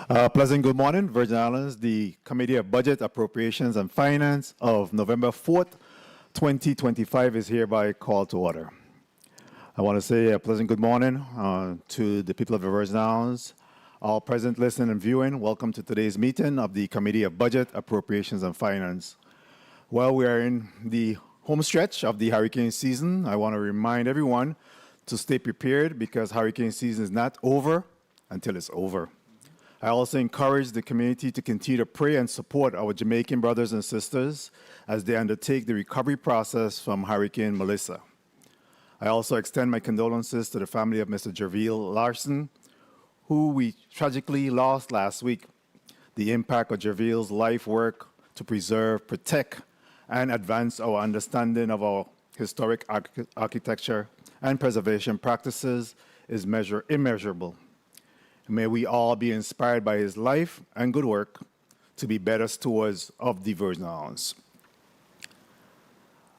Pleasant good morning, Virgin Islands. The Committee of Budget, Appropriations, and Finance of November 4th, 2025 is hereby called to order. I want to say a pleasant good morning to the people of the Virgin Islands. All present, listening, and viewing, welcome to today's meeting of the Committee of Budget, Appropriations, and Finance. While we are in the home stretch of the hurricane season, I want to remind everyone to stay prepared because hurricane season is not over until it's over. I also encourage the community to continue to pray and support our Jamaican brothers and sisters as they undertake the recovery process from Hurricane Melissa. I also extend my condolences to the family of Mr. Jerville Larson, who we tragically lost last week. The impact of Jerville's life work to preserve, protect, and advance our understanding of our historic architecture and preservation practices is immeasurable. May we all be inspired by his life and good work to be better stewards of the Virgin Islands.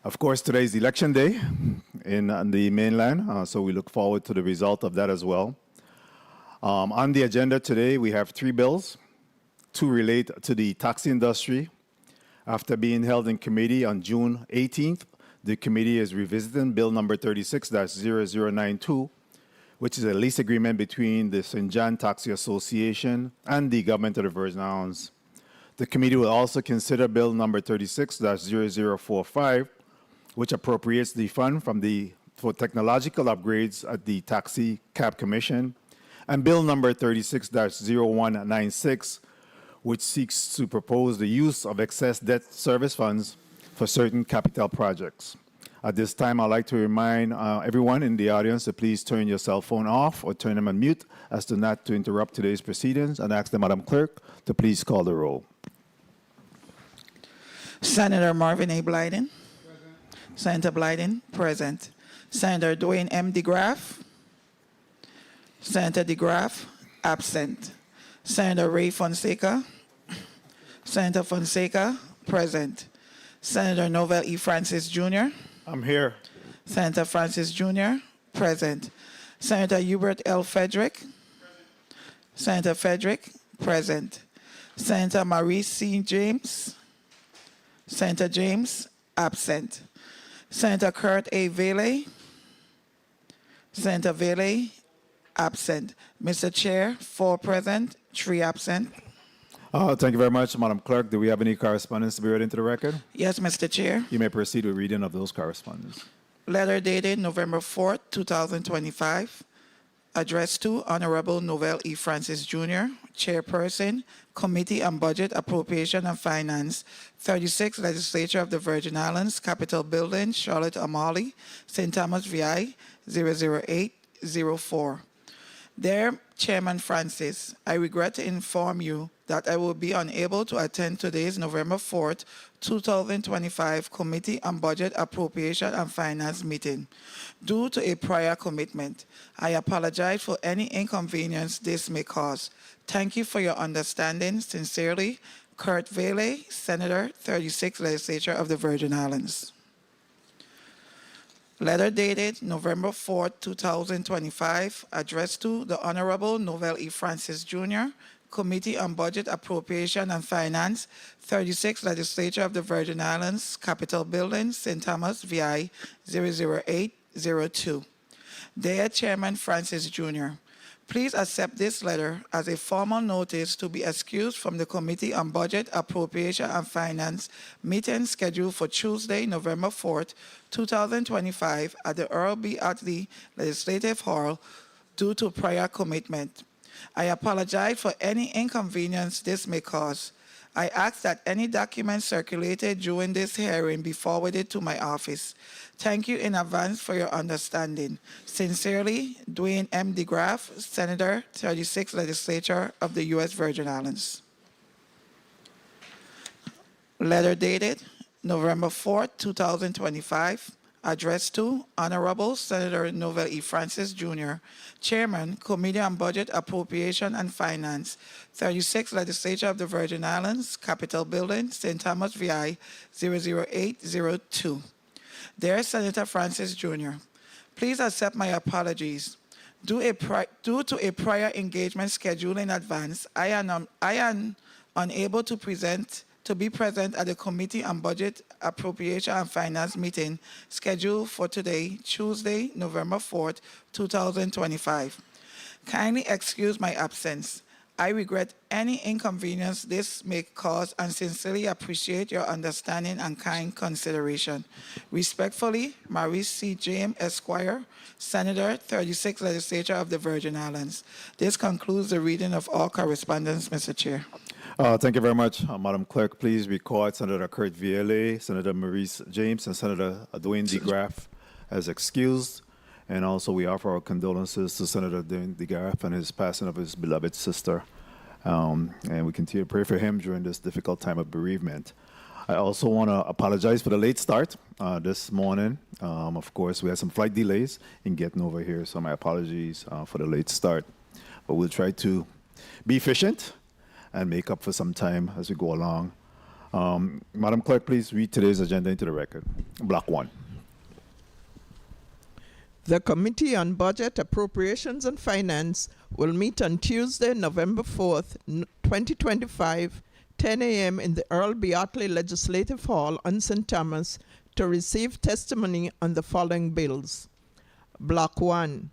Of course, today is election day in the mainland, so we look forward to the result of that as well. On the agenda today, we have 3 bills. 2 relate to the taxi industry. After being held in committee on June 18th, the committee is revisiting Bill number 36-0092, which is a lease agreement between the St. John Taxi Association and the Government of the Virgin Islands. The committee will also consider Bill number 36-0045, which appropriates the fund for technological upgrades at the Taxi Cab Commission, and Bill number 36-0196, which seeks to propose the use of excess debt service funds for certain capital projects. At this time, I'd like to remind everyone in the audience to please turn your cell phone off or turn them on mute as to not to interrupt today's proceedings, and ask the Madam Clerk to please call the roll. Senator Marvin A. Blyden. Present. Senator Blyden, present. Senator Dwayne M. DeGraff. Senator DeGraff, absent. Senator Ray Fonseca. Senator Fonseca, present. Senator Novell E. Francis Jr. I'm here. Senator Francis Jr., present. Senator Hubert L. Frederick. Present. Senator Frederick, present. Senator Maurice C. James. Senator James, absent. Senator Kurt A. Vele. Senator Vele, absent. Mr. Chair, 4 present, 3 absent. Thank you very much, Madam Clerk. Do we have any correspondence to be read into the record? Yes, Mr. Chair. You may proceed with reading of those correspondence. Letter dated November 4th, 2025, addressed to Honorable Novell E. Francis Jr., Chairperson, Committee on Budget, Appropriation, and Finance, 36 Legislature of the Virgin Islands, Capitol Building, Charlotte Amalie, St. Thomas, VI, 00804. Dear Chairman Francis, I regret to inform you that I will be unable to attend today's November 4th, 2025 Committee on Budget, Appropriation, and Finance meeting due to a prior commitment. I apologize for any inconvenience this may cause. Thank you for your understanding. Sincerely, Kurt Vele, Senator, 36th Legislature of the Virgin Islands. Letter dated November 4, 2025, addressed to the Honorable Novell E. Francis Jr., Committee on Budget, Appropriation, and Finance, 36th Legislature of the Virgin Islands, Capitol Building, St. Thomas, VI, 00802. Dear Chairman Francis Jr., please accept this letter as a formal notice to be excused from the Committee on Budget, Appropriation, and Finance meeting scheduled for Tuesday, November 4th, 2025 at the Earl B. Utley Legislative Hall due to prior commitment. I apologize for any inconvenience this may cause. I ask that any documents circulated during this hearing be forwarded to my office. Thank you in advance for your understanding. Sincerely, Dwayne M. DeGraff, Senator, 36th Legislature of the U.S. Virgin Islands. Letter dated November 4, 2025, addressed to Honorable Senator Novell E. Francis Jr., Chairman, Committee on Budget, Appropriation, and Finance, 36th Legislature of the Virgin Islands, Capitol Building, St. Thomas, VI, 00802. Dear Senator Francis Jr., please accept my apologies. Due to a prior engagement scheduled in advance, I am unable to be present at the Committee on Budget, Appropriation and Finance meeting scheduled for today, Tuesday, November 4th, 2025. Kindly excuse my absence. I regret any inconvenience this may cause and sincerely appreciate your understanding and kind consideration. Respectfully, Maurice C. James, Esquire, Senator, 36th Legislature of the Virgin Islands. This concludes the reading of all correspondence, Mr. Chair. Thank you very much. Madam Clerk, please record Senator Kurt Vielle, Senator Maurice James, and Senator Dwayne DeGraff as excused. And also we offer our condolences to Senator Dwayne DeGraff and his passing of his beloved sister. And we continue to pray for him during this difficult time of bereavement. I also want to apologize for the late start this morning. Of course, we had some flight delays in getting over here, so my apologies for the late start. But we'll try to be efficient and make up for some time as we go along. Madam Clerk, please read today's agenda into the record. Block 1. The Committee on Budget, Appropriations and Finance will meet on Tuesday, November 4th, 2025, 10 a.m. in the Earl B. Otley Legislative Hall on St. Thomas to receive testimony on the following bills. Block 1,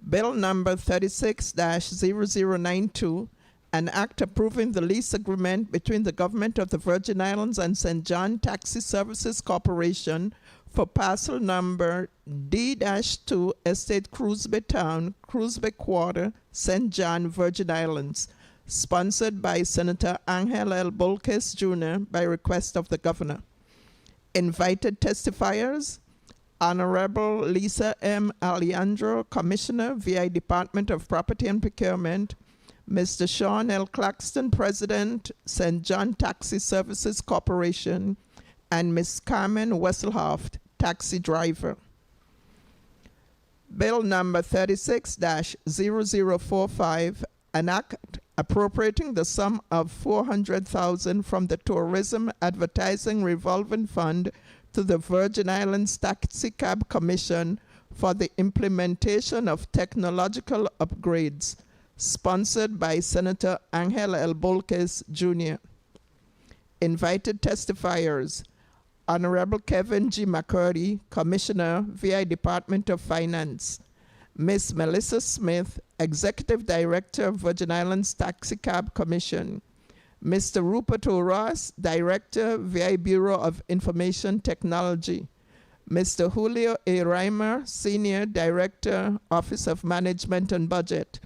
Bill number 36-0092, an act approving the lease agreement between the Government of the Virgin Islands and St. John Taxi Services Corporation for parcel number D-2 Estate Cruisby Town, Cruisby Quarter, St. John, Virgin Islands, sponsored by Senator Angel L. Bolkes Jr. by request of the Governor. Invited testifiers, Honorable Lisa M. Alejandro, Commissioner, VI Department of Property and Procurement, Mr. Sean L. Claxton, President, St. John Taxi Services Corporation, and Ms. Carmen Wesselhoff, taxi driver. Bill number 36-0045, an act appropriating the sum of $400,000 from the Tourism Advertising Revolving Fund to the Virgin Islands Taxi Cab Commission for the implementation of technological upgrades, sponsored by Senator Angel L. Bolkes Jr. Invited testifiers, Honorable Kevin G. McCurdy, Commissioner, VI Department of Finance, Ms. Melissa Smith, Executive Director, Virgin Islands Taxi Cab Commission, Mr. Rupert O. Ross, Director, VI Bureau of Information Technology, Mr. Julio A. Reimer, Senior Director, Office of Management and Budget,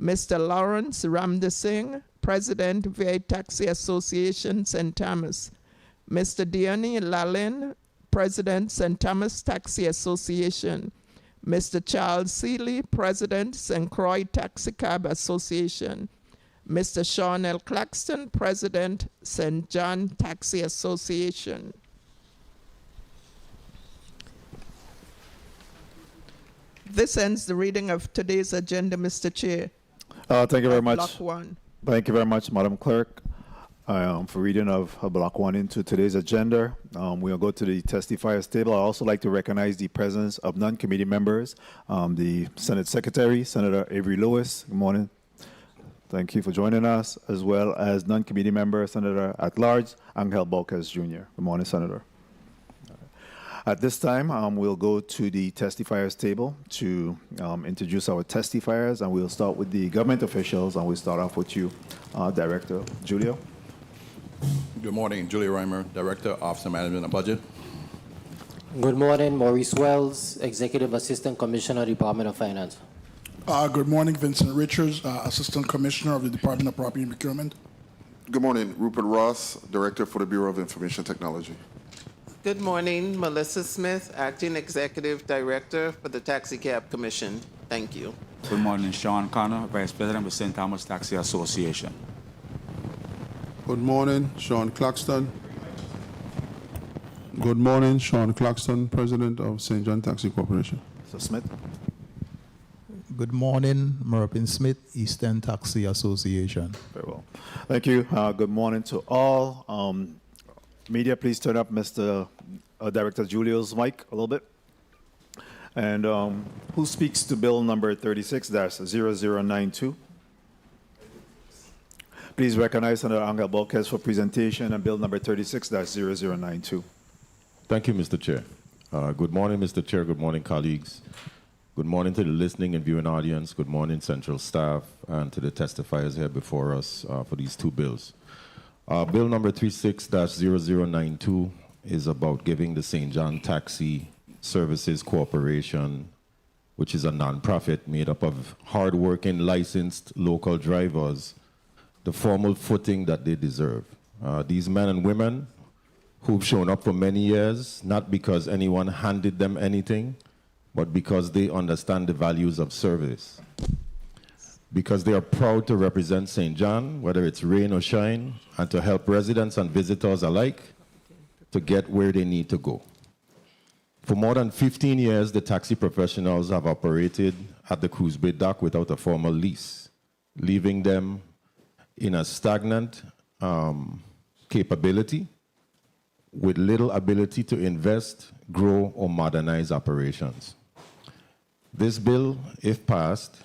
Mr. Lawrence Ramdasingh, President, VI Taxi Association, St. Thomas, Mr. Diony Lalin, President, St. Thomas Taxi Association, Mr. Charles Seeley, President, St. Croix Taxi Cab Association, Mr. Sean L. Claxton, President, St. John Taxi Association. This ends the reading of today's agenda, Mr. Chair. Thank you very much. Block 1. Thank you very much, Madam Clerk, for reading of Block 1 into today's agenda. We'll go to the testifiers table. I'd also like to recognize the presence of non-committee members. The Senate Secretary, Senator Avery Lewis. Good morning. Thank you for joining us, as well as non-committee member, Senator at Large, Angel Bolkes Jr. Good morning, Senator. At this time, we'll go to the testifiers table to introduce our testifiers, and we'll start with the government officials, and we'll start off with you, Director Julio. Good morning, Julia Reimer, Director, Office of Management and Budget. Good morning, Maurice Wells, Executive Assistant Commissioner, Department of Finance. Good morning, Vincent Richards, Assistant Commissioner of the Department of Property and Procurement. Good morning, Rupert Ross, Director for the Bureau of Information Technology. Good morning, Melissa Smith, Acting Executive Director for the Taxi Cab Commission. Thank you. Good morning, Sean Connor, Vice President with St. Thomas Taxi Association. Good morning, Sean Claxton. Good morning, Sean Claxton, President of St. John Taxi Corporation. So Smith. Good morning, Merpin Smith, Eastern Taxi Association. Very well. Thank you. Good morning to all. Media, please turn up Mr. Director Julio's mic a little bit. And who speaks to bill number 36-0092? Please recognize Senator Angel Bolquez for presentation on bill number 36-0092. Thank you, Mr. Chair. Good morning, Mr. Chair. Good morning, colleagues. Good morning to the listening and viewing audience. Good morning, Central staff, and to the testifiers here before us for these two bills. Bill number 36-0092 is about giving the St. John Taxi Services Corporation, which is a nonprofit made up of hardworking, licensed local drivers, the formal footing that they deserve. These men and women who've shown up for many years, not because anyone handed them anything, but because they understand the values of service. Because they are proud to represent St. John, whether it's rain or shine, and to help residents and visitors alike to get where they need to go. For more than 15 years, the taxi professionals have operated at the Cruise Bay dock without a formal lease, leaving them in a stagnant capability with little ability to invest, grow, or modernize operations. This bill, if passed,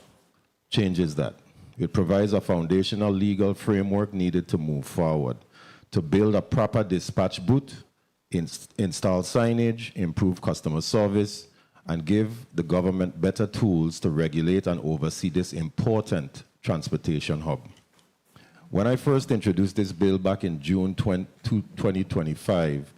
changes that. It provides a foundational legal framework needed to move forward, to build a proper dispatch booth, install signage, improve customer service, and give the government better tools to regulate and oversee this important transportation hub. When I first introduced this bill back in June 2025,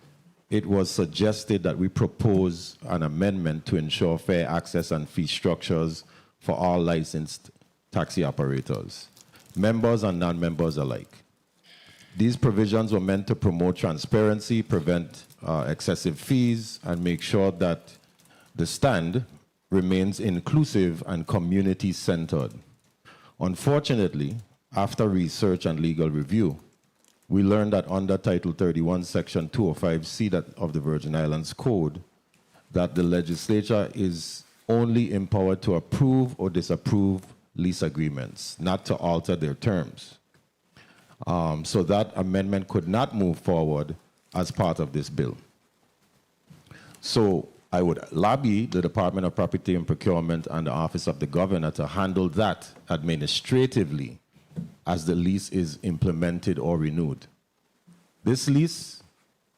it was suggested that we propose an amendment to ensure fair access and fee structures for all licensed taxi operators, members and non-members alike. These provisions were meant to promote transparency, prevent excessive fees, and make sure that the stand remains inclusive and community-centered. Unfortunately, after research and legal review, we learned that under Title 31, Section 205C of the Virgin Islands Code, that the legislature is only empowered to approve or disapprove lease agreements, not to alter their terms. So that amendment could not move forward as part of this bill. So I would lobby the Department of Property and Procurement and the Office of the Governor to handle that administratively as the lease is implemented or renewed. This lease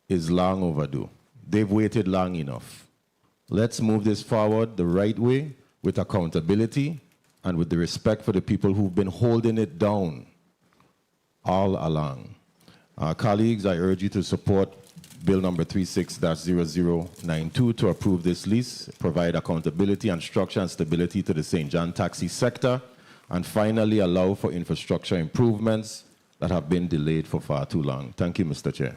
is long overdue. They've waited long enough. Let's move this forward the right way with accountability and with the respect for the people who've been holding it down all along. Colleagues, I urge you to support Bill number 36-0092 to approve this lease, provide accountability and structure and stability to the St. John taxi sector, and finally allow for infrastructure improvements that have been delayed for far too long. Thank you, Mr. Chair.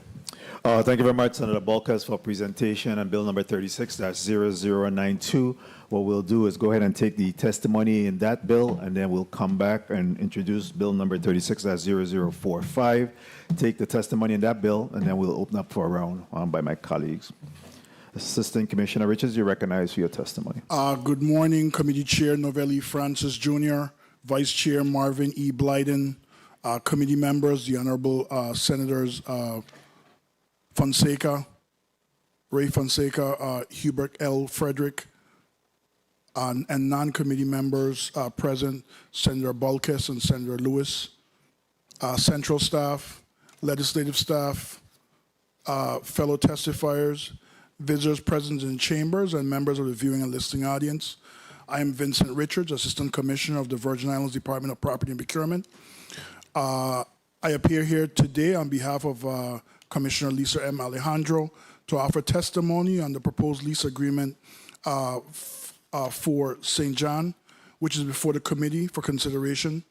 Thank you very much, Senator Bolquez, for presentation on bill number 36-0092. What we'll do is go ahead and take the testimony in that bill, and then we'll come back and introduce bill number 36-0045, take the testimony in that bill, and then we'll open up for a round by my colleagues. Assistant Commissioner Richards, you're recognized for your testimony. Good morning, Committee Chair Novelli Francis Jr., Vice Chair Marvin E. Blyden, committee members, the Honorable Senators Fonseca, Ray Fonseca, Hubert L. Frederick, and non-committee members present, Senator Bolquez and Senator Lewis, central staff, legislative staff, fellow testifiers, visitors present in chambers, and members of the viewing and listening audience. I am Vincent Richards, Assistant Commissioner of the Virgin Islands Department of Property and Procurement. I appear here today on behalf of Commissioner Lisa M. Alejandro to offer testimony on the proposed lease agreement for St. John, which is before the committee for consideration.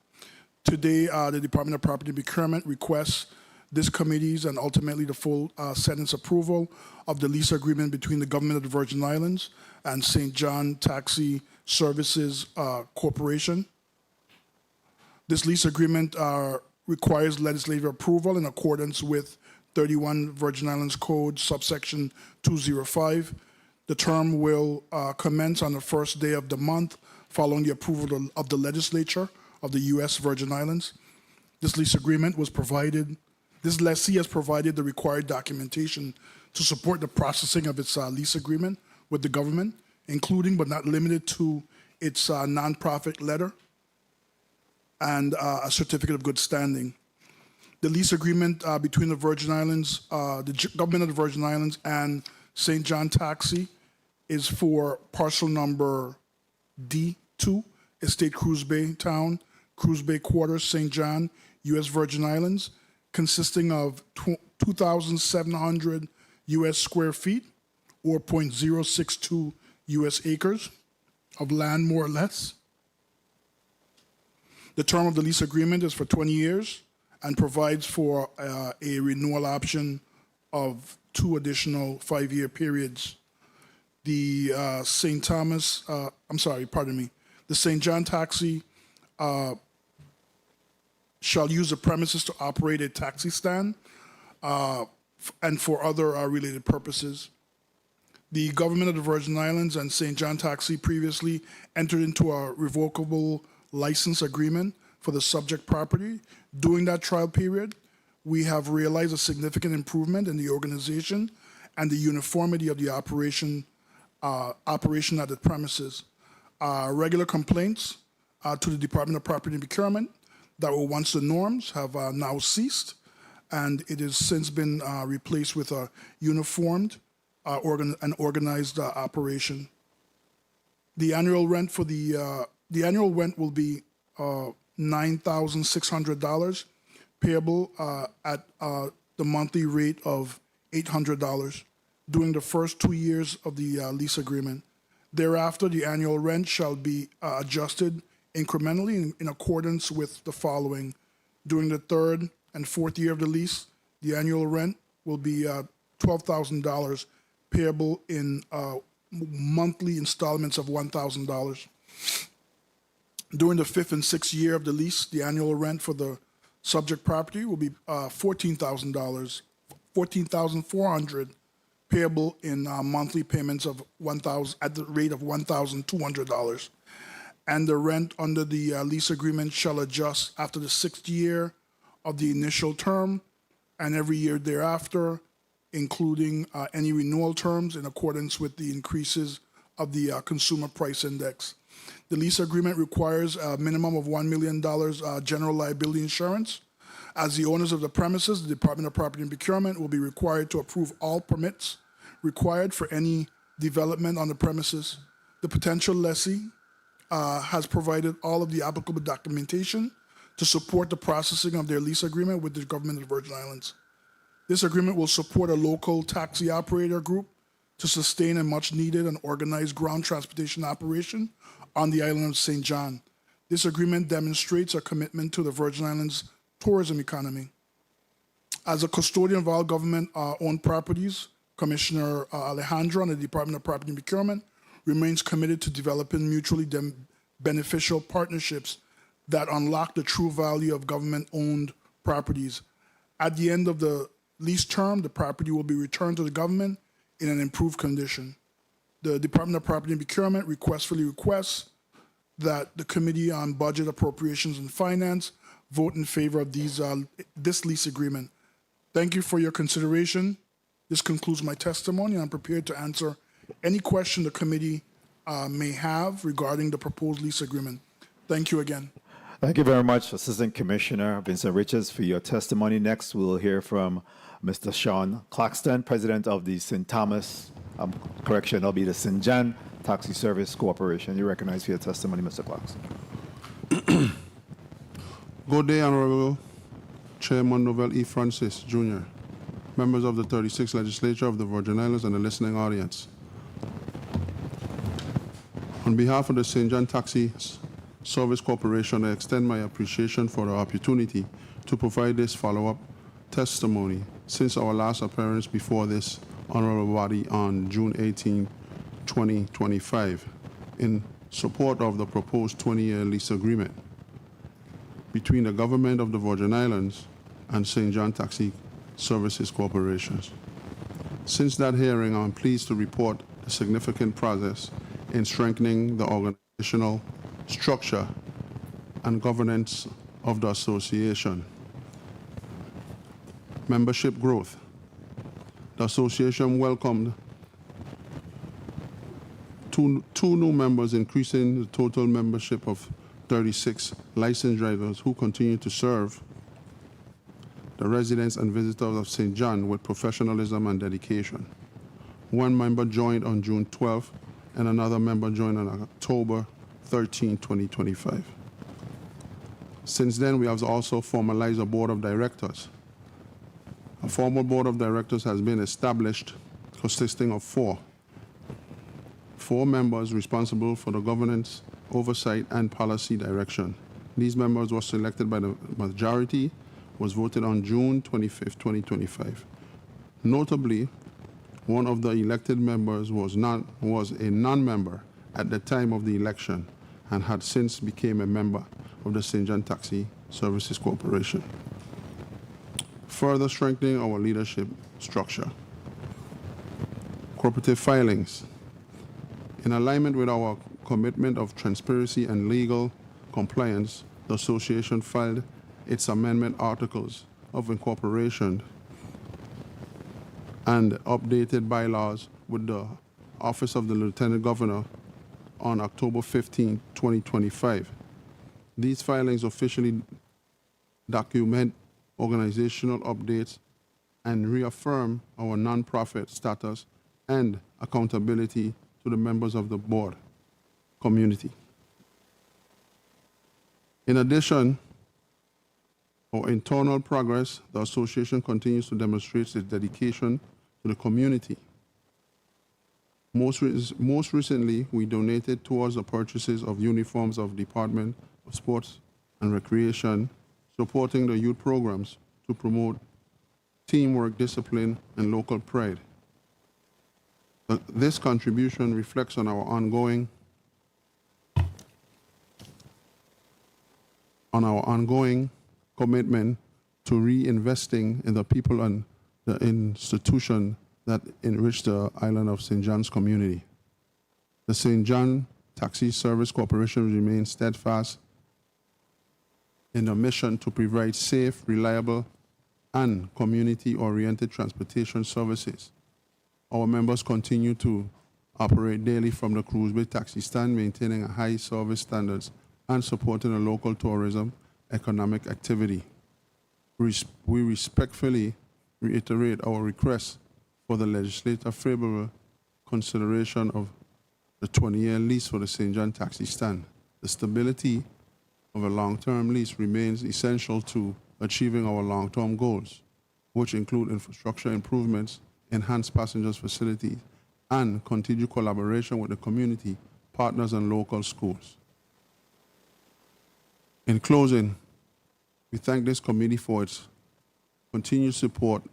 Today, the Department of Property and Procurement requests this committee's and ultimately the full Senate's approval of the lease agreement between the Government of the Virgin Islands and St. John Taxi Services Corporation. This lease agreement requires legislative approval in accordance with 31 Virgin Islands Code, subsection 205. The term will commence on the first day of the month following the approval of the legislature of the U.S. Virgin Islands. This lease agreement was provided, this lessee has provided the required documentation to support the processing of its lease agreement with the government, including but not limited to its nonprofit letter and a certificate of good standing. The lease agreement between the Virgin Islands, government of the Virgin Islands and St. John Taxi is for parcel number D2, Estate Cruise Bay Town, Cruise Bay Quarters, St. John, U.S. Virgin Islands, consisting of 2,700 U.S. square feet, or 0.062 U.S. acres of land, more or less. The term of the lease agreement is for 20 years and provides for a renewal option of 2 additional 5-year periods. The the St. John Taxi shall use the premises to operate a taxi stand and for other related purposes. The government of the Virgin Islands and St. John Taxi previously entered into a revocable license agreement for the subject property. During that trial period, we have realized a significant improvement in the organization and the uniformity of the operation at the premises. Regular complaints to the Department of Property and Procurement that were once the norms have now ceased, and it has since been replaced with a uniformed and organized operation. The annual rent for the annual rent will be $9,600, payable at the monthly rate of $800 during the first 2 years of the lease agreement. Thereafter, the annual rent shall be adjusted incrementally in accordance with the following. During the 3rd and 4th year of the lease, the annual rent will be $12,000, payable in monthly installments of $1,000. During the 5th and 6th year of the lease, the annual rent for the subject property will be $14,400, payable in monthly payments of $1,000 at the rate of $1,200. And the rent under the lease agreement shall adjust after the 6th year of the initial term and every year thereafter, including any renewal terms in accordance with the increases of the Consumer Price Index. The lease agreement requires a minimum of $1 million general liability insurance. As the owners of the premises, the Department of Property and Procurement will be required to approve all permits required for any development on the premises. The potential lessee has provided all of the applicable documentation to support the processing of their lease agreement with the government of the Virgin Islands. This agreement will support a local taxi operator group to sustain a much needed and organized ground transportation operation on the island of St. John. This agreement demonstrates a commitment to the Virgin Islands tourism economy. As a custodian of all government-owned properties, Commissioner Alejandro and the Department of Property and Procurement remains committed to developing mutually beneficial partnerships that unlock the true value of government-owned properties. At the end of the lease term, the property will be returned to the government in an improved condition. The Department of Property and Procurement requests that the Committee on Budget, Appropriations, and Finance vote in favor of this lease agreement. Thank you for your consideration. This concludes my testimony, and I'm prepared to answer any question the committee may have regarding the proposed lease agreement. Thank you again. Thank you very much, Assistant Commissioner Vincent Richards, for your testimony. Next, we'll hear from Mr. Sean Claxton, President of the St. Thomas, that'll be the St. John Taxi Service Corporation. You're recognized for your testimony, Mr. Claxton. Good day, Honorable Chairman Novell E. Francis, Jr., members of the 36th Legislature of the Virgin Islands, and the listening audience. On behalf of the St. John Taxi Service Corporation, I extend my appreciation for the opportunity to provide this follow-up testimony since our last appearance before this honorable body on June 18, 2025, in support of the proposed 20-year lease agreement between the government of the Virgin Islands and St. John Taxi Services Corporations. Since that hearing, I'm pleased to report the significant progress in strengthening the organizational structure and governance of the association. Membership growth. The association welcomed two new members, increasing the total membership of 36 licensed drivers who continue to serve the residents and visitors of St. John with professionalism and dedication. One member joined on June 12th, and another member joined on October 13, 2025. Since then, we have also formalized a board of directors. A formal board of directors has been established, consisting of four members responsible for the governance, oversight, and policy direction. These members were selected by the majority, was voted on June 25, 2025. Notably, one of the elected members was a non-member at the time of the election and had since become a member of the St. John Taxi Services Corporation. Further strengthening our leadership structure. Cooperative filings. In alignment with our commitment of transparency and legal compliance, the association filed its amendment articles of incorporation and updated bylaws with the Office of the Lieutenant Governor on October 15, 2025. These filings officially document organizational updates and reaffirm our nonprofit status and accountability to the members of the board community. In addition, our internal progress, the association continues to demonstrate its dedication to the community. Most recently, we donated towards the purchases of uniforms of Department of Sports and Recreation, supporting the youth programs to promote teamwork, discipline, and local pride. This contribution reflects on our ongoing commitment to reinvesting in the people and the institution that enrich the island of St. John's community. The St. John Taxi Service Corporation remains steadfast in the mission to provide safe, reliable, and community-oriented transportation services. Our members continue to operate daily from the Cruise Bay taxi stand, maintaining a high service standards and supporting the local tourism economic activity. We respectfully reiterate our request for the legislative favorable consideration of the 20-year lease for the St. John taxi stand. The stability of a long-term lease remains essential to achieving our long-term goals, which include infrastructure improvements, enhanced passengers facilities, and continued collaboration with the community, partners, and local schools. In closing, we thank this committee for its continued support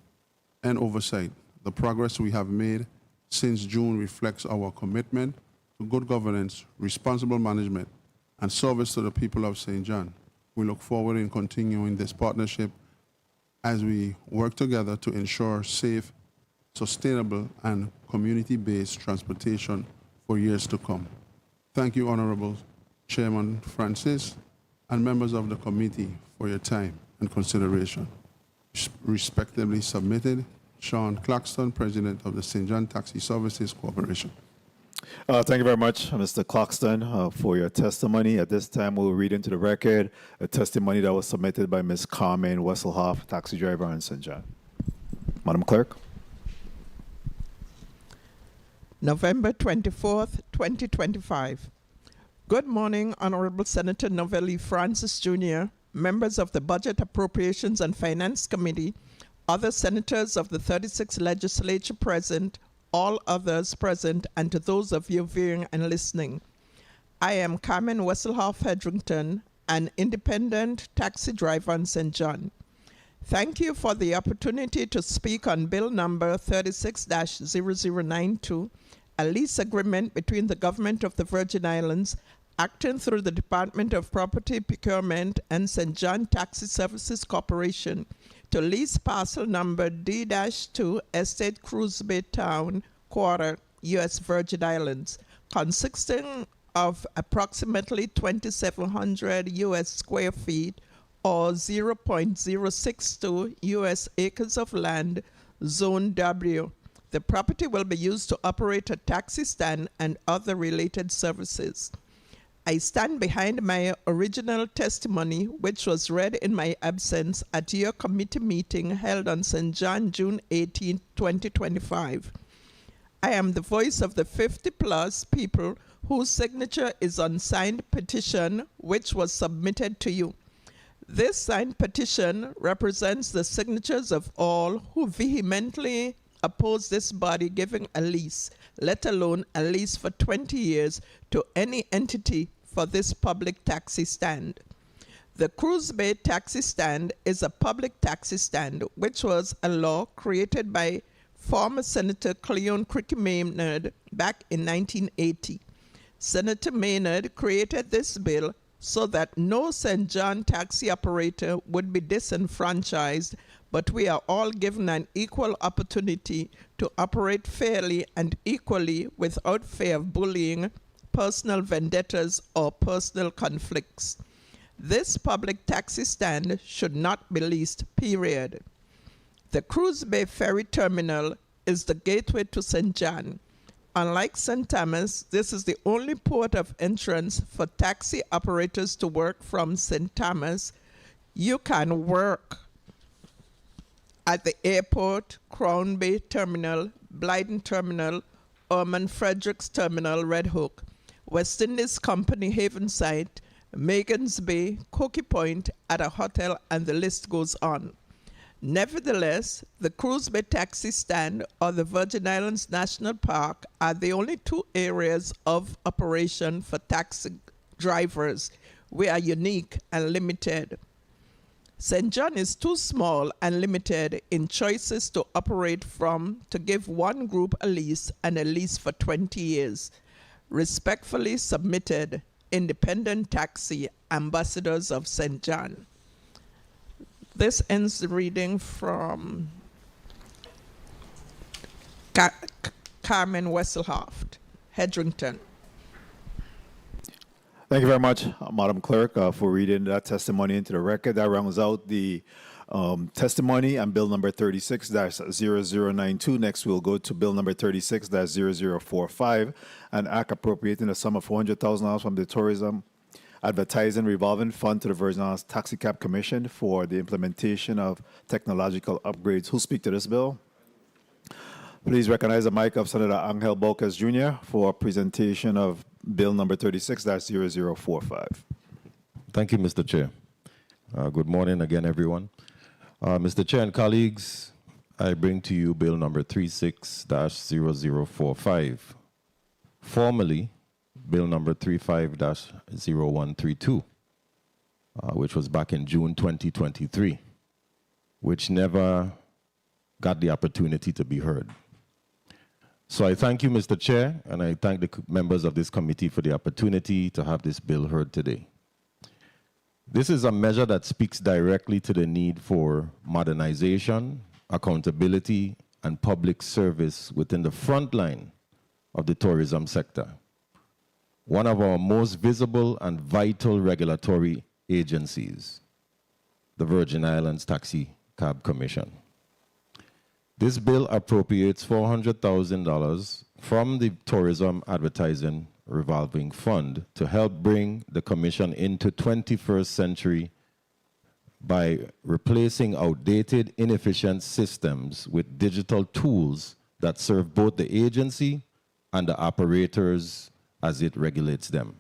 and oversight. The progress we have made since June reflects our commitment to good governance, responsible management, and service to the people of St. John. We look forward in continuing this partnership as we work together to ensure safe, sustainable, and community-based transportation for years to come. Thank you, Honorable Chairman Francis, and members of the committee for your time and consideration. Respectively submitted, Sean Claxton, President of the St. John Taxi Services Corporation. Thank you very much, Mr. Claxton, for your testimony. At this time, we'll read into the record a testimony that was submitted by Ms. Carmen Wesselhoff, taxi driver in St. John. Madam Clerk. November 24th, 2025. Good morning, Honorable Senator Novelli Francis Jr., members of the Budget, Appropriations, and Finance Committee, other senators of the 36th legislature present, all others present, and to those of you viewing and listening. I am Carmen Wesselhoff Hedrington, an independent taxi driver in St. John. Thank you for the opportunity to speak on Bill number 36-0092, a lease agreement between the Government of the Virgin Islands, acting through the Department of Property Procurement and St. John Taxi Services Corporation, to lease parcel number D-2 Estate Cruise Bay Town Quarter, U.S. Virgin Islands, consisting of approximately 2,700 U.S. square feet or 0.062 U.S. acres of land, Zone W, The property will be used to operate a taxi stand and other related services. I stand behind my original testimony, which was read in my absence at your committee meeting held on St. John, June 18, 2025. I am the voice of the 50-plus people whose signature is on signed petition, which was submitted to you. This signed petition represents the signatures of all who vehemently oppose this body giving a lease, let alone a lease for 20 years, to any entity for this public taxi stand. The Cruise Bay taxi stand is a public taxi stand, which was a law created by former Senator Cleon Cricky Maynard back in 1980. Senator Maynard created this bill so that no St. John taxi operator would be disenfranchised, but we are all given an equal opportunity to operate fairly and equally without fear of bullying, personal vendettas, or personal conflicts. This public taxi stand should not be leased, period. The Cruise Bay Ferry Terminal is the gateway to St. John. Unlike St. Thomas, this is the only port of entrance for taxi operators to work from St. Thomas. You can work at the airport, Crown Bay Terminal, Blyden Terminal, Ormond Fredericks Terminal, Red Hook, West Indies Company Havenside, Megan's Bay, Cookie Point, at a hotel, and the list goes on. Nevertheless, the Cruise Bay taxi stand or the Virgin Islands National Park are the only two areas of operation for taxi drivers. We are unique and limited. St. John is too small and limited in choices to operate from to give one group a lease and a lease for 20 years. Respectfully submitted, Independent Taxi Ambassadors of St. John. This ends the reading from Carmen Wesselhoft, Hedrington. Thank you very much, Madam Clerk, for reading that testimony into the record. That rounds out the testimony on Bill number 36-0092. Next, we'll go to Bill number 36-0045, an act appropriating a sum of $400,000 from the Tourism Advertising Revolving Fund to the Virgin Islands Taxi Cab Commission for the implementation of technological upgrades. Who speak to this bill? Please recognize the mic of Senator Angel Bocas Jr. for presentation of Bill number 36-0045. Thank you, Mr. Chair. Good morning again, everyone. Mr. Chair and colleagues, I bring to you Bill number 36-0045, formerly Bill number 35-0132, which was back in June 2023, which never got the opportunity to be heard. So I thank you, Mr. Chair, and I thank the members of this committee for the opportunity to have this bill heard today. This is a measure that speaks directly to the need for modernization, accountability, and public service within the front line of the tourism sector, one of our most visible and vital regulatory agencies, the Virgin Islands Taxi Cab Commission. This bill appropriates $400,000 from the Tourism Advertising Revolving Fund to help bring the Commission into 21st century by replacing outdated, inefficient systems with digital tools that serve both the agency and the operators as it regulates them.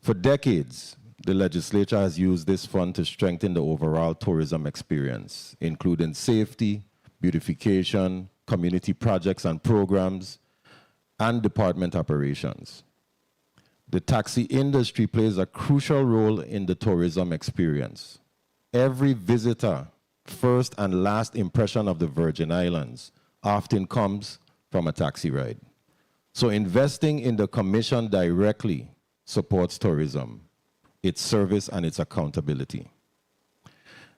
For decades, the legislature has used this fund to strengthen the overall tourism experience, including safety, beautification, community projects and programs, and department operations. The taxi industry plays a crucial role in the tourism experience. Every visitor, first and last impression of the Virgin Islands often comes from a taxi ride. So investing in the Commission directly supports tourism, its service, and its accountability.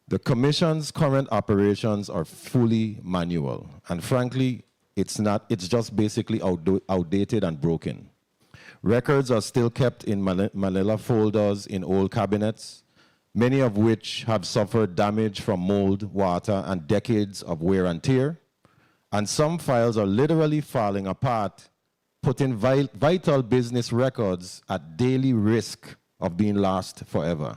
The Commission's current operations are fully manual, and frankly, it's just basically outdated and broken. Records are still kept in manila folders in old cabinets, many of which have suffered damage from mold, water, and decades of wear and tear, And some files are literally falling apart, putting vital business records at daily risk of being lost forever.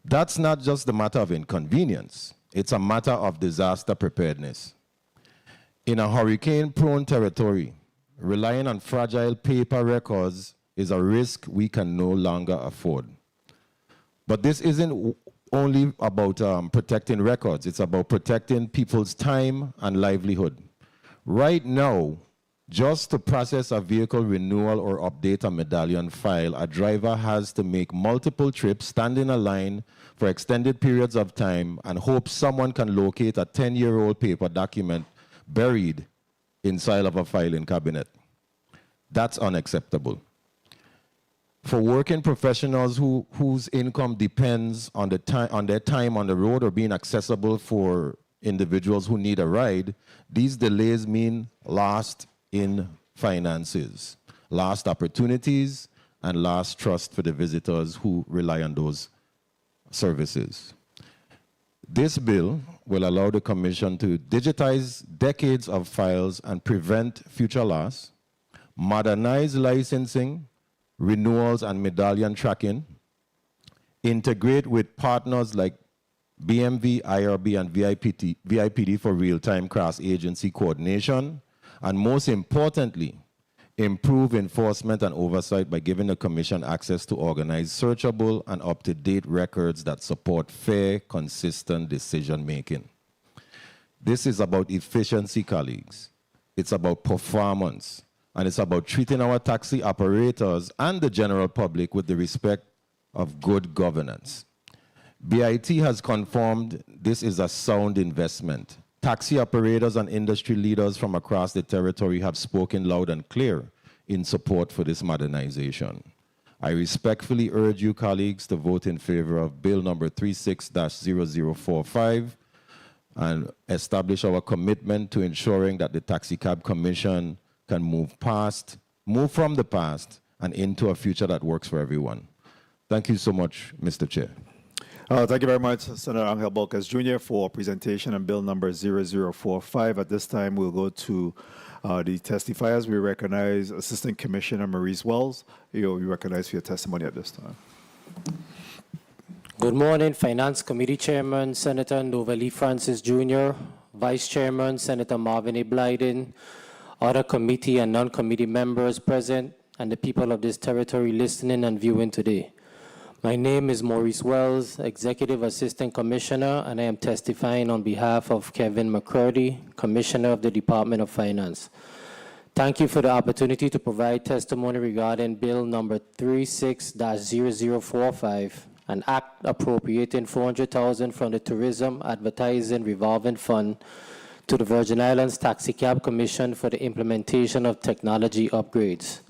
That's not just a matter of inconvenience, it's a matter of disaster preparedness. In a hurricane-prone territory, relying on fragile paper records is a risk we can no longer afford. But this isn't only about protecting records, it's about protecting people's time and livelihood. Right now, just to process a vehicle renewal or update a medallion file, a driver has to make multiple trips, stand in a line for extended periods of time, and hope someone can locate a 10-year-old paper document buried inside of a filing cabinet. That's unacceptable. For working professionals whose income depends on their time on the road or being accessible for individuals who need a ride, these delays mean lost in finances, lost opportunities, and lost trust for the visitors who rely on those services. This bill will allow the Commission to digitize decades of files and prevent future loss, modernize licensing, renewals, and medallion tracking, integrate with partners like BMV, IRB, and VIPD for real-time cross-agency coordination, and most importantly, improve enforcement and oversight by giving the Commission access to organized, searchable, and up-to-date records that support fair, consistent decision-making. This is about efficiency, colleagues. It's about performance, and it's about treating our taxi operators and the general public with the respect of good governance. BIT has confirmed this is a sound investment. Taxi operators and industry leaders from across the territory have spoken loud and clear in support for this modernization. I respectfully urge you, colleagues, to vote in favor of Bill number 36-0045 and establish our commitment to ensuring that the Taxi Cab Commission can move from the past and into a future that works for everyone. Thank you so much, Mr. Chair. Thank you very much, Senator Angel Bolkes Jr. for presentation on bill number 0045. At this time, we'll go to the testifiers. We recognize Assistant Commissioner Maurice Wells. You'll be recognized for your testimony at this time. Good morning, Finance Committee Chairman, Senator Novalee Francis Jr., Vice Chairman, Senator Marvin A. Blyden, other committee and non-committee members present, and the people of this territory listening and viewing today. My name is Maurice Wells, Executive Assistant Commissioner, and I am testifying on behalf of Kevin McCurdy, Commissioner of the Department of Finance. Thank you for the opportunity to provide testimony regarding Bill number 36-0045, an act appropriating $400,000 from the Tourism Advertising Revolving Fund to the Virgin Islands Taxi Cab Commission for the implementation of technology upgrades.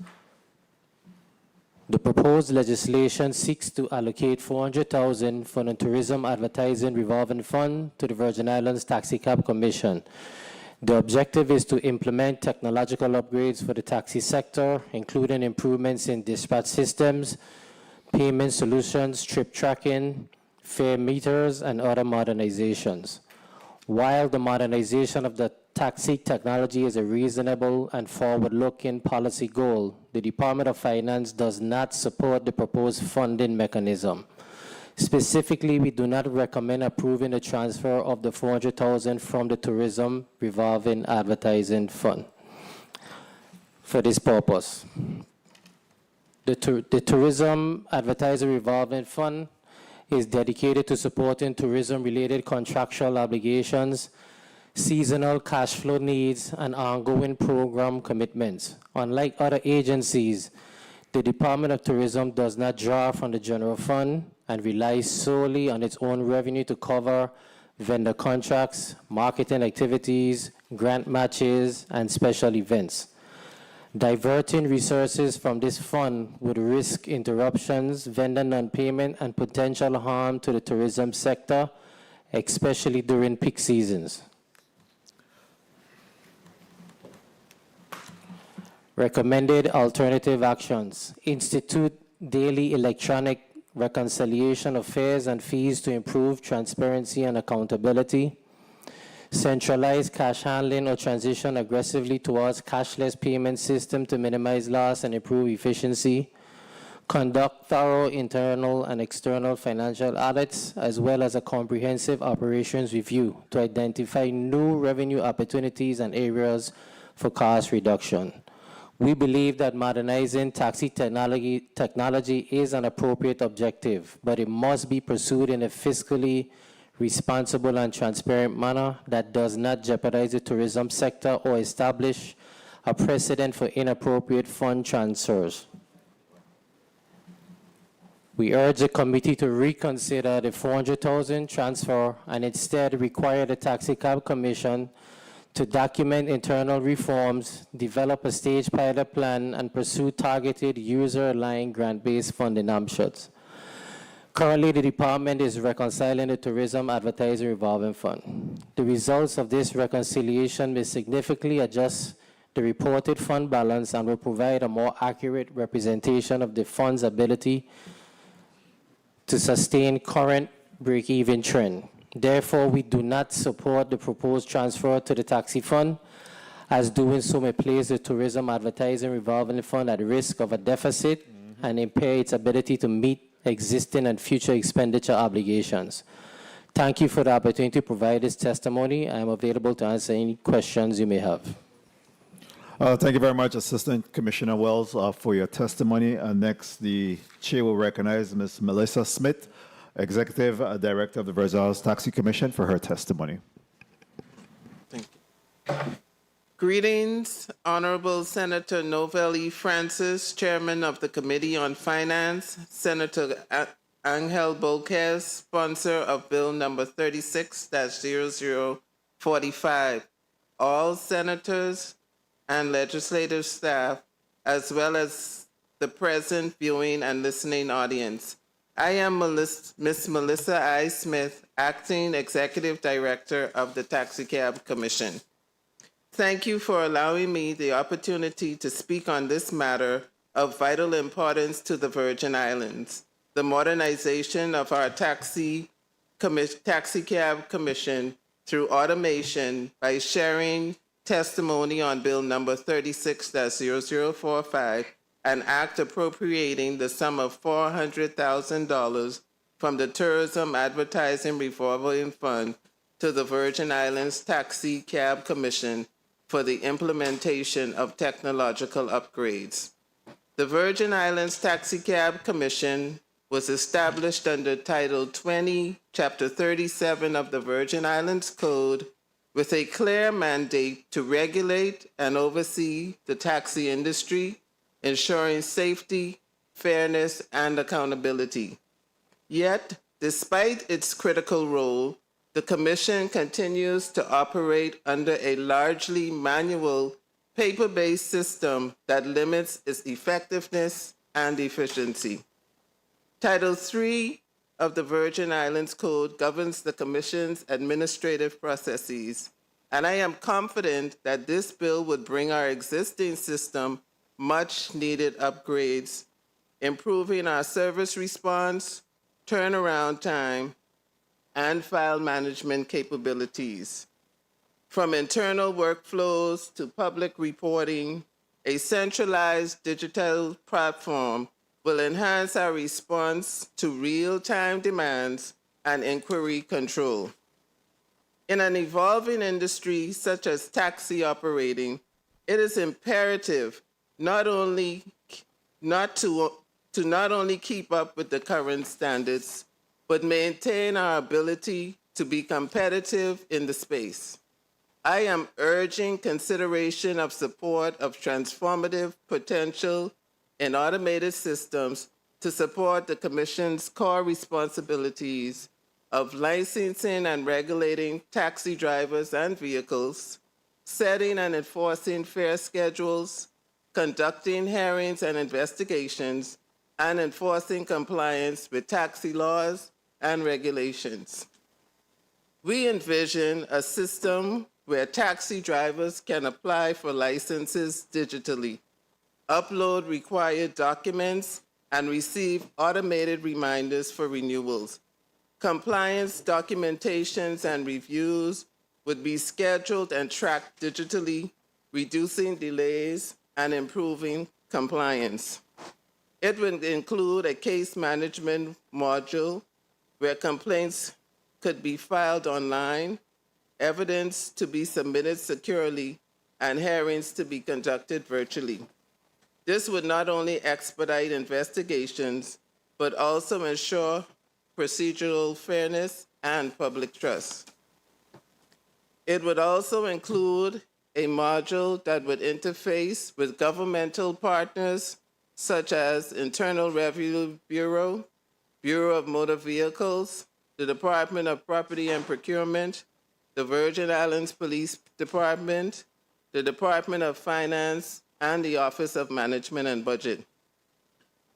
The proposed legislation seeks to allocate $400,000 from the Tourism Advertising Revolving Fund to the Virgin Islands Taxi Cab Commission. The objective is to implement technological upgrades for the taxi sector, including improvements in dispatch systems, payment solutions, trip tracking, fare meters, and other modernizations. While the modernization of the taxi technology is a reasonable and forward-looking policy goal, the Department of Finance does not support the proposed funding mechanism. Specifically, we do not recommend approving the transfer of the $400,000 from the Tourism Revolving Advertising Fund for this purpose. The Tourism Advertising Revolving Fund is dedicated to supporting tourism-related contractual obligations, seasonal cash flow needs, and ongoing program commitments. Unlike other agencies, the Department of Tourism does not draw from the general fund and relies solely on its own revenue to cover vendor contracts, marketing activities, grant matches, and special events. Diverting resources from this fund would risk interruptions, vendor non-payment, and potential harm to the tourism sector, especially during peak seasons. Recommended alternative actions: institute daily electronic reconciliation of fares and fees to improve transparency and accountability. centralize cash handling, or transition aggressively towards cashless payment system to minimize loss and improve efficiency, conduct thorough internal and external financial audits, as well as a comprehensive operations review to identify new revenue opportunities and areas for cost reduction. We believe that modernizing taxi technology is an appropriate objective, but it must be pursued in a fiscally responsible and transparent manner that does not jeopardize the tourism sector or establish a precedent for inappropriate fund transfers. We urge the committee to reconsider the $400,000 transfer and instead require the Taxi Cab Commission to document internal reforms, develop a staged pilot plan, and pursue targeted user-aligned grant-based funding options. Currently, the department is reconciling the Tourism Advertising Revolving Fund. The results of this reconciliation may significantly adjust the reported fund balance and will provide a more accurate representation of the fund's ability to sustain current break-even trend. Therefore, we do not support the proposed transfer to the taxi fund, as doing so may place the Tourism Advertising Revolving Fund at risk of a deficit and impair its ability to meet existing and future expenditure obligations. Thank you for the opportunity to provide this testimony. I am available to answer any questions you may have. Thank you very much, Assistant Commissioner Wells, for your testimony. Next, the chair will recognize Ms. Melissa Smith, Executive Director of the Virgin Islands Taxi Commission, for her testimony. Thank you. Greetings, Honorable Senator Novelli Francis, Chairman of the Committee on Finance, Senator Angel Bolquez, sponsor of Bill number 36-0045, all senators and legislative staff, as well as the present viewing and listening audience. I am Miss Melissa I. Smith, Acting Executive Director of the Taxi Cab Commission. Thank you for allowing me the opportunity to speak on this matter of vital importance to the Virgin Islands, the modernization of our taxi cab commission through automation by sharing testimony on Bill number 36-0045, an act appropriating the sum of $400,000 from the Tourism Advertising Revolving Fund to the Virgin Islands Taxi Cab Commission for the implementation of technological upgrades. The Virgin Islands Taxi Cab Commission was established under Title 20, Chapter 37 of the Virgin Islands Code, with a clear mandate to regulate and oversee the taxi industry, ensuring safety, fairness, and accountability. Yet, despite its critical role, the Commission continues to operate under a largely manual, paper-based system that limits its effectiveness and efficiency. Title III of the Virgin Islands Code governs the Commission's administrative processes, and I am confident that this bill would bring our existing system much-needed upgrades, improving our service response, turnaround time, and file management capabilities. From internal workflows to public reporting, a centralized digital platform will enhance our response to real-time demands and inquiry control. In an evolving industry such as taxi operating, it is imperative not only keep up with the current standards, but maintain our ability to be competitive in the space. I am urging consideration of support of transformative potential in automated systems to support the Commission's core responsibilities of licensing and regulating taxi drivers and vehicles, setting and enforcing fare schedules, conducting hearings and investigations, and enforcing compliance with taxi laws and regulations. We envision a system where taxi drivers can apply for licenses digitally, upload required documents, and receive automated reminders for renewals. Compliance documentations and reviews would be scheduled and tracked digitally, reducing delays and improving compliance. It would include a case management module where complaints could be filed online, evidence to be submitted securely, and hearings to be conducted virtually. This would not only expedite investigations, but also ensure procedural fairness and public trust. It would also include a module that would interface with governmental partners such as Internal Revenue Bureau, Bureau of Motor Vehicles, the Department of Property and Procurement, the Virgin Islands Police Department, the Department of Finance, and the Office of Management and Budget.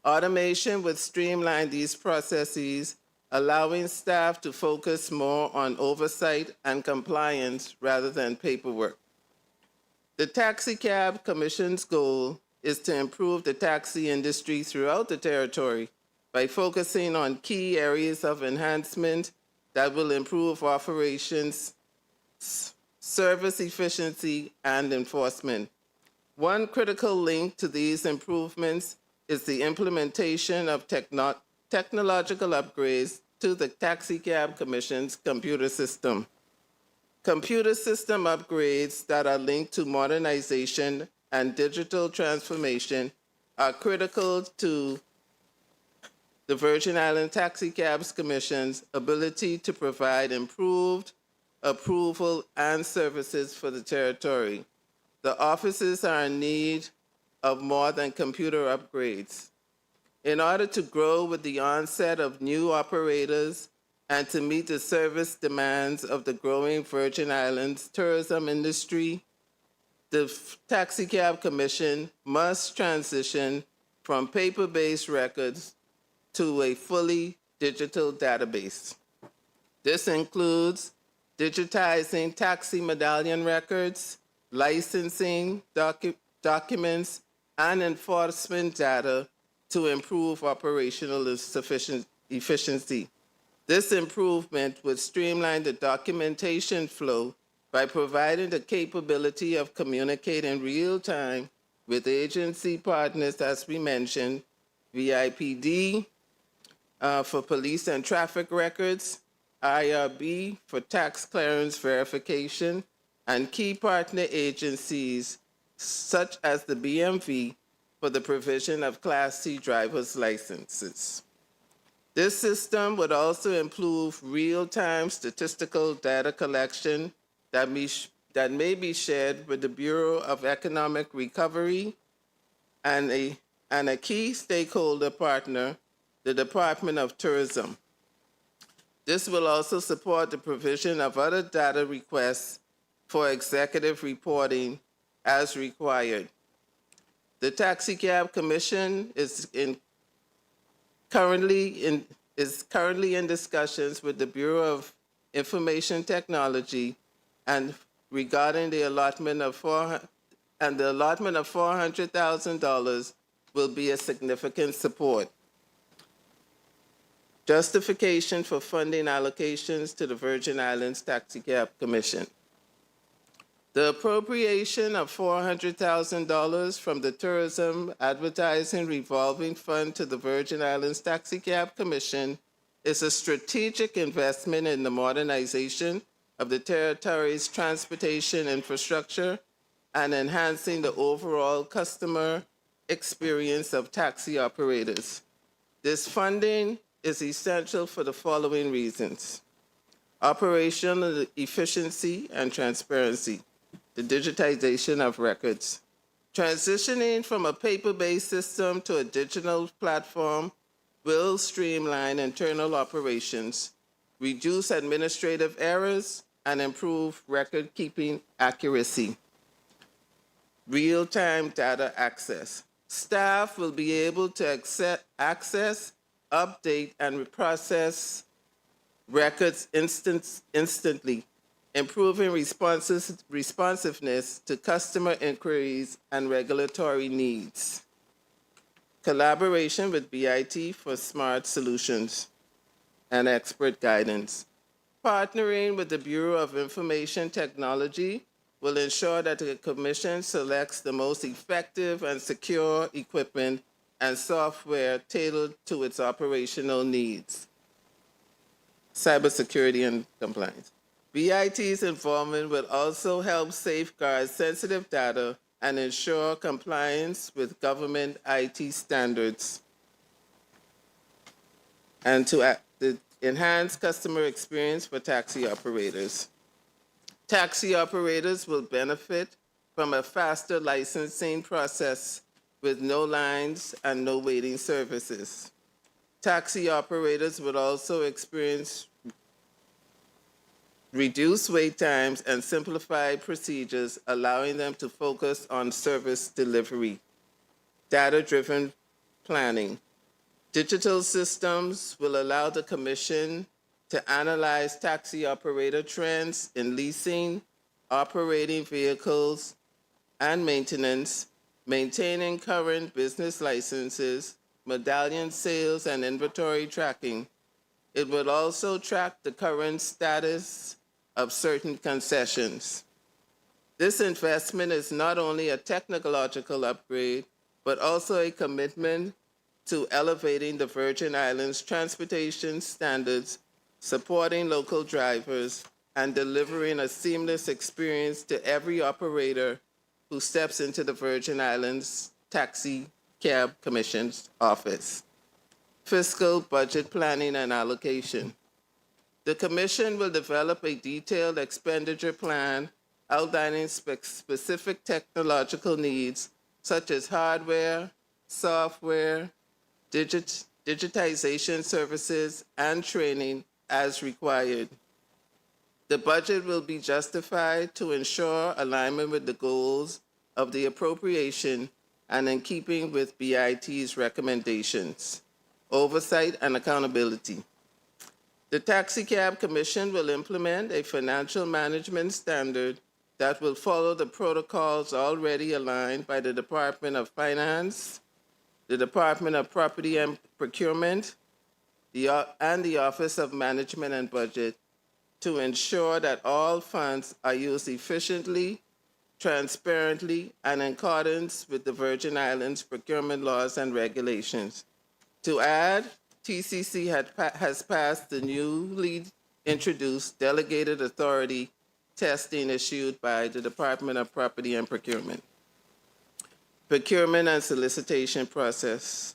Automation would streamline these processes, allowing staff to focus more on oversight and compliance rather than paperwork. The Taxi Cab Commission's goal is to improve the taxi industry throughout the territory by focusing on key areas of enhancement that will improve operations, service efficiency, and enforcement. One critical link to these improvements is the implementation of technological upgrades to the Taxi Cab Commission's computer system. Computer system upgrades that are linked to modernization and digital transformation are critical to the Virgin Island Taxi Cabs Commission's ability to provide improved approval and services for the territory. The offices are in need of more than computer upgrades. In order to grow with the onset of new operators and to meet the service demands of the growing Virgin Islands tourism industry, the Taxi Cab Commission must transition from paper-based records to a fully digital database. This includes digitizing taxi medallion records, licensing documents, and enforcement data to improve operational efficiency. This improvement would streamline the documentation flow by providing the capability of communicating real time with agency partners, as we mentioned, VIPD for police and traffic records, IRB for tax clearance verification, and key partner agencies such as the BMV for the provision of Class C driver's licenses. This system would also improve real-time statistical data collection that may be shared with the Bureau of Economic Recovery and a key stakeholder partner, the Department of Tourism. This will also support the provision of other data requests for executive reporting as required. The Taxi Cab Commission is currently in discussions with the Bureau of Information Technology and regarding the allotment of $400,000 will be a significant support. Justification for funding allocations to the Virgin Islands Taxi Cab Commission. The appropriation of $400,000 from the Tourism Advertising Revolving Fund to the Virgin Islands Taxi Cab Commission is a strategic investment in the modernization of the territory's transportation infrastructure and enhancing the overall customer experience of taxi operators. This funding is essential for the following reasons: operational efficiency and transparency, the digitization of records. Transitioning from a paper-based system to a digital platform will streamline internal operations, reduce administrative errors, and improve record-keeping accuracy. Real-time data access. Staff will be able to access, update, and process records instantly, improving responsiveness to customer inquiries and regulatory needs. Collaboration with BIT for smart solutions and expert guidance. Partnering with the Bureau of Information Technology will ensure that the Commission selects the most effective and secure equipment and software tailored to its operational needs. Cybersecurity and compliance. BIT's involvement will also help safeguard sensitive data and ensure compliance with government IT standards, and to enhance customer experience for taxi operators. Taxi operators will benefit from a faster licensing process with no lines and no waiting services. Taxi operators would also experience reduced wait times and simplified procedures, allowing them to focus on service delivery. Data-driven planning. Digital systems will allow the Commission to analyze taxi operator trends in leasing, operating vehicles, and maintenance, maintaining current business licenses, medallion sales, and inventory tracking. It will also track the current status of certain concessions. This investment is not only a technological upgrade, but also a commitment to elevating the Virgin Islands transportation standards, supporting local drivers, and delivering a seamless experience to every operator who steps into the Virgin Islands Taxi Cab Commission's office. Fiscal budget planning and allocation. The Commission will develop a detailed expenditure plan outlining specific technological needs such as hardware, software, digitization services, and training as required. The budget will be justified to ensure alignment with the goals of the appropriation and in keeping with BIT's recommendations. Oversight and accountability. The Taxi Cab Commission will implement a financial management standard that will follow the protocols already aligned by the Department of Finance, the Department of Property and Procurement, and the Office of Management and Budget to ensure that all funds are used efficiently, transparently, and in accordance with the Virgin Islands procurement laws and regulations. To add, TCC has passed the newly introduced delegated authority testing issued by the Department of Property and Procurement. Procurement and solicitation process.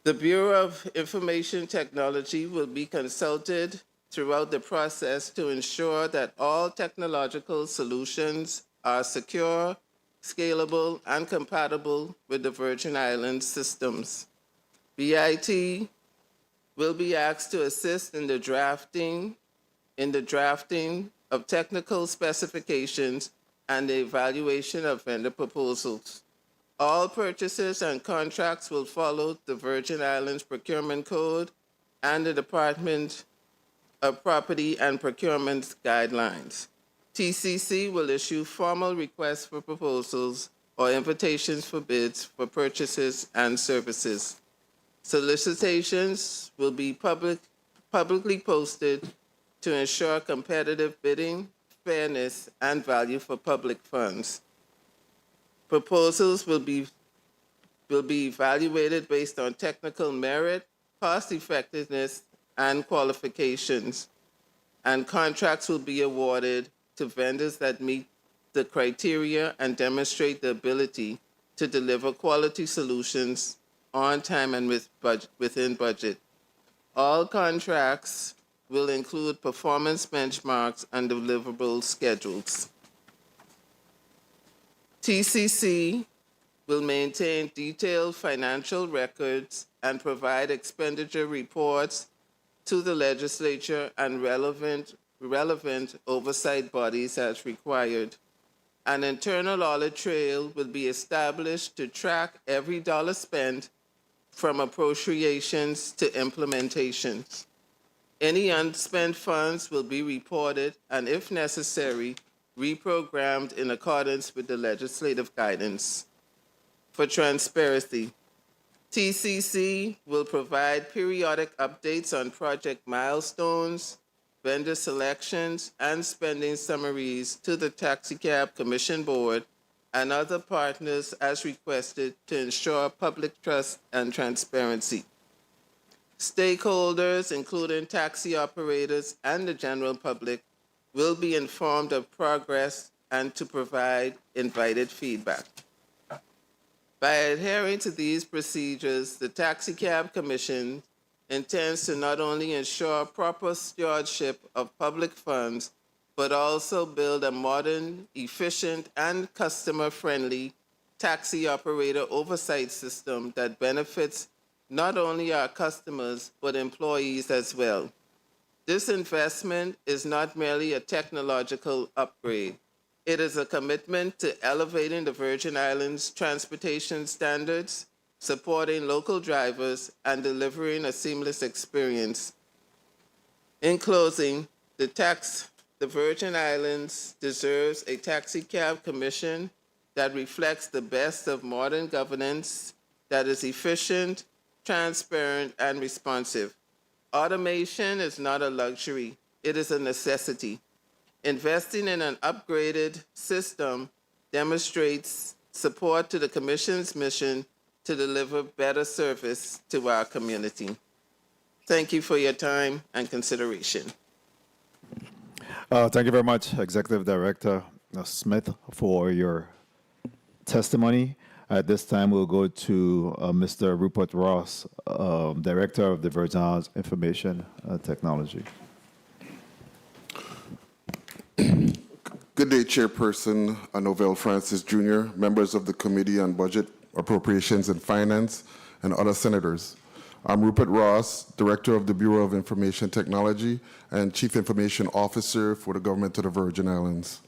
The Bureau of Information Technology will be consulted throughout the process to ensure that all technological solutions are secure, scalable, and compatible with the Virgin Islands systems. BIT will be asked to assist in the drafting of technical specifications and the evaluation of vendor proposals. All purchases and contracts will follow the Virgin Islands Procurement Code and the Department of Property and Procurement's guidelines. TCC will issue formal requests for proposals or invitations for bids for purchases and services. Solicitations will be publicly posted to ensure competitive bidding, fairness, and value for public funds. Proposals will be evaluated based on technical merit, cost effectiveness, and qualifications, and contracts will be awarded to vendors that meet the criteria and demonstrate the ability to deliver quality solutions on time and within budget. All contracts will include performance benchmarks and deliverable schedules. TCC will maintain detailed financial records and provide expenditure reports to the legislature and relevant oversight bodies as required. An internal audit trail will be established to track every dollar spent from appropriations to implementations. Any unspent funds will be reported and, if necessary, reprogrammed in accordance with the legislative guidance. For transparency, TCC will provide periodic updates on project milestones, vendor selections, and spending summaries to the Taxicab Commission Board and other partners as requested to ensure public trust and transparency. Stakeholders, including taxi operators and the general public, will be informed of progress and to provide invited feedback. By adhering to these procedures, the Taxicab Commission intends to not only ensure proper stewardship of public funds, but also build a modern, efficient, and customer-friendly taxi operator oversight system that benefits not only our customers, but employees as well. This investment is not merely a technological upgrade. It is a commitment to elevating the Virgin Islands transportation standards, supporting local drivers, and delivering a seamless experience. In closing, the Virgin Islands deserves a taxicab commission that reflects the best of modern governance, that is efficient, transparent, and responsive. Automation is not a luxury, it is a necessity. Investing in an upgraded system demonstrates support to the Commission's mission to deliver better service to our community. Thank you for your time and consideration. Thank you very much, Executive Director Smith, for your testimony. At this time, we'll go to Mr. Rupert Ross, Director of the Virgin Islands Information Technology. Good day, Chairperson Novell Francis Jr., members of the Committee on Budget, Appropriations, and Finance, and other senators. I'm Rupert Ross, Director of the Bureau of Information Technology and Chief Information Officer for the Government of the Virgin Islands.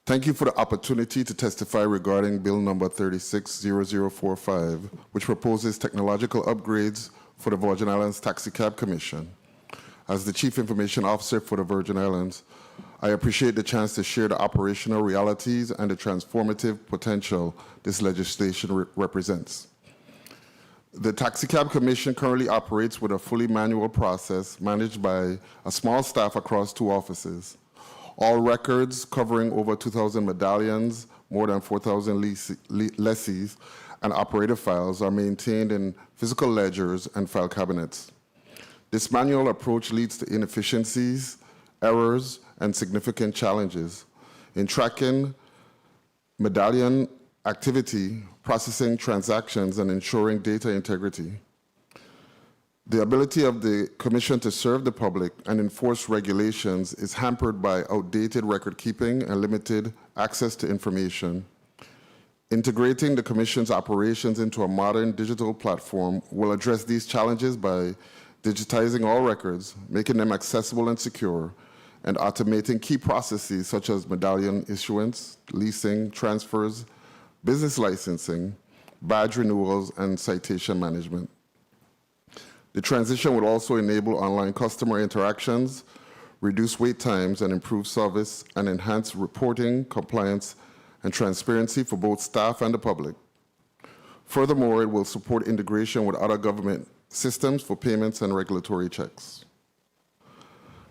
Thank you for the opportunity to testify regarding Bill number 360045, which proposes technological upgrades for the Virgin Islands Taxicab Commission. As the Chief Information Officer for the Virgin Islands, I appreciate the chance to share the operational realities and the transformative potential this legislation represents. The Taxicab Commission currently operates with a fully manual process managed by a small staff across 2 offices. All records covering over 2,000 medallions, more than 4,000 lessees, and operator files are maintained in physical ledgers and file cabinets. This manual approach leads to inefficiencies, errors, and significant challenges in tracking medallion activity, processing transactions, and ensuring data integrity. The ability of the Commission to serve the public and enforce regulations is hampered by outdated record keeping and limited access to information. Integrating the Commission's operations into a modern digital platform will address these challenges by digitizing all records, making them accessible and secure, and automating key processes such as medallion issuance, leasing, transfers, business licensing, badge renewals, and citation management. The transition will also enable online customer interactions, reduce wait times, and improve service, and enhance reporting, compliance, and transparency for both staff and the public. Furthermore, it will support integration with other government systems for payments and regulatory checks.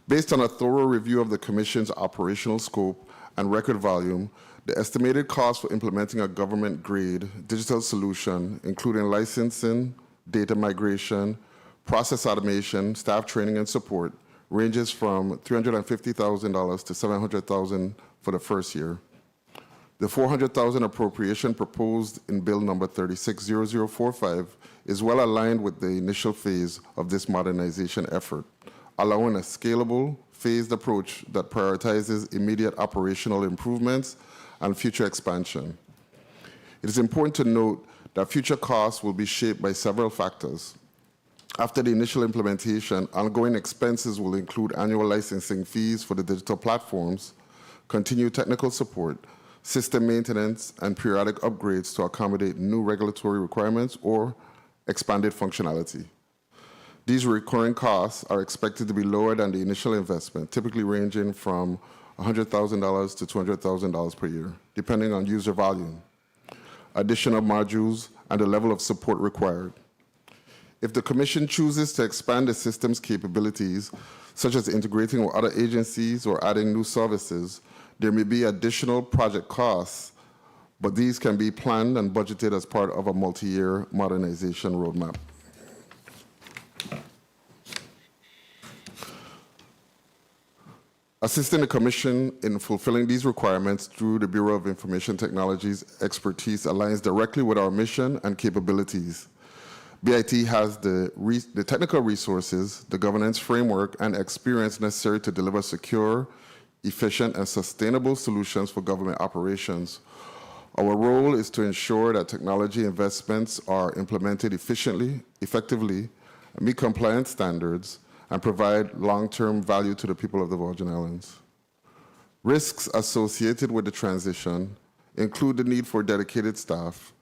Based on a thorough review of the Commission's operational scope and record volume, the estimated cost for implementing a government-grade digital solution, including licensing, data migration, process automation, staff training, and support, ranges from $350,000 to $700,000 for the first year. The $400,000 appropriation proposed in Bill number 360045 is well aligned with the initial phase of this modernization effort, allowing a scalable, phased approach that prioritizes immediate operational improvements and future expansion. It is important to note that future costs will be shaped by several factors. After the initial implementation, ongoing expenses will include annual licensing fees for the digital platforms, continued technical support, system maintenance, and periodic upgrades to accommodate new regulatory requirements or expanded functionality. These recurring costs are expected to be lower than the initial investment, typically ranging from $100,000 to $200,000 per year, depending on user volume, additional modules, and the level of support required. If the Commission chooses to expand the system's capabilities, such as integrating with other agencies or adding new services, there may be additional project costs, but these can be planned and budgeted as part of a multi-year modernization roadmap. Assisting the Commission in fulfilling these requirements through the Bureau of Information Technology's expertise aligns directly with our mission and capabilities. BIT has the technical resources, the governance framework, and experience necessary to deliver secure, efficient, and sustainable solutions for government operations. Our role is to ensure that technology investments are implemented efficiently, effectively, meet compliance standards, and provide long-term value to the people of the Virgin Islands. Risks associated with the transition include the need for dedicated staff,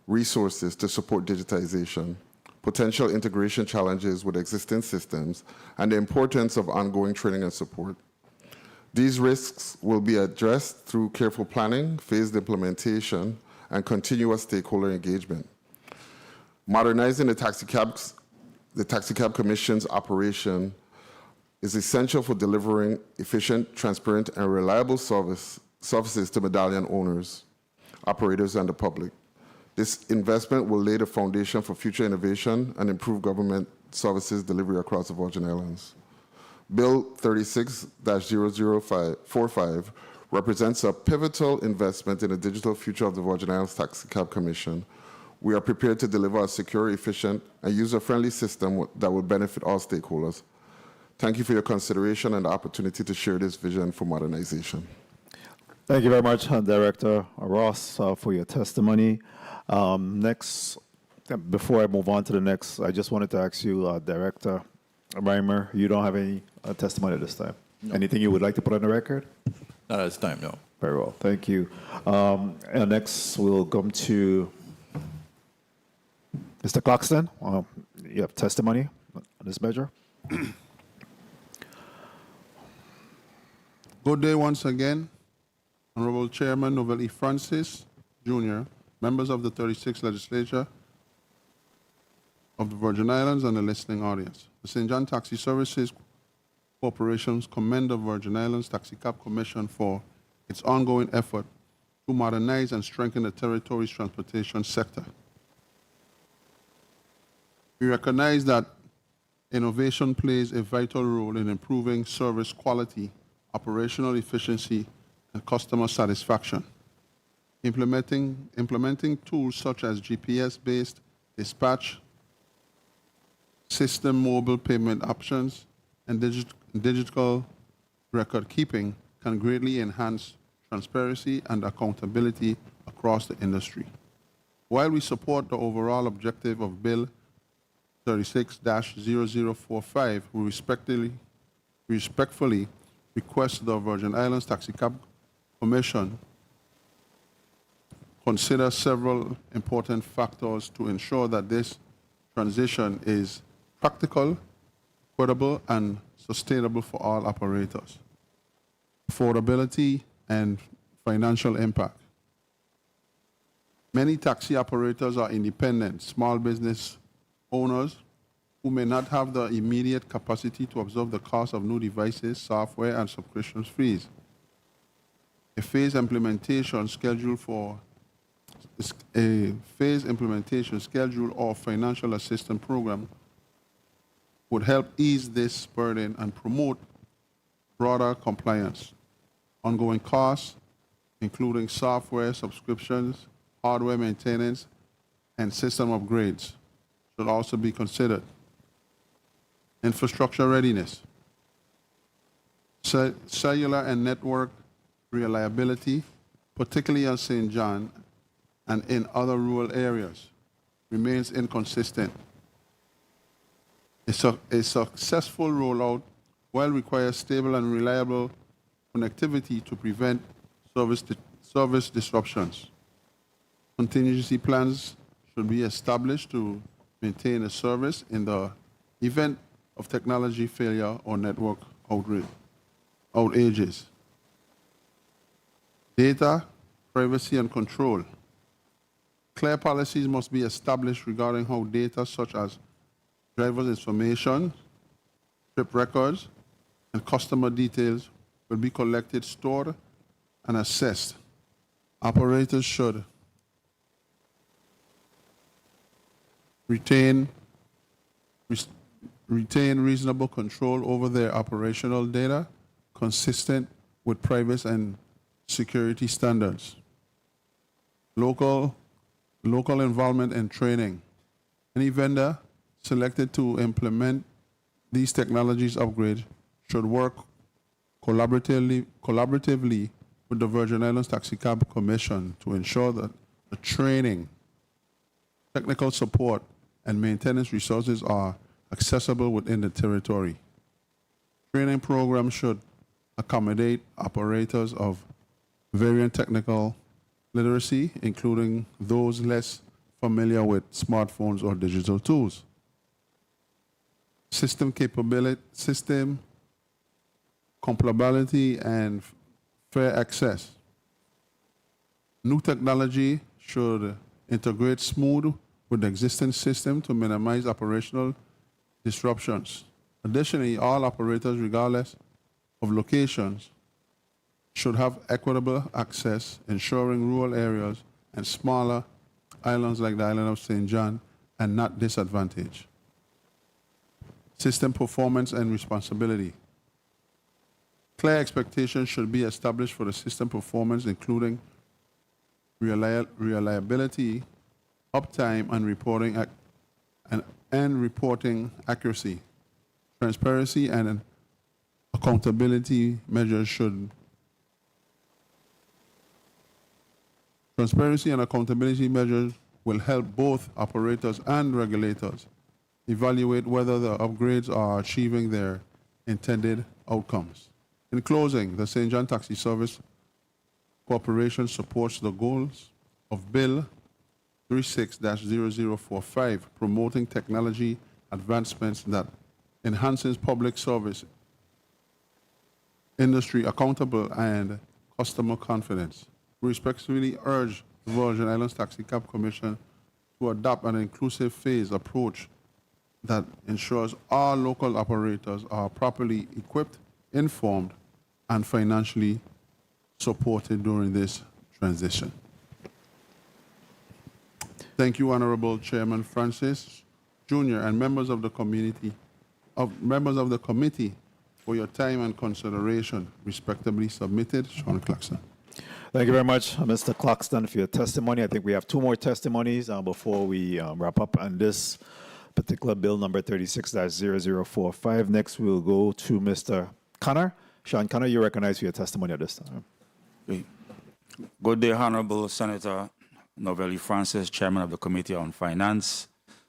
resources to support digitization, potential integration challenges with existing systems, and the importance of ongoing training and support. These risks will be addressed through careful planning, phased implementation, and continuous stakeholder engagement. Modernizing the Taxicab Commission's operation is essential for delivering efficient, transparent, and reliable services to medallion owners, operators, and the public. This investment will lay the foundation for future innovation and improve government services delivery across the Virgin Islands. Bill 36-0045 represents a pivotal investment in the digital future of the Virgin Islands Taxicab Commission. We are prepared to deliver a secure, efficient, and user-friendly system that will benefit all stakeholders. Thank you for your consideration and the opportunity to share this vision for modernization. Thank you very much, Director Ross, for your testimony. Next, before I move on to the next, I just wanted to ask you, Director Reimer, you don't have any testimony at this time? No. Anything you would like to put on the record? Not at this time, no. Very well, thank you. And next, we'll come to Mr. Claxton. You have testimony on this measure? Good day once again, Honorable Chairman Novell E. Francis, Jr., members of the 36th Legislature of the Virgin Islands, and the listening audience. The St. John Taxi Services Corporations commend the Virgin Islands Taxicab Commission for its ongoing effort to modernize and strengthen the territory's transportation sector. We recognize that innovation plays a vital role in improving service quality, operational efficiency, and customer satisfaction. Implementing tools such as GPS-based dispatch, system mobile payment options, and digital record keeping can greatly enhance transparency and accountability across the industry. While we support the overall objective of Bill 36-0045, we respectfully request the Virgin Islands Taxicab Commission consider several important factors to ensure that this transition is practical, equitable, and sustainable for all operators. Affordability and financial impact. Many taxi operators are independent, small business owners who may not have the immediate capacity to absorb the cost of new devices, software, and subscription fees. A phased implementation schedule or financial assistance program would help ease this burden and promote broader compliance. Ongoing costs, including software subscriptions, hardware maintenance, and system upgrades, should also be considered. Infrastructure readiness. Cellular and network reliability, particularly on St. John and in other rural areas, remains inconsistent. A successful rollout will require stable and reliable connectivity to prevent service disruptions. Contingency plans should be established to maintain a service in the event of technology failure or network outages. Data, privacy, and control. Clear policies must be established regarding how data such as driver's information, trip records, and customer details will be collected, stored, and assessed. Operators should retain reasonable control over their operational data consistent with privacy and security standards. Local involvement and training. Any vendor selected to implement these technologies upgrades should work collaboratively with the Virgin Islands Taxi Cab Commission to ensure that the training, technical support, and maintenance resources are accessible within the territory. Training programs should accommodate operators of varying technical literacy, including those less familiar with smartphones or digital tools. System compatibility, and fair access. New technology should integrate smooth with the existing system to minimize operational disruptions. Additionally, all operators, regardless of locations, should have equitable access, ensuring rural areas and smaller islands like the island of St. John are not disadvantaged. System performance and responsibility. Clear expectations should be established for the system performance, including reliability, uptime, and reporting accuracy. Transparency and accountability measures will help both operators and regulators evaluate whether the upgrades are achieving their intended outcomes. In closing, the St. John Taxi Service Corporation supports the goals of Bill 36-0045, promoting technology advancements that enhances public service, industry accountable, and customer confidence. We respectfully urge the Virgin Islands Taxi Cab Commission to adopt an inclusive phase approach that ensures all local operators are properly equipped, informed, and financially supported during this transition. Thank you, Honorable Chairman Francis Jr. and members of the committee for your time and consideration. Respectably submitted, Sean Claxton. Thank you very much, Mr. Claxton, for your testimony. I think we have two more testimonies before we wrap up on this particular bill, number 36-0045. Next, we'll go to Mr. Connor. Sean Connor, you're recognized for your testimony at this time. Good day, Honorable Senator Novelli Francis, Chairman of the Committee on Finance,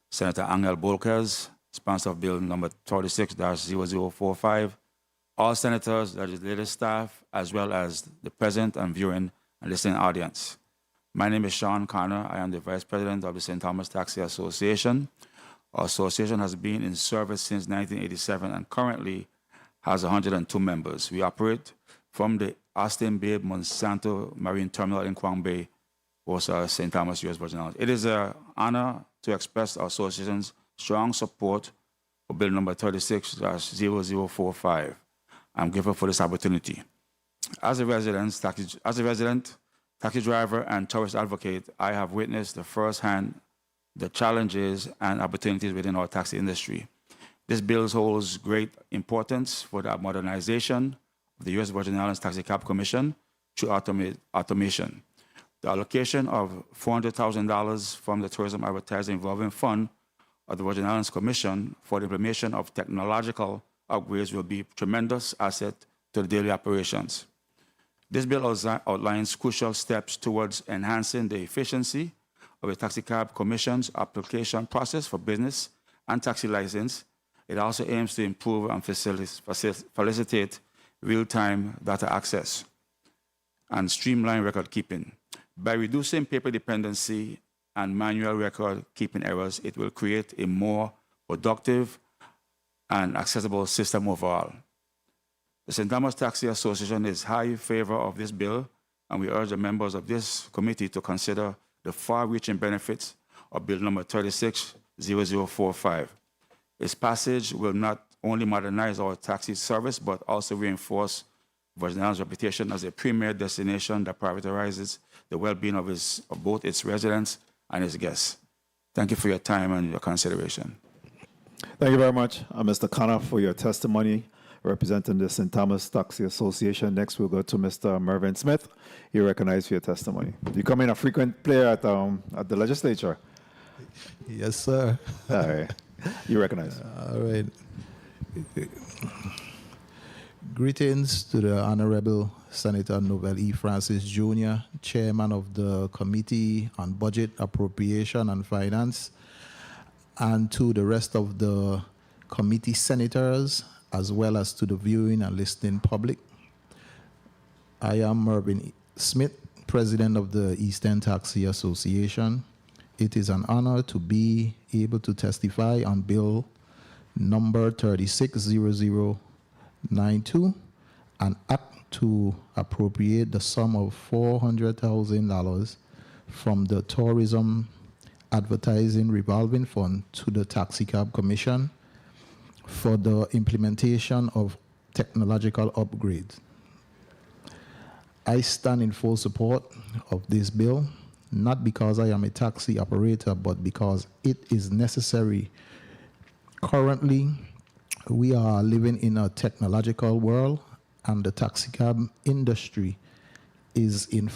Senator Angel Bolkers, sponsor of Bill number 36-0045, all senators, legislative staff, as well as the present and viewing and listening audience. My name is Sean Connor. I am the Vice President of the St. Thomas Taxi Association. Our association has been in service since 1987 and currently has 102 members. We operate from the Austin Bay Monsanto Marine Terminal in Quang Bay, also St. Thomas, U.S. Virgin Islands. It is an honor to express our association's strong support for Bill number 36-0045. I'm grateful for this opportunity. As a resident, taxi driver, and tourist advocate, I have witnessed firsthand the challenges and opportunities within our taxi industry. This bill holds great importance for the modernization of the U.S. Virgin Islands Taxi Cab Commission through automation. The allocation of $400,000 from the Tourism Advertising Revolving Fund of the Virgin Islands Commission for the implementation of technological upgrades will be a tremendous asset to the daily operations. This bill outlines crucial steps towards enhancing the efficiency of the Taxi Cab Commission's application process for business and taxi license. It also aims to improve and facilitate real-time data access and streamline record keeping. By reducing paper dependency and manual record keeping errors, it will create a more productive and accessible system overall. The St. Thomas Taxi Association is high in favor of this bill, and we urge the members of this committee to consider the far-reaching benefits of Bill number 36-0045. Its passage will not only modernize our taxi service, but also reinforce Virgin Islands' reputation as a premier destination that prioritizes the well-being of both its residents and its guests. Thank you for your time and your consideration. Thank you very much, Mr. Connor, for your testimony representing the St. Thomas Taxi Association. Next, we'll go to Mr. Mervyn Smith. You're recognized for your testimony. You come in a frequent player at the legislature. Yes, sir. All right. You recognize. All right. Greetings to the Honorable Senator Novell E. Francis Jr., Chairman of the Committee on Budget, Appropriation, and Finance, and to the rest of the committee senators, as well as to the viewing and listening public. I am Mervyn Smith, President of the Eastern Taxi Association. It is an honor to be able to testify on Bill number 360092, an act to appropriate the sum of $400,000 from the Tourism Advertising Revolving Fund to the Taxicab Commission for the implementation of technological upgrades. I stand in full support of this bill, not because I am a taxi operator, but because it is necessary. Currently, we are living in a technological world, and the taxicab industry is in the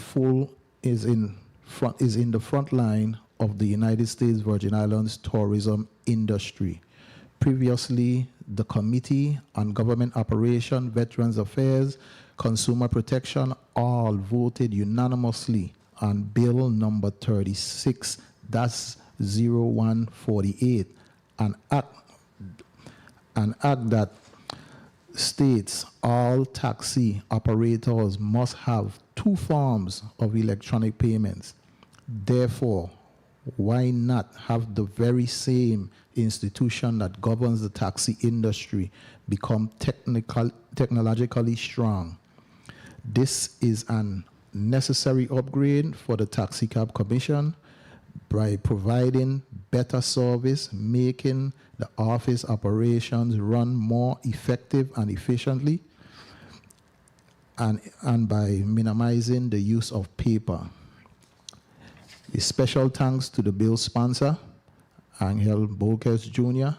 front line of the United States Virgin Islands tourism industry. Previously, the Committee on Government Operation, Veterans Affairs, Consumer Protection all voted unanimously on Bill number 36-0148, an act that states all taxi operators must have 2 forms of electronic payments. Therefore, why not have the very same institution that governs the taxi industry become technologically strong? This is an necessary upgrade for the Taxicab Commission by providing better service, making the office operations run more effective and efficiently, and by minimizing the use of paper. A special thanks to the bill sponsor, Angel Bolkes Jr.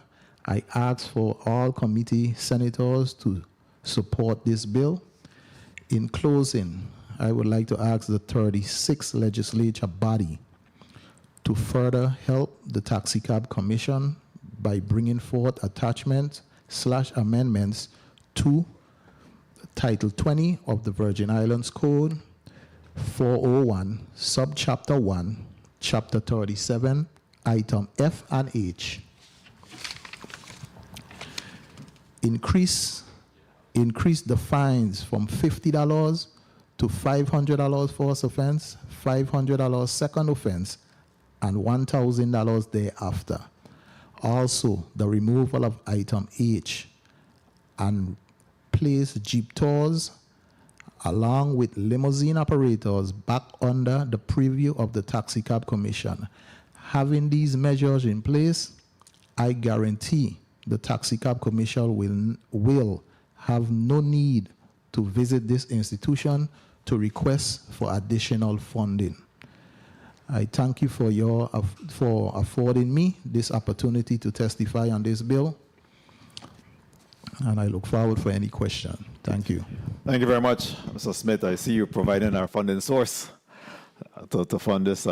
I ask for all committee senators to support this bill. In closing, I would like to ask the 36th legislature body to further help the Taxicab Commission by bringing forth attachments/amendments to Title 20 of the Virgin Islands Code, 401, Subchapter 1, Chapter 37, Item F and H. Increase the fines from $50 to $500 first offense, $500 second offense, and $1,000 thereafter. Also, the removal of Item H and place Jeep tours along with limousine operators back under the purview of the Taxicab Commission. Having these measures in place, I guarantee the Taxicab Commission will have no need to visit this institution to request for additional funding. I thank you for affording me this opportunity to testify on this bill, and I look forward for any question. Thank you. Thank you very much, Mr. Smith. I see you providing our funding source to fund this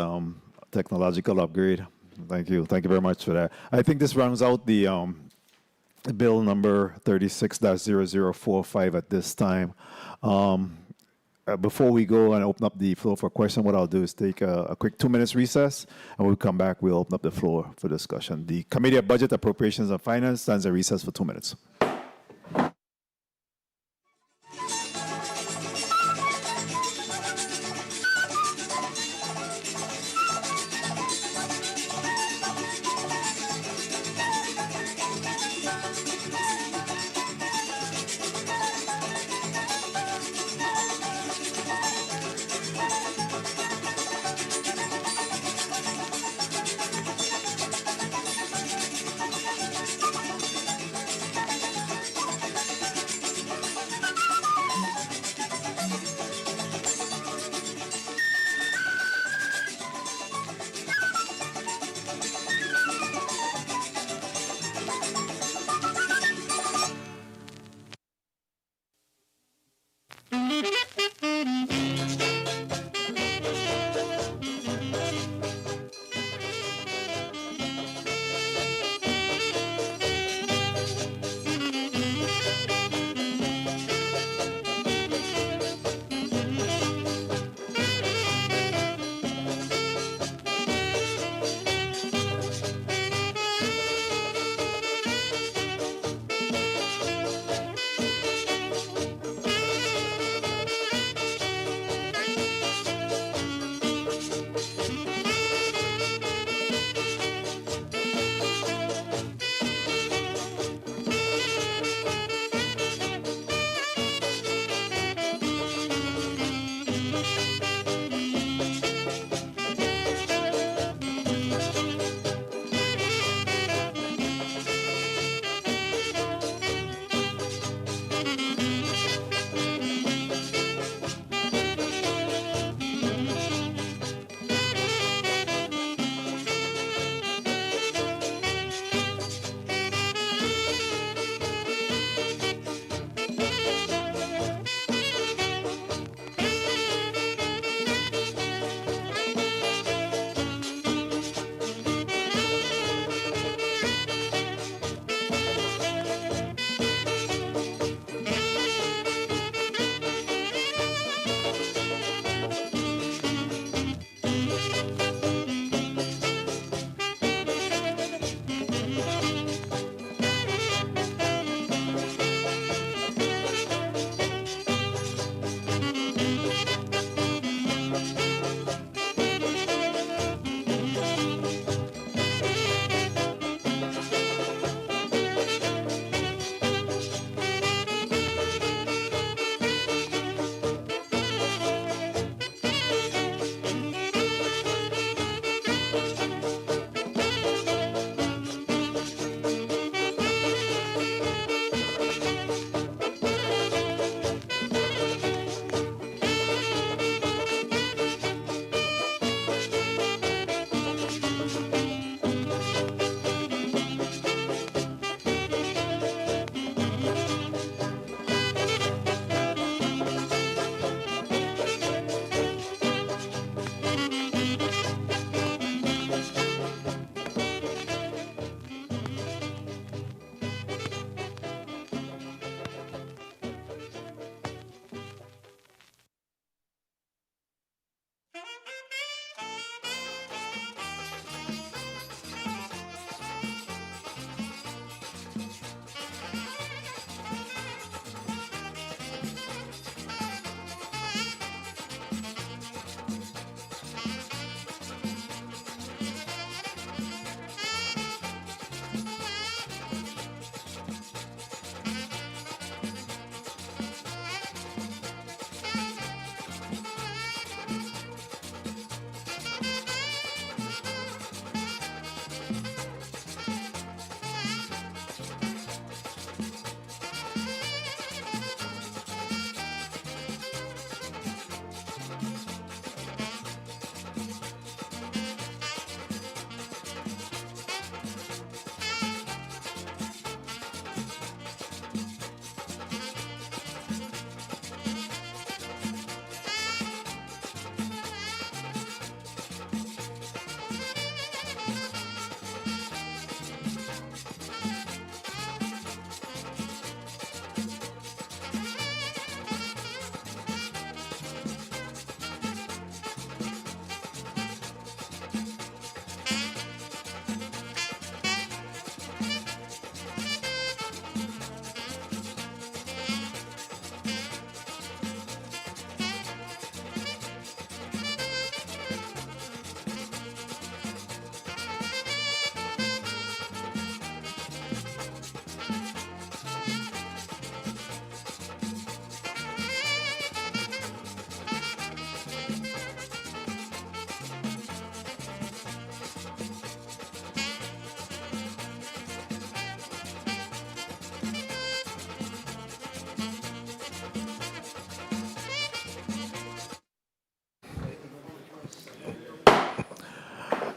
technological upgrade. Thank you. Thank you very much for that. I think this rounds out the bill number 36-0045 at this time. Before we go and open up the floor for question, what I'll do is take a quick 2 minutes recess, and when we come back, we'll open up the floor for discussion. The Committee of Budget, Appropriations, and Finance stands at recess for 2 minutes.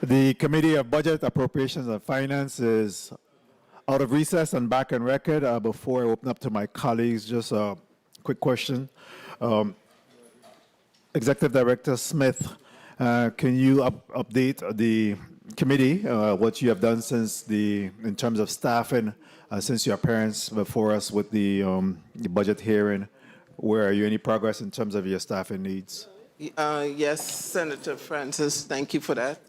The Committee of Budget, Appropriations, and Finance is out of recess and back on record. Before I open up to my colleagues, just a quick question. Executive Director Smith, can you update the committee what you have done in terms of staffing since your appearance before us with the budget hearing? Where are you? Any progress in terms of your staffing needs? Yes, Senator Francis, thank you for that.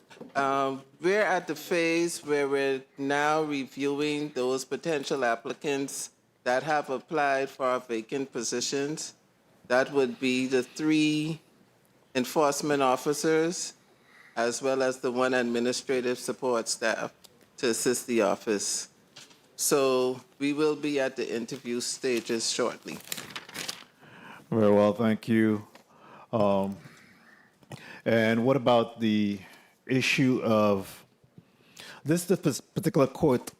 We're at the phase where we're now reviewing those potential applicants that have applied for our vacant positions. That would be the 3 enforcement officers, as well as the 1 administrative support staff to assist the office. So we will be at the interview stages shortly. Very well, thank you. And what about the issue of this particular quote?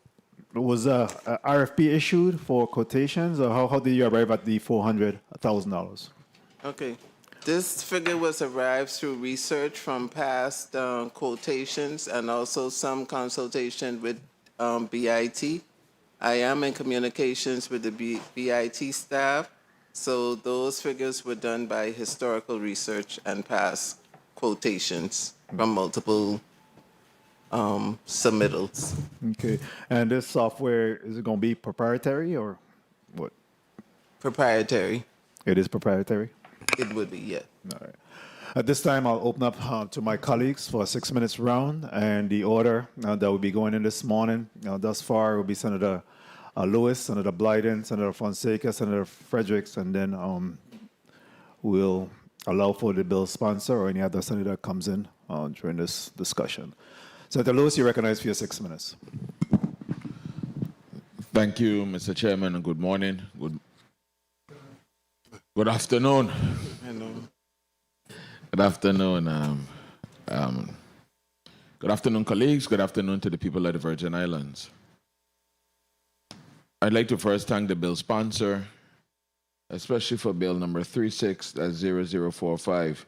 Was a RFP issued for quotations, or how did you arrive at the $400,000? Okay. This figure was arrived through research from past quotations and also some consultation with BIT. I am in communications with the BIT staff, so those figures were done by historical research and past quotations from multiple submittals. Okay, and this software, is it going to be proprietary or what? Proprietary. It is proprietary? It would be, yeah. All right. At this time, I'll open up to my colleagues for a 6-minute round, and the order that will be going in this morning, thus far, will be Senator Lewis, Senator Blyden, Senator Fonseca, Senator Fredericks, and then we'll allow for the bill sponsor or any other senator that comes in during this discussion. Senator Lewis, you're recognized for your 6 minutes. Thank you, Mr. Chairman, and good morning. Good afternoon. Hello. Good afternoon. Good afternoon, colleagues. Good afternoon to the people of the Virgin Islands. I'd like to first thank the bill sponsor, especially for bill number 36-0045.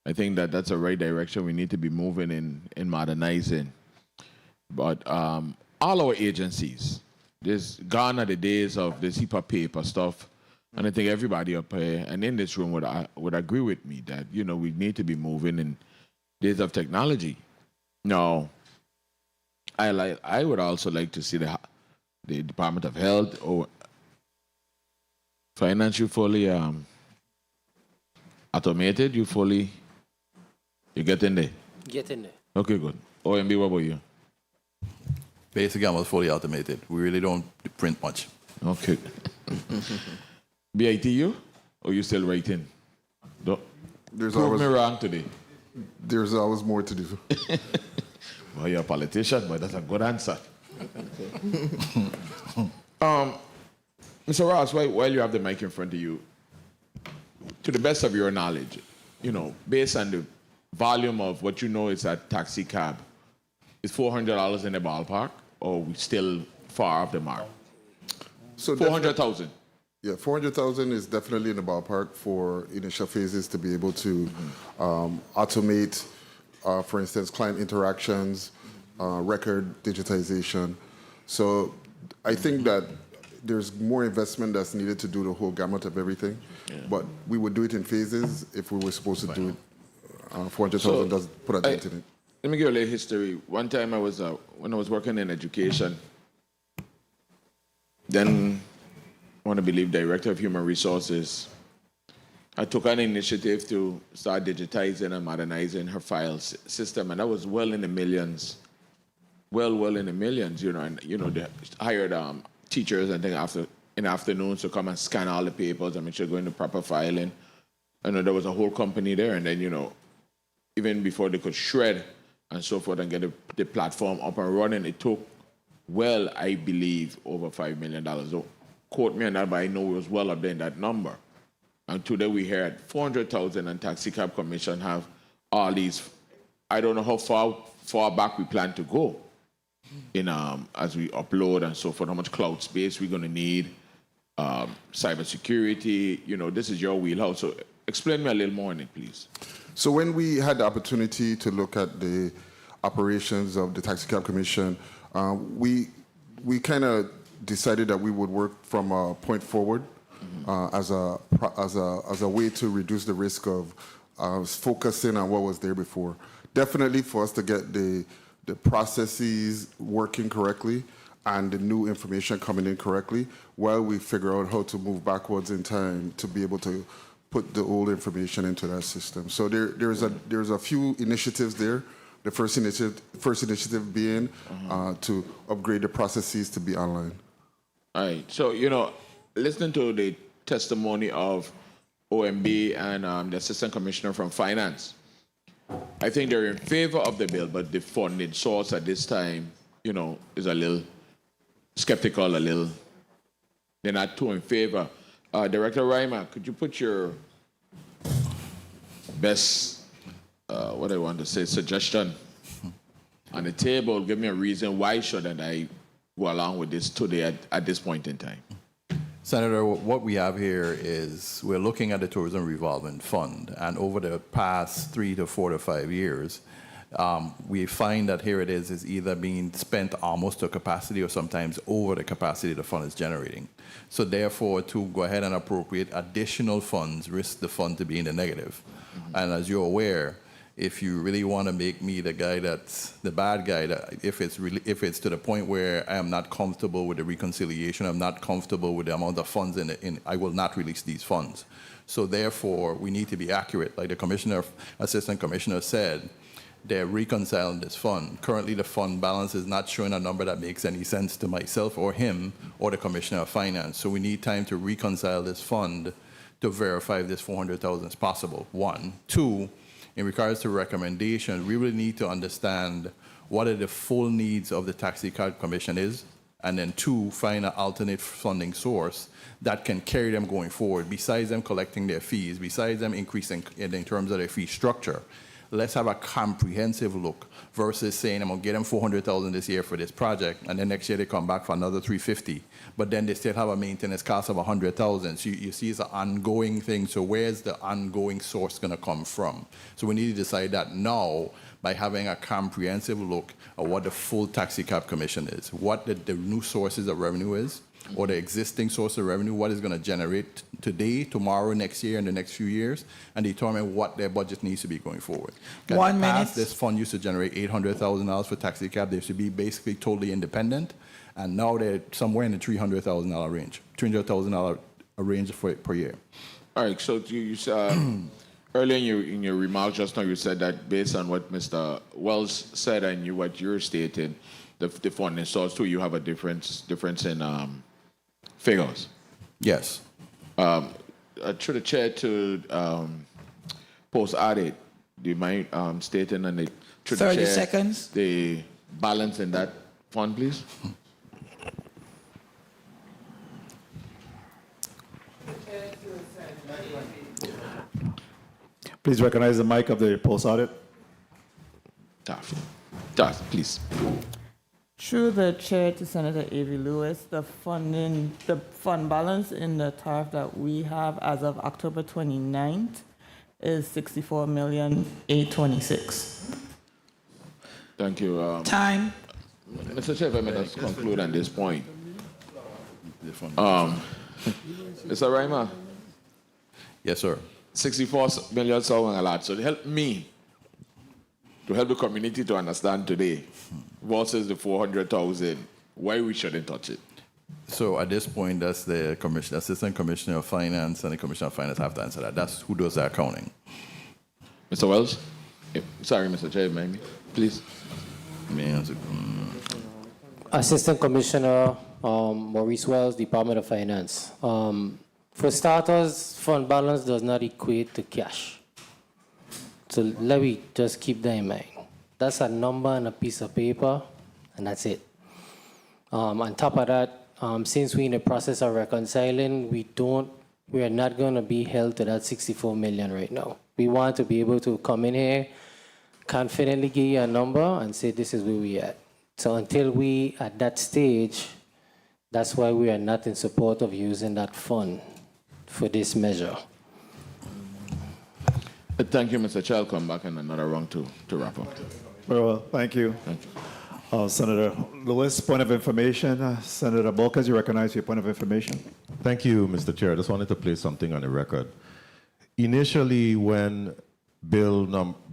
I think that's the right direction we need to be moving in modernizing. But all our agencies, gone are the days of this heap of paper stuff. And I think everybody up here and in this room would agree with me that, we need to be moving in days of technology. Now, I would also like to see the Department of Health or Finance, you fully automated, you get in there? Get in there. Okay, good. OMB, what about you? Basically, I'm fully automated. We really don't print much. Okay. BITU? Or you still writing? Prove me wrong today. There's always more to do. Well, you're a politician, but that's a good answer. Mr. Ross, while you have the mic in front of you, to the best of your knowledge, based on the volume of what you know is a taxi cab, is $400 in the ballpark, or are we still far off the mark? So 400,000. Yeah, 400,000 is definitely in the ballpark for initial phases to be able to automate, for instance, client interactions, record digitization. So I think that there's more investment that's needed to do the whole gamut of everything, but we would do it in phases if we were supposed to do it. 400,000 does put a dent in it. Let me give you a little history. One time when I was working in education, then I want to believe Director of Human Resources, I took an initiative to start digitizing and modernizing her files system, and that was well in the millions. Well in the millions, and they hired teachers and things in the afternoons to come and scan all the papers and make sure going to proper filing. And there was a whole company there, and then even before they could shred and so forth and get the platform up and running, it took I believe, over $5 million. So quote me on that, but I know it was well up there in that number. And today we hear at 400,000 and Taxi Cab Commission have all these. I don't know how far back we plan to go in as we upload and so forth, how much cloud space we're going to need, cybersecurity. This is your wheelhouse. So explain me a little more on it, please. So when we had the opportunity to look at the operations of the Taxi Cab Commission, we kind of decided that we would work from a point forward as a as a way to reduce the risk of focusing on what was there before. Definitely for us to get the processes working correctly and the new information coming in correctly while we figure out how to move backwards in time to be able to put the old information into that system. So there's a few initiatives there. The first initiative being to upgrade the processes to be online. All right. So, listening to the testimony of OMB and the Assistant Commissioner from Finance, I think they're in favor of the bill, but the funding source at this time, is a little skeptical, they're not too in favor. Director Reimer, could you put your best, suggestion on the table? Give me a reason why shouldn't I go along with this today at this point in time? Senator, what we have here is we're looking at the Tourism Revolving Fund, and over the past 3 to 4 to 5 years, we find that here it is either being spent almost to capacity or sometimes over the capacity the fund is generating. So therefore, to go ahead and appropriate additional funds risks the fund to be in the negative. Mm-hmm. And as you're aware, if you really want to make me the guy that's the bad guy, if it's to the point where I am not comfortable with the reconciliation, I'm not comfortable with the amount of funds I will not release these funds. So therefore, we need to be accurate. Like the Assistant Commissioner said, they're reconciling this fund. Currently, the fund balance is not showing a number that makes any sense to myself or him or the Commissioner of Finance. So we need time to reconcile this fund to verify if this $400,000 is possible, 1. 2, in regards to recommendations, we really need to understand what are the full needs of the Taxi Cab Commission is, and then 2, find an alternate funding source that can carry them going forward, besides them collecting their fees, besides them increasing in terms of their fee structure. Let's have a comprehensive look versus saying I'm going to get them $400,000 this year for this project, and then next year they come back for another $350,000, but then they still have a maintenance cost of $100,000. So you see it's an ongoing thing. So where's the ongoing source going to come from? So we need to decide that now by having a comprehensive look at what the full Taxi Cab Commission is, what the new sources of revenue is, or the existing source of revenue, what is going to generate today, tomorrow, next year, and the next few years, and determine what their budget needs to be going forward. 1 minute. This fund used to generate $800,000 for Taxi Cab. They used to be basically totally independent, and now they're somewhere in the $300,000 range, $300,000 range per year. All right, so you earlier in your remarks just now, you said that based on what Mr. Wells said and what you're stating, the funding source too, you have a difference in figures. Yes. Through the chair to post-audit, do you mind stating on the 30 seconds. The balance in that fund, please? Please recognize the mic of the post-audit. Taft, please. Through the chair to Senator Avery Lewis, the fund balance in the TARF that we have as of October 29th is $64,826,000. Thank you. Time. Mr. Chair, if I may just conclude on this point. Mr. Reimer. Yes, sir. 64 million sounding a lot. So to help me, to help the community to understand today, versus the 400,000, why we shouldn't touch it? So at this point, that's the Assistant Commissioner of Finance and the Commissioner of Finance have to answer that. That's who does the accounting. Mr. Wells? Sorry, Mr. Chair, maybe. Please. Assistant Commissioner Maurice Wells, Department of Finance. For starters, fund balance does not equate to cash. So let me just keep that in mind. That's a number on a piece of paper, and that's it. On top of that, since we're in the process of reconciling, we are not going to be held to that 64 million right now. We want to be able to come in here, confidently give you a number, and say this is where we at. So until we at that stage, that's why we are not in support of using that fund for this measure. Thank you, Mr. Chair. I'll come back in another round to wrap up. Very well, thank you. Senator Lewis, point of information. Senator Bolkers, you recognize your point of information. Thank you, Mr. Chair. I just wanted to place something on the record. Initially, when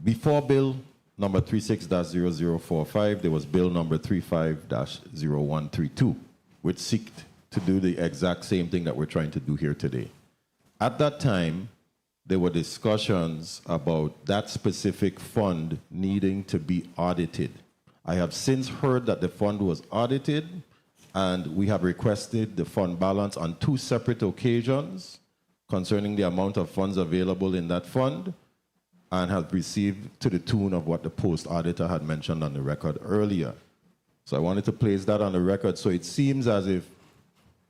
before bill number 36-0045, there was bill number 35-0132, which seeked to do the exact same thing that we're trying to do here today. At that time, there were discussions about that specific fund needing to be audited. I have since heard that the fund was audited, and we have requested the fund balance on 2 separate occasions concerning the amount of funds available in that fund, and have received to the tune of what the post auditor had mentioned on the record earlier. So I wanted to place that on the record. So it seems as if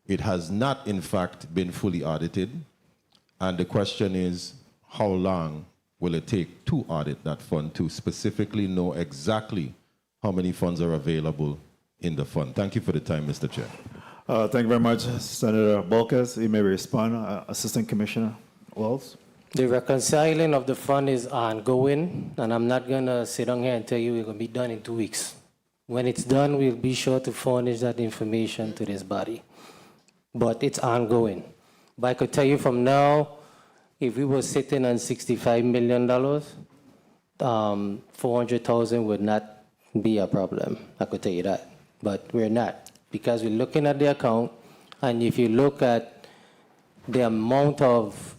it has not, in fact, been fully audited. And the question is, how long will it take to audit that fund to specifically know exactly how many funds are available in the fund? Thank you for the time, Mr. Chair. Thank you very much, Senator Bolkes. You may respond. Assistant Commissioner Wells. The reconciling of the fund is ongoing, and I'm not going to sit down here and tell you we're going to be done in 2 weeks. When it's done, we'll be sure to furnish that information to this body. But it's ongoing. But I could tell you from now, if we were sitting on $65 million, 400,000 would not be a problem. I could tell you that. But we're not, because we're looking at the account, and if you look at the amount of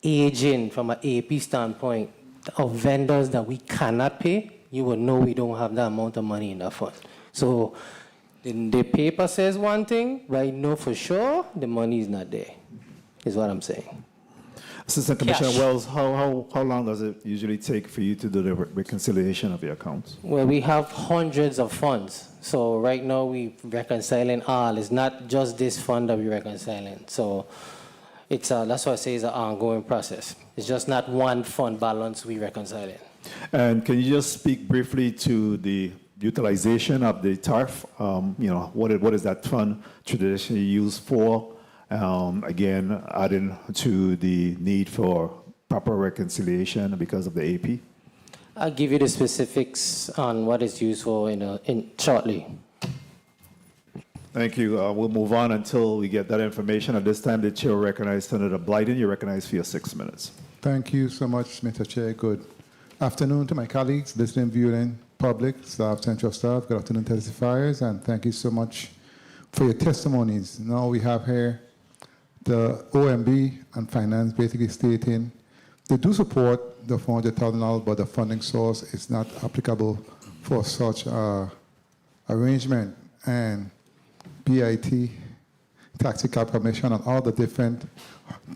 aging from an AP standpoint of vendors that we cannot pay, you will know we don't have that amount of money in that fund. So the paper says one thing, but I know for sure the money is not there, is what I'm saying. Assistant Commissioner Wells, how long does it usually take for you to do the reconciliation of your accounts? Well, we have hundreds of funds. So right now we're reconciling all. It's not just this fund that we're reconciling. So it's that's why I say it's an ongoing process. It's just not one fund balance we reconciling. And can you just speak briefly to the utilization of the TARF? What is that fund traditionally used for? Again, adding to the need for proper reconciliation because of the AP. I'll give you the specifics on what it's used for shortly. Thank you. We'll move on until we get that information. At this time, the chair will recognize Senator Blyden. You're recognized for your 6 minutes. Thank you so much, Mr. Chair. Good afternoon to my colleagues, listening, viewing, public, staff, central staff. Good afternoon, testifiers, and thank you so much for your testimonies. Now we have here the OMB and finance basically stating they do support the $400,000, but the funding source is not applicable for such arrangement. And BIT, Taxi Cab Commission, and all the different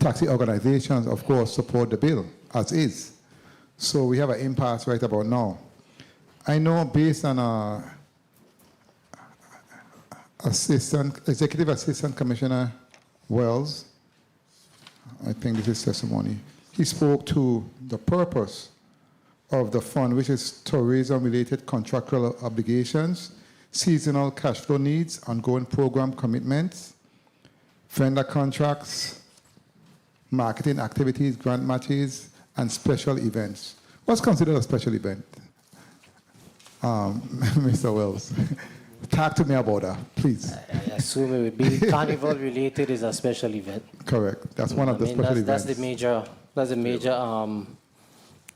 taxi organizations, of course, support the bill as is. So we have an impasse right about now. I know based on Executive Assistant Commissioner Wells, I think this is testimony, he spoke to the purpose of the fund, which is tourism-related contractual obligations, seasonal cash flow needs, ongoing program commitments, vendor contracts, marketing activities, grant matches, and special events. What's considered a special event? Mr. Wells, talk to me about that, please. I assume it would be carnival related is a special event. Correct. That's one of the special events. That's the major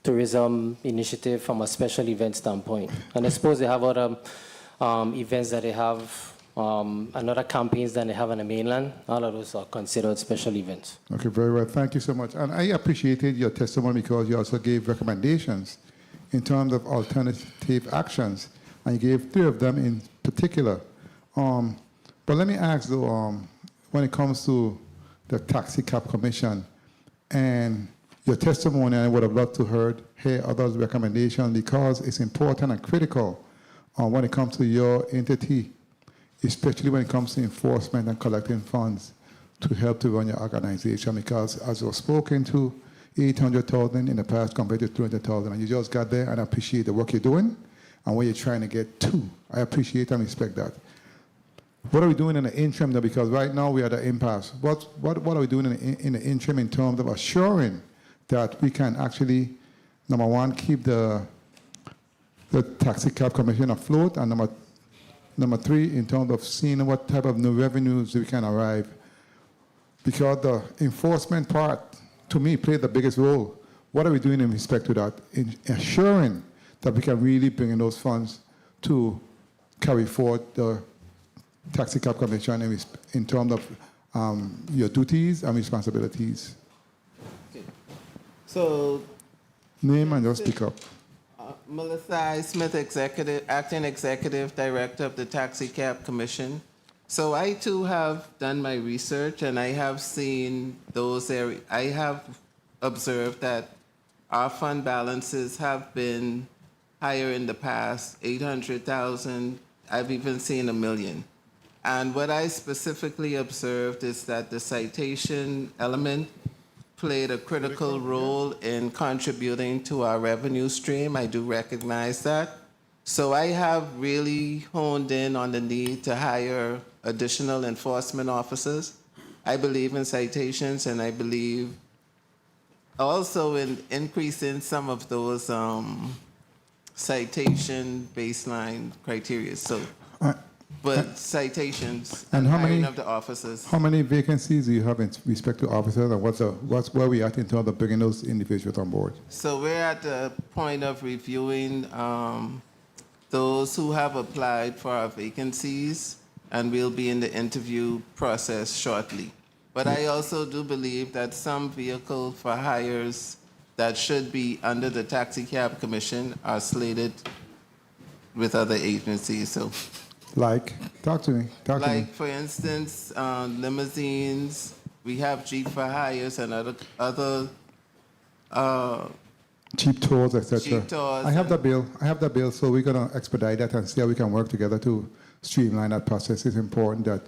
tourism initiative from a special event standpoint. And I suppose they have other events that they have, and other campaigns that they have on the mainland. All of those are considered special events. Okay, very well. Thank you so much. And I appreciated your testimony because you also gave recommendations in terms of alternative actions, and you gave 3 of them in particular. But let me ask, though, when it comes to the Taxi Cab Commission and your testimony, I would have loved to hear others' recommendations because it's important and critical when it comes to your entity, especially when it comes to enforcement and collecting funds to help to run your organization. Because as was spoken to, 800,000 in the past compared to 200,000, and you just got there, and I appreciate the work you're doing and where you're trying to get to. I appreciate and respect that. What are we doing in the interim, though? Because right now we are at the impasse. What are we doing in the interim in terms of assuring that we can actually, number one, keep the Taxi Cab Commission afloat, and number 3, in terms of seeing what type of new revenues we can arrive because the enforcement part, to me, played the biggest role. What are we doing in respect to that? In ensuring that we can really bring in those funds to carry forward the Taxi Cab Commission in terms of your duties and responsibilities. Okay. So, Name and just speak up. Melissa I. Smith, Acting Executive Director of the Taxi Cab Commission. So I too have done my research and I have seen those areas. I have observed that our fund balances have been higher in the past, 800,000. I've even seen $1 million. And what I specifically observed is that the citation element played a critical role in contributing to our revenue stream. I do recognize that. So I have really honed in on the need to hire additional enforcement officers. I believe in citations, and I believe also in increasing some of those citation baseline criteria. So, but citations And how hiring many of the officers. How many vacancies do you have in respect to officers, and what's where we at in terms of bringing those individuals on board? So we're at the point of reviewing those who have applied for our vacancies, and we'll be in the interview process shortly. But I also do believe that some vehicle for hires that should be under the Taxi Cab Commission are slated with other agencies. So, Like, talk to me. like for instance, limousines. We have Jeep for hires and other cheap tours, etc. Cheap tours I have the bill. So we're gonna expedite that and see how we can work together to streamline that process. It's important that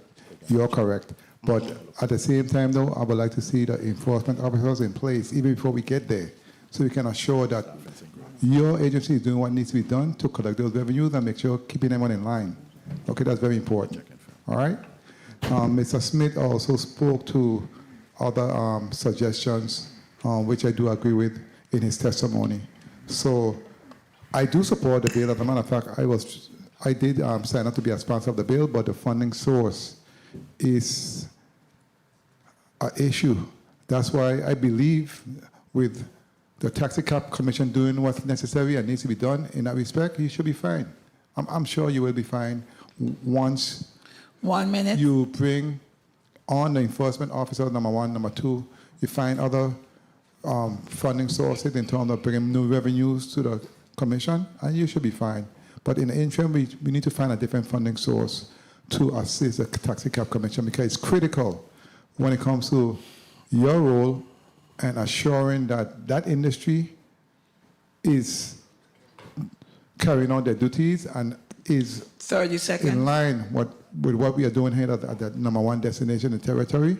you're correct. But at the same time, though, I would like to see the enforcement officers in place even before we get there, so we can assure that your agency is doing what needs to be done to collect those revenues and make sure keeping everyone in line. Okay, that's very important. All right. Mr. Smith also spoke to other suggestions, which I do agree with in his testimony. So I do support the bill. As a matter of fact, I did sign up to be a sponsor of the bill, but the funding source is an issue. That's why I believe with the Taxi Cab Commission doing what's necessary and needs to be done in that respect, you should be fine. I'm sure you will be fine once 1 minute. you bring on the enforcement officer, number one. Number two, you find other funding sources in terms of bringing new revenues to the commission, and you should be fine. But in the interim, we need to find a different funding source to assist the Taxi Cab Commission, because it's critical when it comes to your role and assuring that that industry is carrying out their duties and is 30 seconds. in line with what we are doing here at the number one destination in the territory,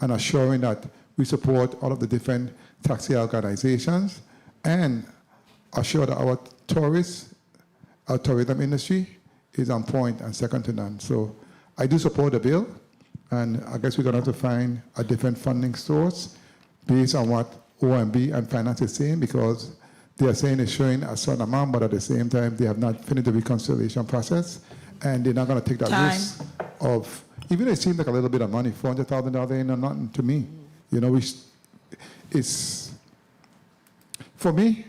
and assuring that we support all of the different taxi organizations and assure that our tourism industry is on point and second to none. So I do support the bill, and I guess we're going to have to find a different funding source based on what OMB and Finance is saying, because they are saying it's showing a certain amount, but at the same time, they have not finished the reconciliation process, and they're not going to take that risk of, even though it seems like a little bit of money, $400,000 ain't nothing to me. You know, it's, for me,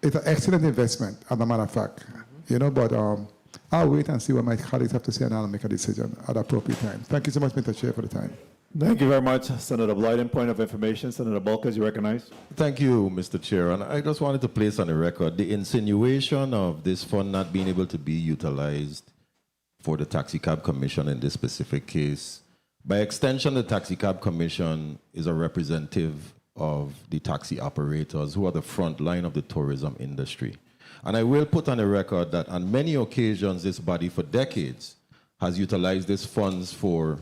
it's an excellent investment, as a matter of fact. You know, but I'll wait and see what my colleagues have to say, and I'll make a decision at the appropriate time. Thank you so much, Mr. Chair, for the time. Thank you very much, Senator Blyden. Point of information, Senator Bulkers, you recognize? Thank you, Mr. Chair. And I just wanted to place on the record the insinuation of this fund not being able to be utilized for the Taxi Cab Commission in this specific case. By extension, the Taxi Cab Commission is a representative of the taxi operators who are the front line of the tourism industry. And I will put on the record that on many occasions, this body for decades has utilized these funds for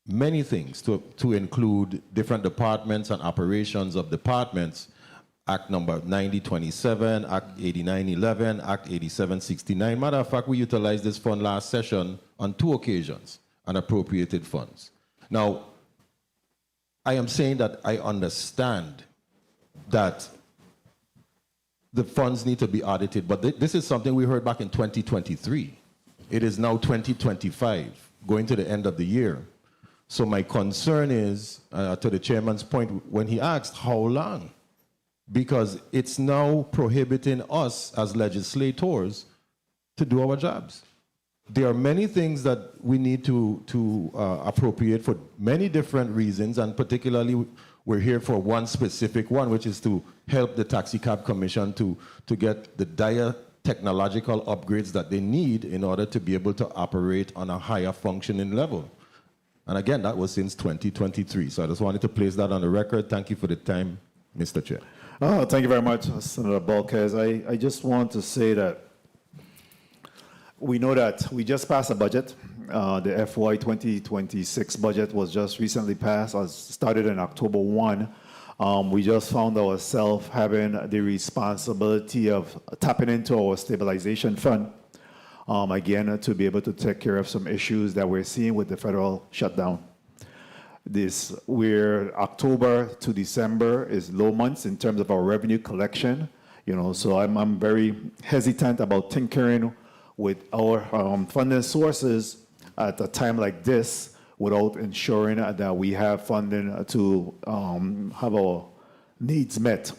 many things, to include different departments and operations of departments. Act number 9027, Act 8911, Act 8769. Matter of fact, we utilized this fund last session on 2 occasions and appropriated funds. Now, I am saying that I understand that the funds need to be audited, but this is something we heard back in 2023. It is now 2025. going to the end of the year. So my concern is, to the chairman's point, when he asked, how long? Because it's now prohibiting us as legislators to do our jobs. There are many things that we need to appropriate for many different reasons, and particularly we're here for one specific one, which is to help the Taxi Cab Commission to get the dire technological upgrades that they need in order to be able to operate on a higher functioning level. And again, that was since 2023. So I just wanted to place that on the record. Thank you for the time, Mr. Chair. Oh, thank you very much, Senator Balquez. I just want to say that we know that we just passed a budget. The FY 2026 budget was just recently passed, started in October 1. We just found ourselves having the responsibility of tapping into our stabilization fund, again, to be able to take care of some issues that we're seeing with the federal shutdown. We're October to December is low months in terms of our revenue collection, so I'm very hesitant about tinkering with our funding sources at a time like this without ensuring that we have funding to have our needs met.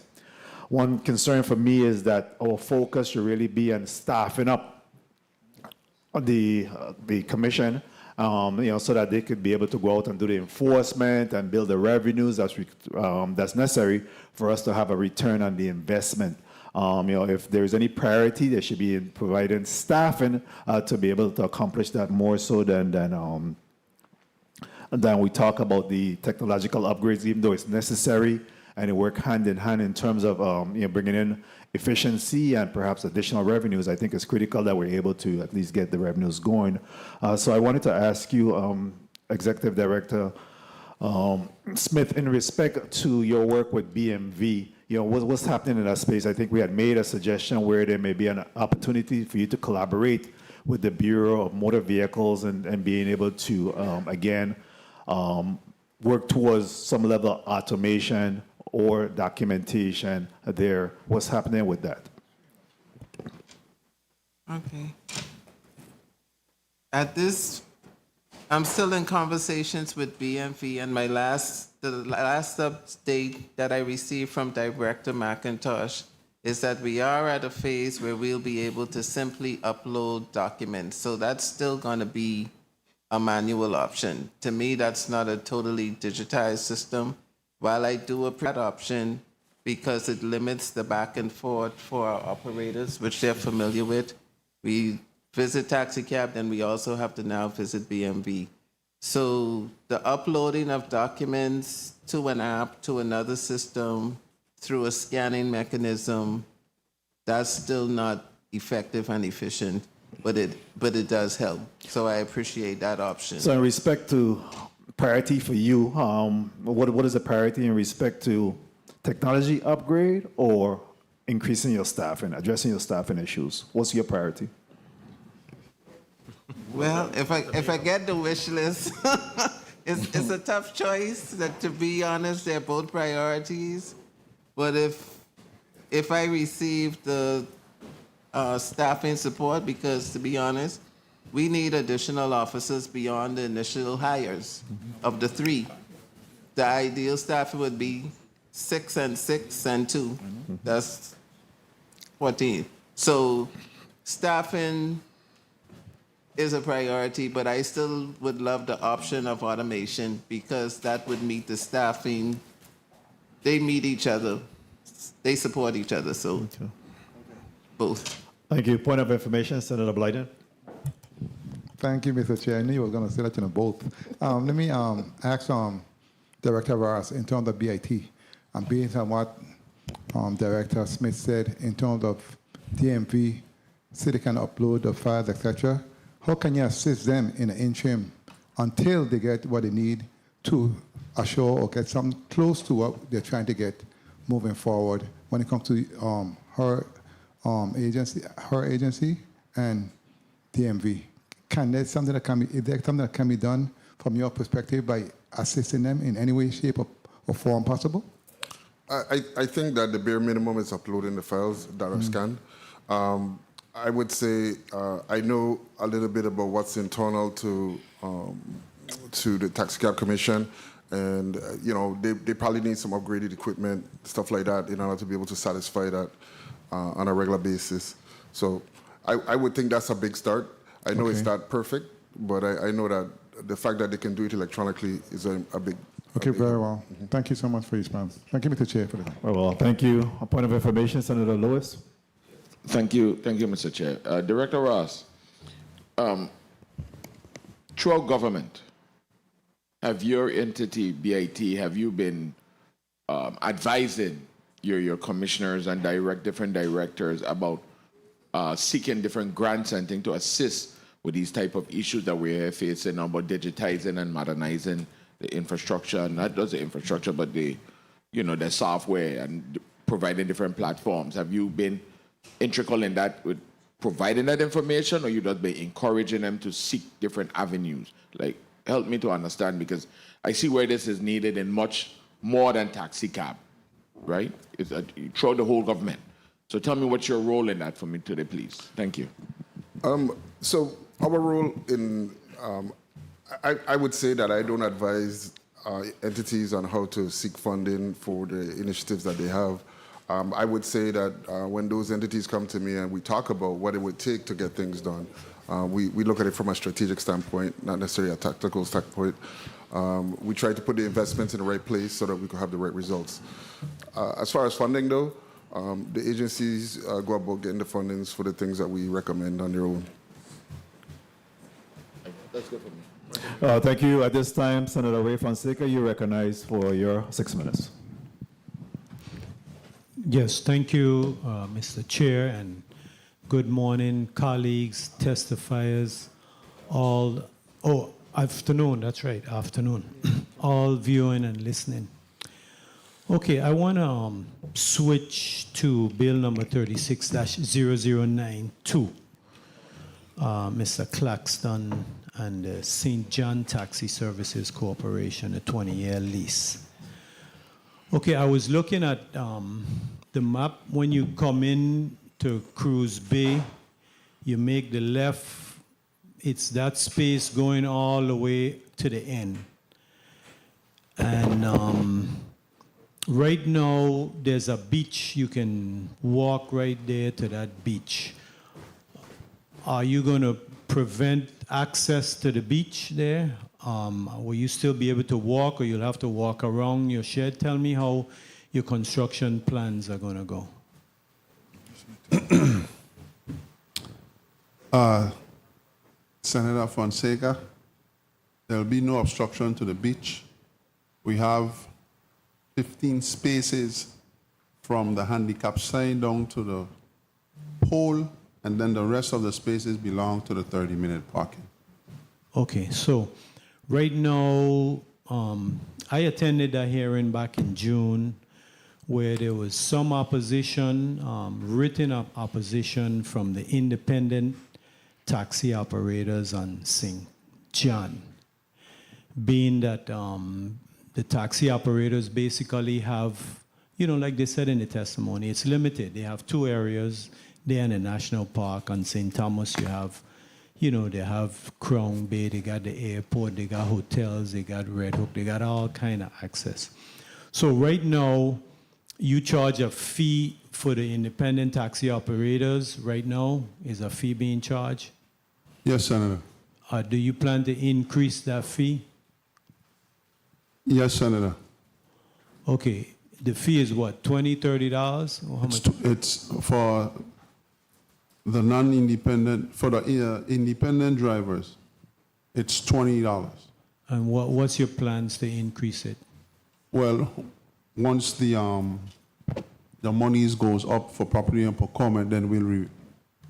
One concern for me is that our focus should really be on staffing up the commission, so that they could be able to go out and do the enforcement and build the revenues that's necessary for us to have a return on the investment. If there's any priority, there should be in providing staffing to be able to accomplish that more so than we talk about the technological upgrades, even though it's necessary and it work hand in hand in terms of bringing in efficiency and perhaps additional revenues. I think it's critical that we're able to at least get the revenues going. So I wanted to ask you, Executive Director Smith, in respect to your work with BMV, what's happening in that space? I think we had made a suggestion where there may be an opportunity for you to collaborate with the Bureau of Motor Vehicles and being able to, again, work towards some level of automation or documentation there. What's happening with that? Okay. I'm still in conversations with BMV, and the last update that I received from Director McIntosh is that we are at a phase where we'll be able to simply upload documents. So that's still going to be a manual option. To me, that's not a totally digitized system. While I do appreciate that option because it limits the back and forth for our operators, which they're familiar with, we visit taxicab, then we also have to now visit BMV. So the uploading of documents to an app, to another system, through a scanning mechanism, that's still not effective and efficient, but it does help. So I appreciate that option. So in respect to priority for you, what is the priority in respect to technology upgrade or increasing your staff and addressing your staffing issues? What's your priority? If I get the wish list, it's a tough choice. To be honest, they're both priorities. But if I receive the staffing support, because to be honest, we need additional officers beyond the initial hires of the 3. The ideal staffing would be 6 and 6 and 2. That's 14. So staffing is a priority, but I still would love the option of automation because that would meet the staffing. They meet each other. They support each other, so both. Thank you. Point of information, Senator Blyden. Thank you, Mr. Chair. I knew you were going to say that, both. Let me ask Director Ross in terms of BIT, and based on what Director Smith said in terms of DMV, so they can upload the files, etc. How can you assist them in the interim until they get what they need to assure or get something close to what they're trying to get moving forward when it comes to her agency and DMV? Is there something that can be done from your perspective by assisting them in any way, shape, or form possible? I think that the bare minimum is uploading the files that are scanned. I would say I know a little bit about what's internal to the Taxi Cab Commission, and they probably need some upgraded equipment, stuff like that, in order to be able to satisfy that on a regular basis. So I would think that's a big start. I know it's not perfect, but I know that the fact that they can do it electronically is a big. Okay, very well. Thank you so much for your response. Thank you, Mr. Chair, for that. Very well, thank you. A point of information, Senator Lewis. Thank you, Mr. Chair. Director Ross, throughout government, have your entity, BIT, have you been advising your commissioners and different directors about seeking different grants and things to assist with these type of issues that we're facing about digitizing and modernizing the infrastructure, not just the infrastructure, but the software and providing different platforms? Have you been integral in that with providing that information, or you just be encouraging them to seek different avenues? Like, help me to understand, because I see where this is needed in much more than taxi cab, right? It's throughout the whole government. So tell me what's your role in that for me today, please. Thank you. So our role in, I would say that I don't advise entities on how to seek funding for the initiatives that they have. I would say that when those entities come to me and we talk about what it would take to get things done, we look at it from a strategic standpoint, not necessarily a tactical standpoint. We try to put the investments in the right place so that we can have the right results. As far as funding, though, the agencies go about getting the fundings for the things that we recommend on their own. That's good for me. Thank you. At this time, Senator Ray Fonseca, you recognize for your 6 minutes. Yes, thank you, Mr. Chair, and good morning, colleagues, testifiers, afternoon, that's right, afternoon, all viewing and listening. Okay, I want to switch to Bill number 36-0092, Mr. Claxton and the St. John Taxi Services Corporation, a 20-year lease. Okay, I was looking at the map. When you come in to Cruz Bay, you make the left. It's that space going all the way to the end. And right now, there's a beach. You can walk right there to that beach. Are you going to prevent access to the beach there? Will you still be able to walk, or you'll have to walk around your shed? Tell me how your construction plans are going to go. Senator Fonseca, there'll be no obstruction to the beach. We have 15 spaces from the handicap sign down to the pole, and then the rest of the spaces belong to the 30-minute parking. Okay, so right now, I attended a hearing back in June where there was some opposition, written opposition from the independent taxi operators on St. John, being that the taxi operators basically have, like they said in the testimony, it's limited. They have 2 areas there in the National Park. On St. Thomas, you have, they have Crown Bay, they got the airport, they got hotels, they got Red Hook, they got all kind of access. So right now, you charge a fee for the independent taxi operators. Right now, is a fee being charged? Yes, Senator. Do you plan to increase that fee? Yes, Senator. Okay, the fee is what, $20, $30? Or how much? It's for the non-independent, for the independent drivers, it's $20. And what's your plans to increase it? Well, once the monies goes up for property and procurement, then we'll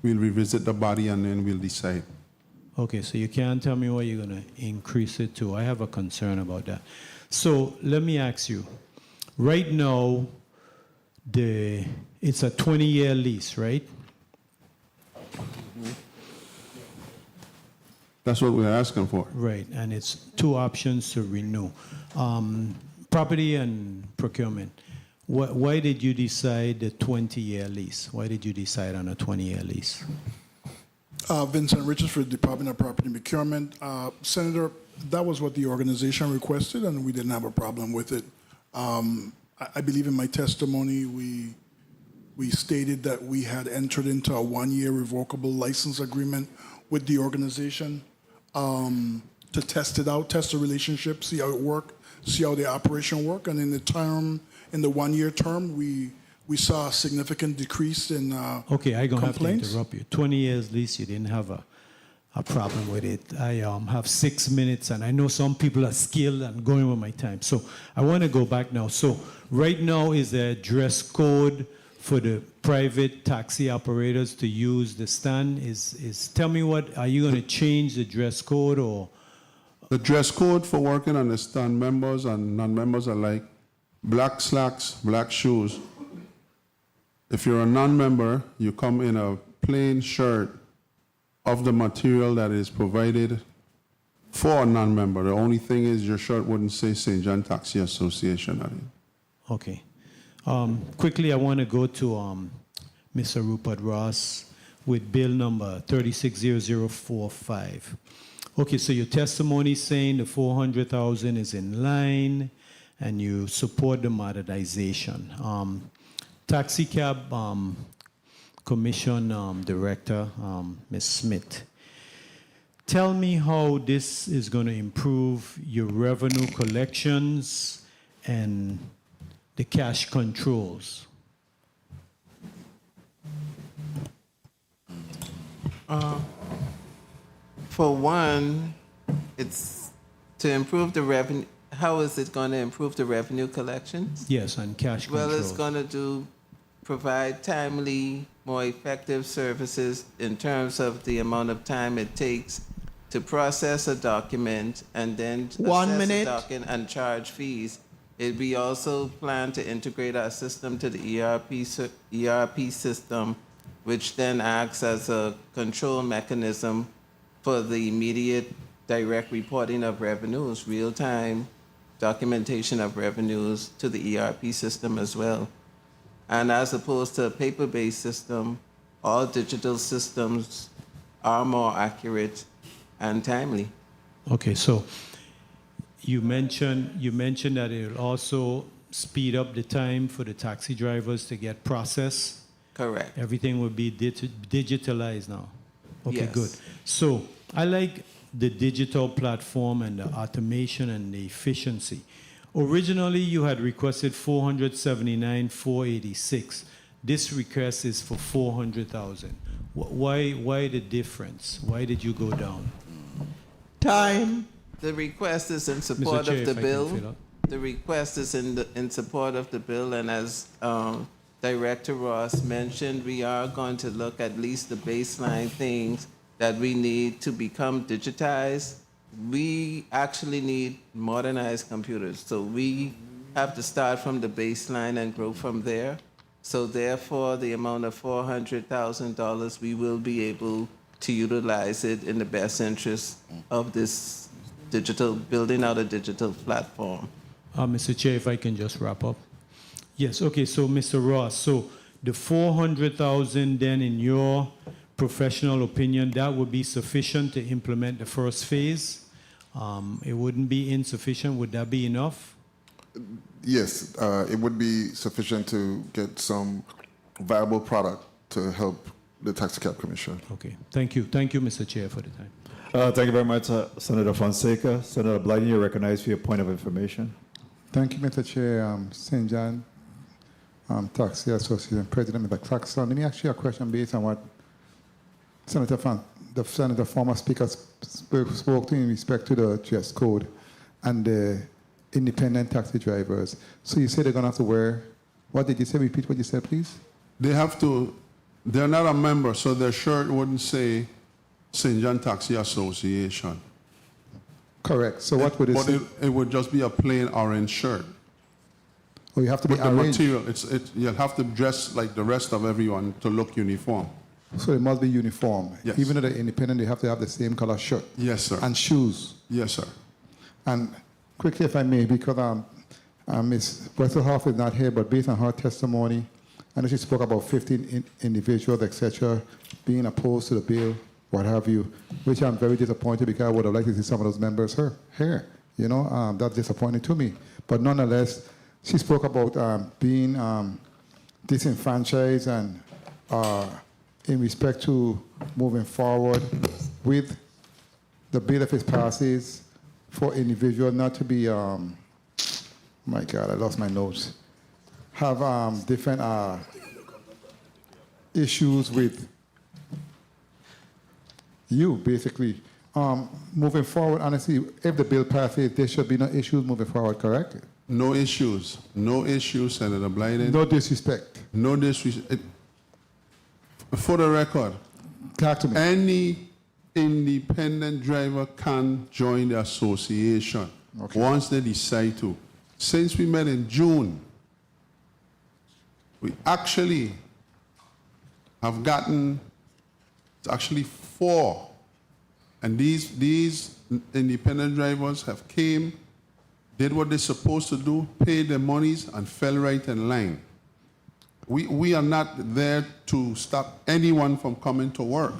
revisit the body and then we'll decide. Okay, so you can't tell me what you're going to increase it to. I have a concern about that. So let me ask you. Right now, it's a 20-year lease, right? That's what we're asking for. Right, and it's 2 options to renew. Property and procurement. Why did you decide the 20-year lease? Why did you decide on a 20-year lease? Vincent Richards for the Department of Property and Procurement. Senator, that was what the organization requested, and we didn't have a problem with it. I believe in my testimony, we stated that we had entered into a one-year revocable license agreement with the organization to test it out, test the relationship, see how it worked, see how the operation worked. And in the one-year term, we saw a significant decrease in Okay, I'm going to have to complaints. interrupt you. 20 years lease, you didn't have a problem with it. I have 6 minutes, and I know some people are skilled and going with my time. So I want to go back now. So right now is the dress code for the private taxi operators to use the stand. Tell me what, are you going to change the dress code or? The dress code for working on the stand, members and non-members alike, black slacks, black shoes. If you're a non-member, you come in a plain shirt of the material that is provided for a non-member. The only thing is your shirt wouldn't say St. John Taxi Association on it. Okay. Quickly, I want to go to Mr. Rupert Ross with bill number 360045. Okay, so your testimony is saying the 400,000 is in line and you support the modernization. Taxi cab commission director, Ms. Smith. Tell me how this is going to improve your revenue collections and the cash controls. For one, it's to improve the revenue. How is it going to improve the revenue collections? Yes, and cash controls. Well, it's going to provide timely, more effective services in terms of the amount of time it takes to process a document and then assess a document and charge fees. We also plan to integrate our system to the ERP system, which then acts as a control mechanism for the immediate direct reporting of revenues, real-time documentation of revenues to the ERP system as well. And as opposed to a paper-based system, all digital systems are more accurate and timely. Okay, so you mentioned that it will also speed up the time for the taxi drivers to get processed. Correct. Everything will be digitalized now. Okay, Yes. good. So I like the digital platform and the automation and the efficiency. Originally, you had requested 479,486. This request is for 400,000. Why the difference? Why did you go down? Time. The request is in support Chair, of the if I can bill. fill up. The request is in support of the bill, and as Director Ross mentioned, we are going to look at least the baseline things that we need to become digitized. We actually need modernized computers, so we have to start from the baseline and grow from there. So therefore, the amount of $400,000, we will be able to utilize it in the best interest of this digital, building out a digital platform. Mr. Chair, if I can just wrap up. Yes, okay, so Mr. Ross, so the 400,000 then in your professional opinion, that would be sufficient to implement the first phase? It wouldn't be insufficient, would that be enough? Yes, it would be sufficient to get some viable product to help the Taxi Cab Commission. Okay, thank you. Thank you, Mr. Chair, for the time. Thank you very much, Senator Fonseca. Senator Blyden, you're recognized for your point of information. Thank you, Mr. Chair. St. John Taxi Association President, Mr. Claxton. Let me ask you a question based on what the former speaker spoke to in respect to the dress code and the independent taxi drivers. So you say they're going to have to wear, what did you say? Repeat what you said, please. They have to, they're not a member, so their shirt wouldn't say St. John Taxi Association. Correct. So what would it say? It would just be a plain orange shirt. Oh, you have to be With the arranged. material, you'll have to dress like the rest of everyone to look uniform. So it must be uniform. Yes. Even though they're independent, they have to have the same color shirt. Yes, sir. And shoes. Yes, sir. And quickly, if I may, because Ms. Wesselhoff is not here, but based on her testimony, I know she spoke about 15 individuals, etc., being opposed to the bill. what have you, which I'm very disappointed because I would have liked to see some of those members here. You know, that's disappointing to me. But nonetheless, she spoke about being disenfranchised and in respect to moving forward with the bill if it passes for individual not to be, my God, I lost my notes, have different issues with you, basically. Moving forward, honestly, if the bill passes, there should be no issues moving forward, correct? No issues. No issues, Senator Blyden. No disrespect. No disrespect. For the record, talk to me. Any independent driver can join the association once they decide to. Since we met in June, we actually have gotten actually 4. And these independent drivers have came, did what they're supposed to do, paid their monies, and fell right in line. We are not there to stop anyone from coming to work.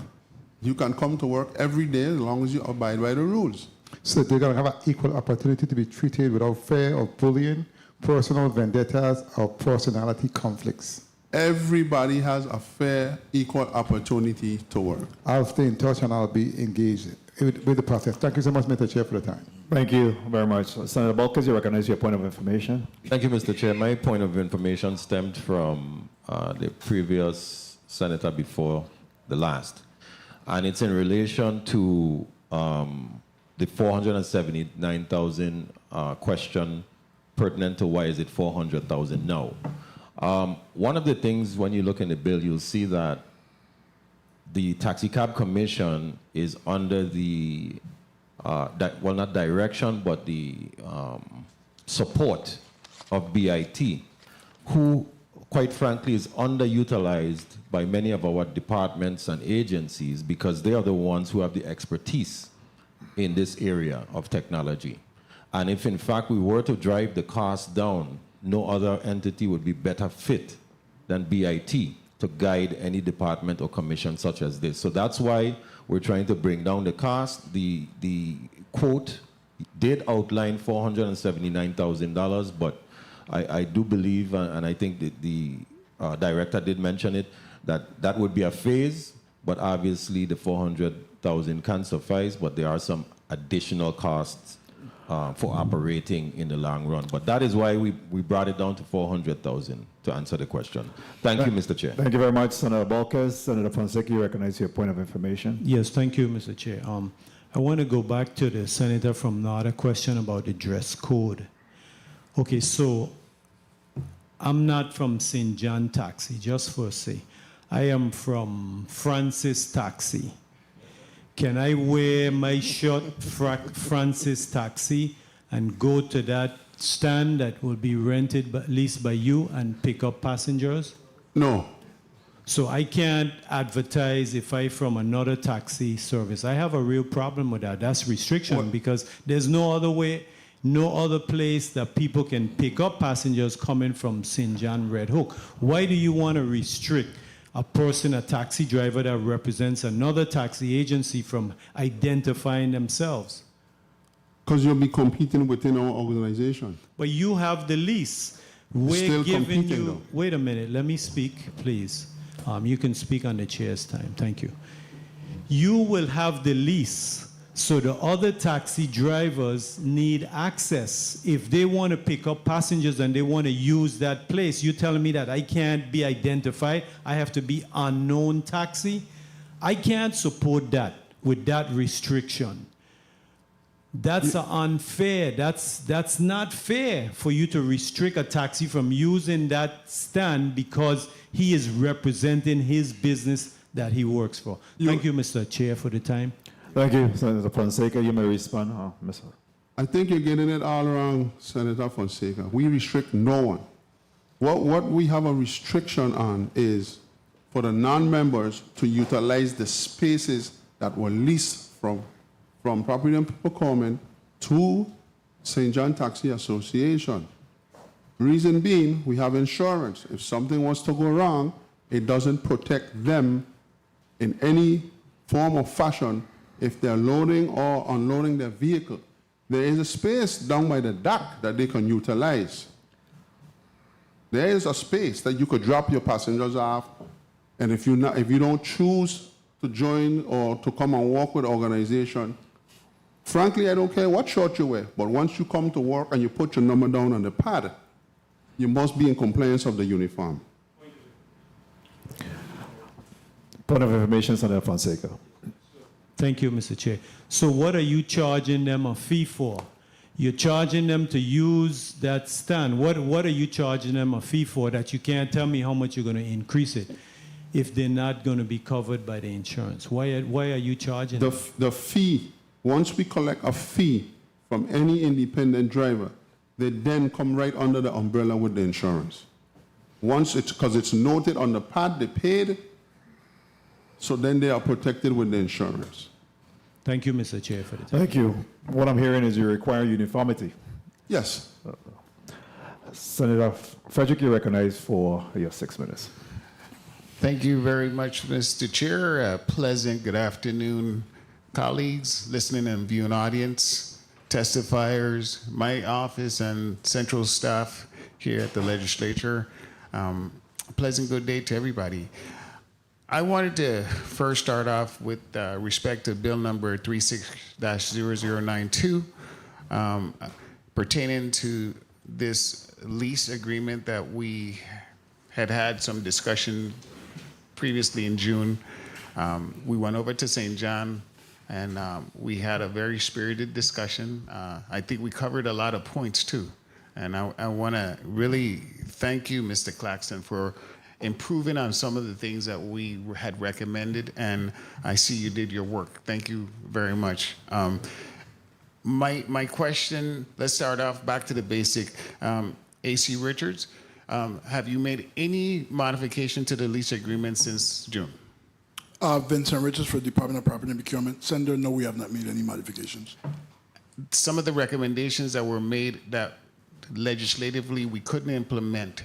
You can come to work every day as long as you abide by the rules. So they're going to have an equal opportunity to be treated without fear of bullying, personal vendettas, or personality conflicts. Everybody has a fair, equal opportunity to work. I'll stay in touch and I'll be engaged with the process. Thank you so much, Mr. Chair, for the time. Thank you very much. Senator Balkes, you recognize your point of information. Thank you, Mr. Chair. My point of information stemmed from the previous senator before the last, and it's in relation to the 479,000 question pertinent to why is it 400,000 now. One of the things when you look in the bill, you'll see that the Taxi Cab Commission is under the well, not direction, but the support of BIT, who, quite frankly, is underutilized by many of our departments and agencies because they are the ones who have the expertise in this area of technology. And if, in fact, we were to drive the cost down, no other entity would be better fit than BIT to guide any department or commission such as this. So that's why we're trying to bring down the cost. The quote did outline $479,000, but I do believe, and I think that the director did mention it, that would be a phase, but obviously the 400,000 can suffice, but there are some additional costs for operating in the long run. But that is why we brought it down to 400,000 to answer the question. Thank you, Mr. Chair. Thank you very much, Senator Balkes. Senator Fonseca, you recognize your point of information. Yes, thank you, Mr. Chair. I want to go back to the senator from NADA question about the dress code. Okay, so I'm not from St. John Taxi, just for say. I am from Francis Taxi. Can I wear my shirt Francis Taxi and go to that stand that will be rented at least by you and pick up passengers? No. So I can't advertise if I from another taxi service. I have a real problem with that. That's restriction because there's no other way, no other place that people can pick up passengers coming from St. John Red Hook. Why do you want to restrict a person, a taxi driver that represents another taxi agency from identifying themselves? Because you'll be competing within our organization. But you have the lease. We're Still giving competing, you. though. Wait a minute. Let me speak, please. You can speak on the chair's time. Thank you. You will have the lease, so the other taxi drivers need access. If they want to pick up passengers and they want to use that place, you're telling me that I can't be identified? I have to be unknown taxi? I can't support that with that restriction. That's unfair. That's not fair for you to restrict a taxi from using that stand because he is representing his business that he works for. Thank you, Mr. Chair, for the time. Thank you, Senator Fonseca. You may respond, Mr. I think you're getting it all wrong, Senator Fonseca. We restrict no one. What we have a restriction on is for the non-members to utilize the spaces that were leased from Property and Procurement to St. John Taxi Association. Reason being, we have insurance. If something was to go wrong, it doesn't protect them in any form or fashion, if they're loading or unloading their vehicle, there is a space down by the dock that they can utilize. There is a space that you could drop your passengers off, and if you don't choose to join or to come and work with the organization, frankly, I don't care what shirt you wear, but once you come to work and you put your number down on the pad, you must be in compliance of the uniform. Point of information, Senator Fonseca. Thank you, Mr. Chair. So what are you charging them a fee for? You're charging them to use that stand. What are you charging them a fee for that you can't tell me how much you're going to increase it if they're not going to be covered by the insurance? Why are you charging them? The fee, once we collect a fee from any independent driver, they then come right under the umbrella with the insurance. Once because it's noted on the pad, they paid, so then they are protected with the insurance. Thank you, Mr. Chair, for the time. Thank you. What I'm hearing is you require uniformity. Yes. Senator Frederick, you're recognized for your 6 minutes. Thank you very much, Mr. Chair. Pleasant good afternoon, colleagues, listening and viewing audience, testifiers, my office and central staff here at the legislature. Pleasant good day to everybody. I wanted to first start off with respect to bill number 36-0092, pertaining to this lease agreement that we had some discussion previously in June. We went over to St. John and we had a very spirited discussion. I think we covered a lot of points too. And I want to really thank you, Mr. Claxton, for improving on some of the things that we had recommended, and I see you did your work. Thank you very much. My question, let's start off back to the basic. AC Richards, have you made any modification to the lease agreement since June? Vincent Richards for Department of Property and Procurement. Senator, no, we have not made any modifications. Some of the recommendations that were made that legislatively we couldn't implement,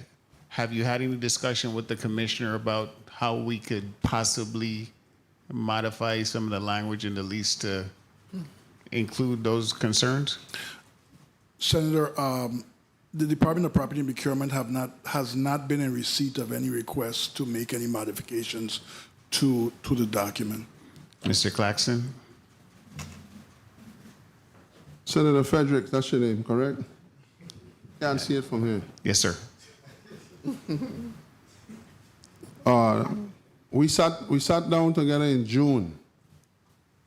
have you had any discussion with the commissioner about how we could possibly modify some of the language in the lease to include those concerns? Senator, the Department of Property and Procurement has not been in receipt of any requests to make any modifications to the document. Mr. Claxton? Senator Frederick, that's your name, correct? Can't see it from here. Yes, sir. We sat down together in June,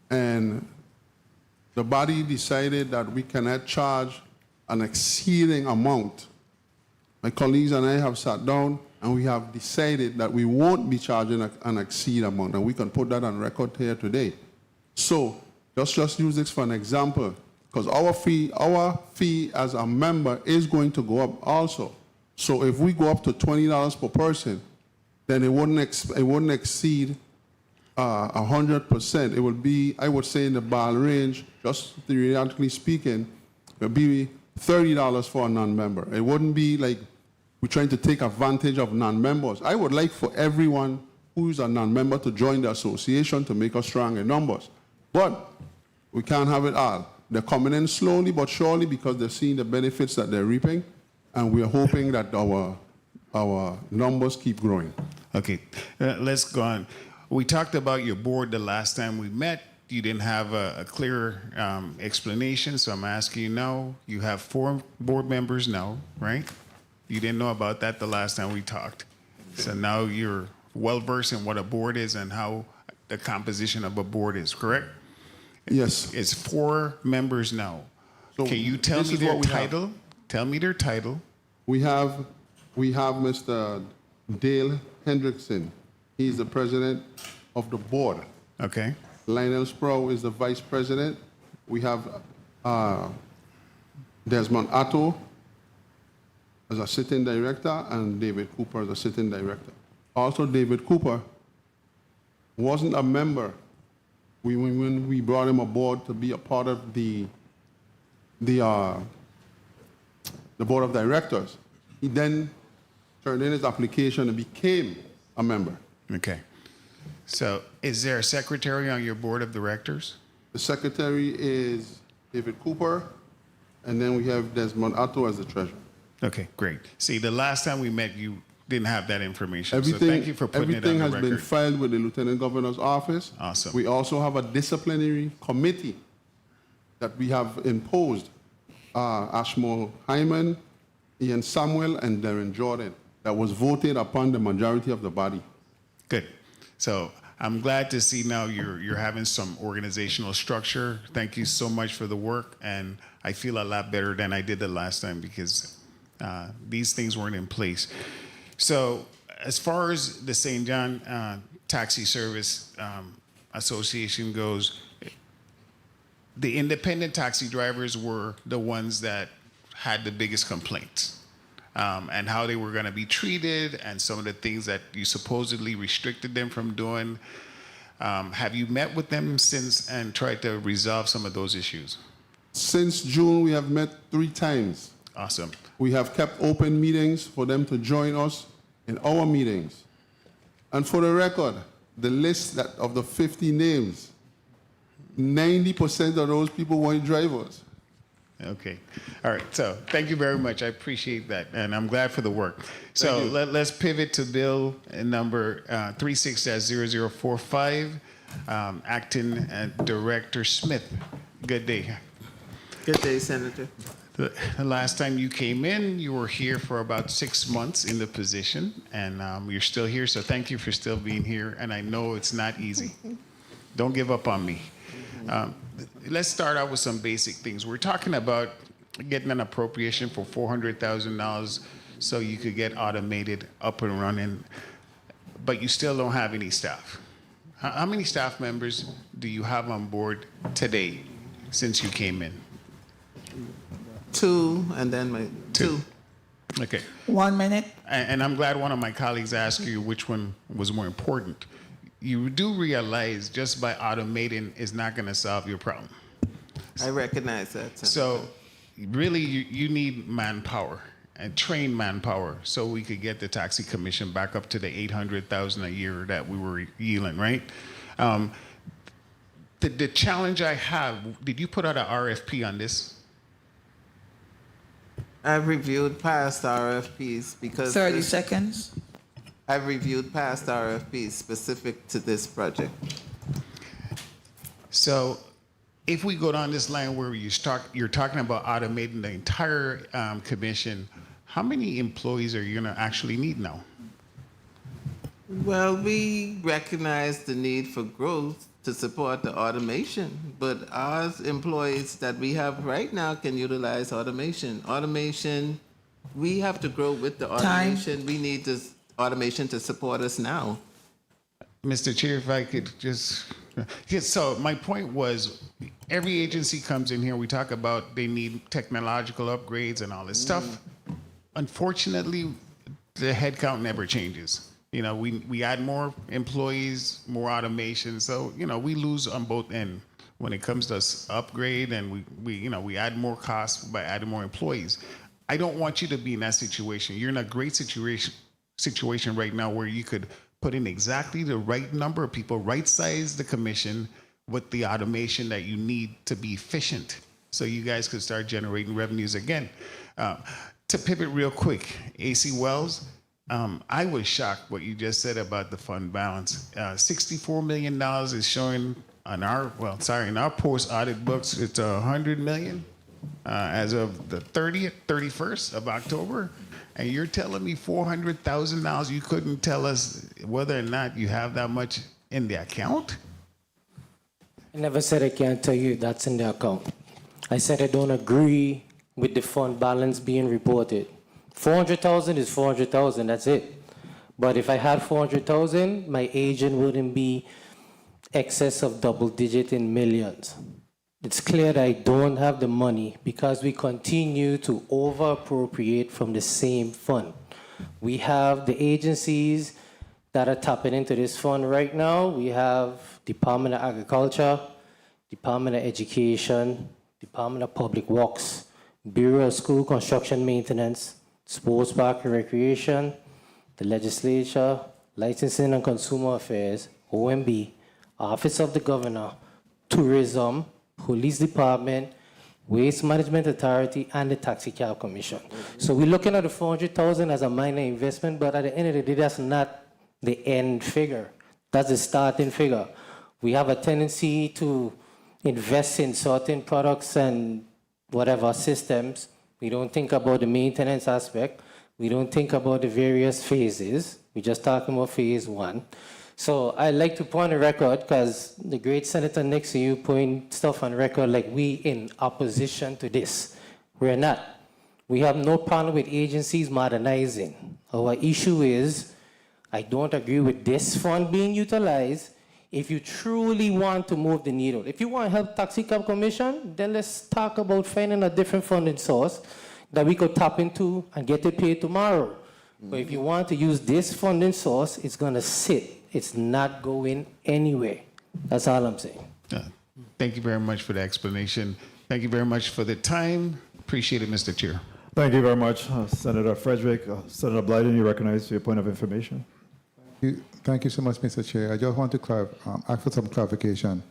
and the body decided that we cannot charge an exceeding amount. My colleagues and I have sat down and we have decided that we won't be charging an exceed amount, and we can put that on record here today. So just use this for an example, because our fee as a member is going to go up also. So if we go up to $20 per person, then it wouldn't exceed 100%. It would be, I would say, in the ball range, just theoretically speaking, it would be $30 for a non-member. It wouldn't be like we're trying to take advantage of non-members. I would like for everyone who's a non-member to join the association to make us strong in numbers. But we can't have it all. They're coming in slowly but surely because they're seeing the benefits that they're reaping. And we're hoping that our numbers keep growing. Okay, let's go on. We talked about your board the last time we met. You didn't have a clear explanation, so I'm asking you now. You have 4 board members now, right? You didn't know about that the last time we talked. So now you're well-versed in what a board is and how the composition of a board is, correct? Yes. It's 4 members now. So can you tell me their title? Tell me their title. We have Mr. Dale Hendrickson. He's the president of the board. Okay. Lionel Sproul is the vice president. We have Desmond Atto as a sitting director and David Cooper as a sitting director. Also, David Cooper wasn't a member when we brought him aboard to be a part of the board of directors. He then turned in his application and became a member. Okay. So is there a secretary on your board of directors? The secretary is David Cooper, and then we have Desmond Atto as the treasurer. Okay, great. See, the last time we met, you didn't have that information. Everything, so thank you for putting it on everything the has record. been filed with the lieutenant governor's office. Awesome. We also have a disciplinary committee that we have imposed. Ashmore Hyman, Ian Samuel, and Darren Jordan, that was voted upon the majority of the body. Good. So I'm glad to see now you're having some organizational structure. Thank you so much for the work, and I feel a lot better than I did the last time because these things weren't in place. So as far as the St. John Taxi Service Association goes, the independent taxi drivers were the ones that had the biggest complaints, and how they were going to be treated and some of the things that you supposedly restricted them from doing. Have you met with them since and tried to resolve some of those issues? Since June, we have met 3 times. Awesome. We have kept open meetings for them to join us in our meetings. And for the record, the list of the 50 names, 90% of those people weren't drivers. Okay. All right. So thank you very much. I appreciate that. And I'm glad for the work. So let's pivot to bill number 36-0045, Acting Director Smith. Good day. Good day, Senator. The last time you came in, you were here for about 6 months in the position, and you're still here. So thank you for still being here. And I know it's not easy. Don't give up on me. Let's start out with some basic things. We're talking about getting an appropriation for $400,000 so you could get automated up and running, but you still don't have any staff. How many staff members do you have on board today since you came in? 2, and then my 2. Okay. 1 minute. And I'm glad one of my colleagues asked you which one was more important. You do realize just by automating is not going to solve your problem. I recognize that, Senator. So really you need manpower and trained manpower so we could get the taxi commission back up to the $800,000 a year that we were yielding, right? The challenge I have, did you put out an RFP on this? I've reviewed past RFPs because 30 seconds. I've reviewed past RFPs specific to this project. So if we go down this line where you're talking about automating the entire commission, how many employees are you going to actually need now? Well, we recognize the need for growth to support the automation, but our employees that we have right now can utilize automation. Automation, we have to grow with the automation. We need this automation to support us now. Mr. Chair, if I could just... So my point was, every agency comes in here, we talk about they need technological upgrades and all this stuff. Unfortunately, the headcount never changes. You know, we add more employees, more automation, so, you know, we lose on both ends when it comes to upgrade, and we add more costs by adding more employees. I don't want you to be in that situation. You're in a great situation right now where you could put in exactly the right number of people, right size the commission with the automation that you need to be efficient so you guys could start generating revenues again. To pivot real quick, AC Wells, I was shocked what you just said about the fund balance. $64 million is showing on our, in our post-audit books, it's $100 million as of the 31st of October. And you're telling me $400,000, you couldn't tell us whether or not you have that much in the account? I never said I can't tell you that's in the account. I said I don't agree with the fund balance being reported. 400,000 is 400,000, that's it. But if I had 400,000, my agent wouldn't be excess of double digit in millions. It's clear that I don't have the money because we continue to over appropriate from the same fund. We have the agencies that are tapping into this fund right now. We have Department of Agriculture, Department of Education, Department of Public Works, Bureau of School Construction Maintenance, Sports Park and Recreation, the Legislature, Licensing and Consumer Affairs, OMB, Office of the Governor, Tourism, Police Department, Waste Management Authority, and the Taxi Cab Commission. So we're looking at the 400,000 as a minor investment, but at the end of the day, that's not the end figure. That's the starting figure. We have a tendency to invest in certain products and whatever systems. We don't think about the maintenance aspect. We don't think about the various phases. We're just talking about phase one. So I like to put on the record, because the great senator next to you putting stuff on record like we in opposition to this. We're not. We have no problem with agencies modernizing. Our issue is, I don't agree with this fund being utilized. If you truly want to move the needle, if you want to help Taxi Cab Commission, then let's talk about finding a different funding source that we could tap into and get it paid tomorrow. But if you want to use this funding source, it's going to sit. It's not going anywhere. That's all I'm saying. Thank you very much for the explanation. Thank you very much for the time. Appreciate it, Mr. Chair. Thank you very much, Senator Frederick. Senator Blyden, you recognize your point of information. Thank you so much, Mr. Chair. I just want to ask for some clarification.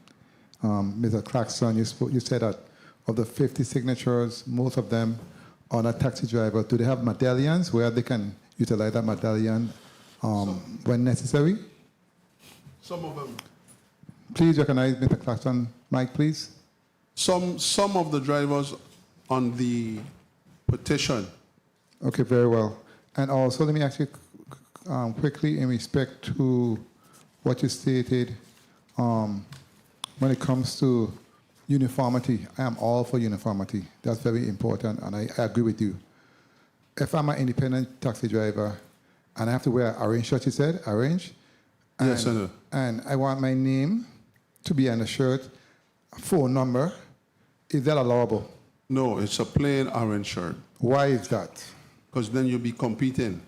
Mr. Claxton, you said that of the 50 signatures, most of them are not taxi drivers. Do they have medallions where they can utilize that medallion when necessary? Some of them. Please recognize Mr. Claxton. Mike, please. Some of the drivers on the petition. Okay, very well. And also, let me ask you quickly in respect to what you stated when it comes to uniformity. I am all for uniformity. That's very important, and I agree with you. If I'm an independent taxi driver and I have to wear an orange shirt, you said, orange? Yes, Senator. And I want my name to be on the shirt, phone number. Is that allowable? No, it's a plain orange shirt. Why is that? Because then you'll be competing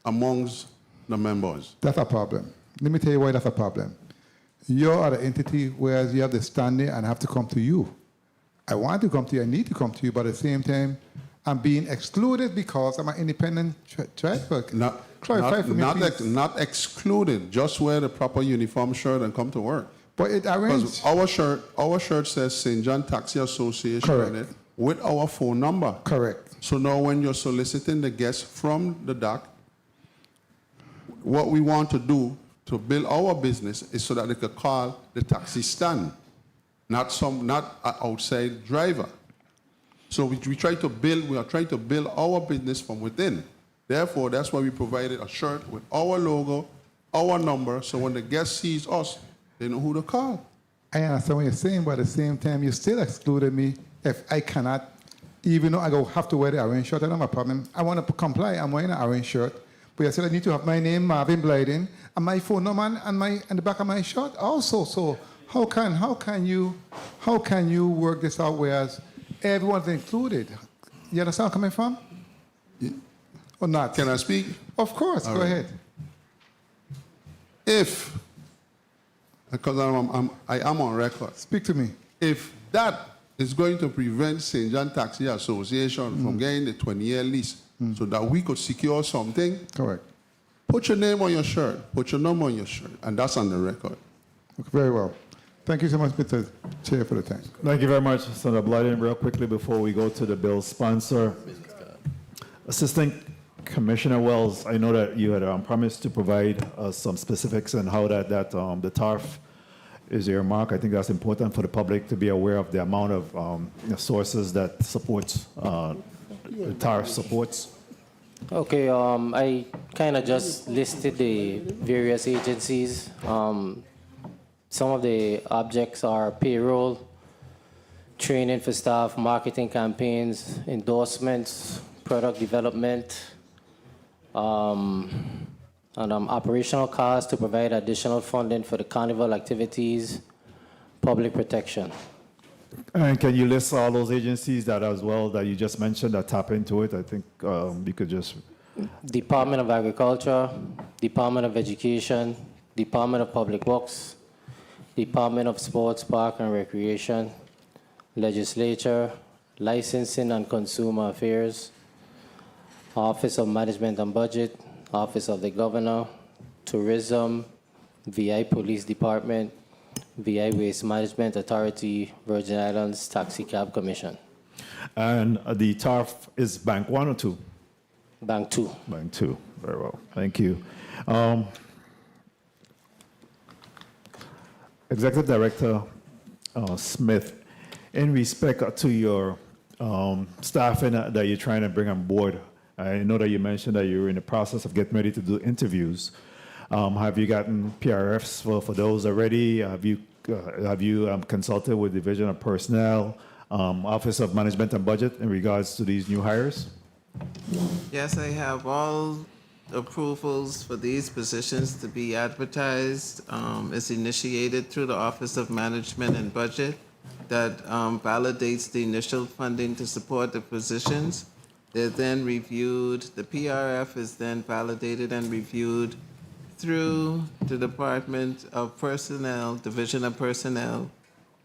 amongst the members. That's a problem. Let me tell you why that's a problem. You are the entity where you have the standing and I have to come to you. I want to come to you, I need to come to you, but at the same time, I'm being excluded because I'm an independent driver. Clarify for me, please. Not excluded, just wear the proper uniform shirt and come to work. But it arranged. Our shirt says St. John Taxi Association Correct. on it with our phone number. Correct. So now when you're soliciting the guests from the dock, what we want to do to build our business is so that they could call the taxi stand, not an outside driver. So we are trying to build our business from within. Therefore, that's why we provided a shirt with our logo, our number, so when the guest sees us, they know who to call. I understand what you're saying, but at the same time, you still excluded me if I cannot, even though I go have to wear the orange shirt. I don't have a problem. I want to comply. I'm wearing an orange shirt. But I said I need to have my name, Marvin Blyden, and my phone number and the back of my shirt also. So how can you work this out whereas everyone's included? You understand where I'm coming from? Or not? Can I speak? Of course. All Go right. ahead. Because I am on record. Speak to me. If that is going to prevent St. John Taxi Association from getting the 20-year lease so that we could secure something, correct. Put your name on your shirt, put your number on your shirt, and that's on the record. Okay, very well. Thank you so much, Mr. Chair, for the time. Thank you very much, Senator Blyden. Real quickly before we go to the bill sponsor, Assistant Commissioner Wells, I know that you had promised to provide some specifics on how the TARF is earmarked. I think that's important for the public to be aware of the amount of sources that supports the TARF supports. Okay, I kind of just listed the various agencies. Some of the objects are payroll, training for staff, marketing campaigns, endorsements, product development, and operational costs to provide additional funding for the carnival activities, public protection. And can you list all those agencies that as well that you just mentioned that tap into it? I think we could just... Department of Agriculture, Department of Education, Department of Public Works, Department of Sports, Park and Recreation, Legislature, Licensing and Consumer Affairs, Office of Management and Budget, Office of the Governor, Tourism, VI Police Department, VI Waste Management Authority, Virgin Islands Taxi Cab Commission. And the TARF is Bank 1 or 2? Bank 2. Bank 2. Very well. Thank you. Executive Director Smith, in respect to your staffing that you're trying to bring on board, I know that you mentioned that you're in the process of getting ready to do interviews. Have you gotten PRFs for those already? Have you consulted with Division of Personnel, Office of Management and Budget in regards to these new hires? Yes, I have all approvals for these positions to be advertised. It's initiated through the Office of Management and Budget that validates the initial funding to support the positions. They're then reviewed. The PRF is then validated and reviewed through the Department of Personnel, Division of Personnel,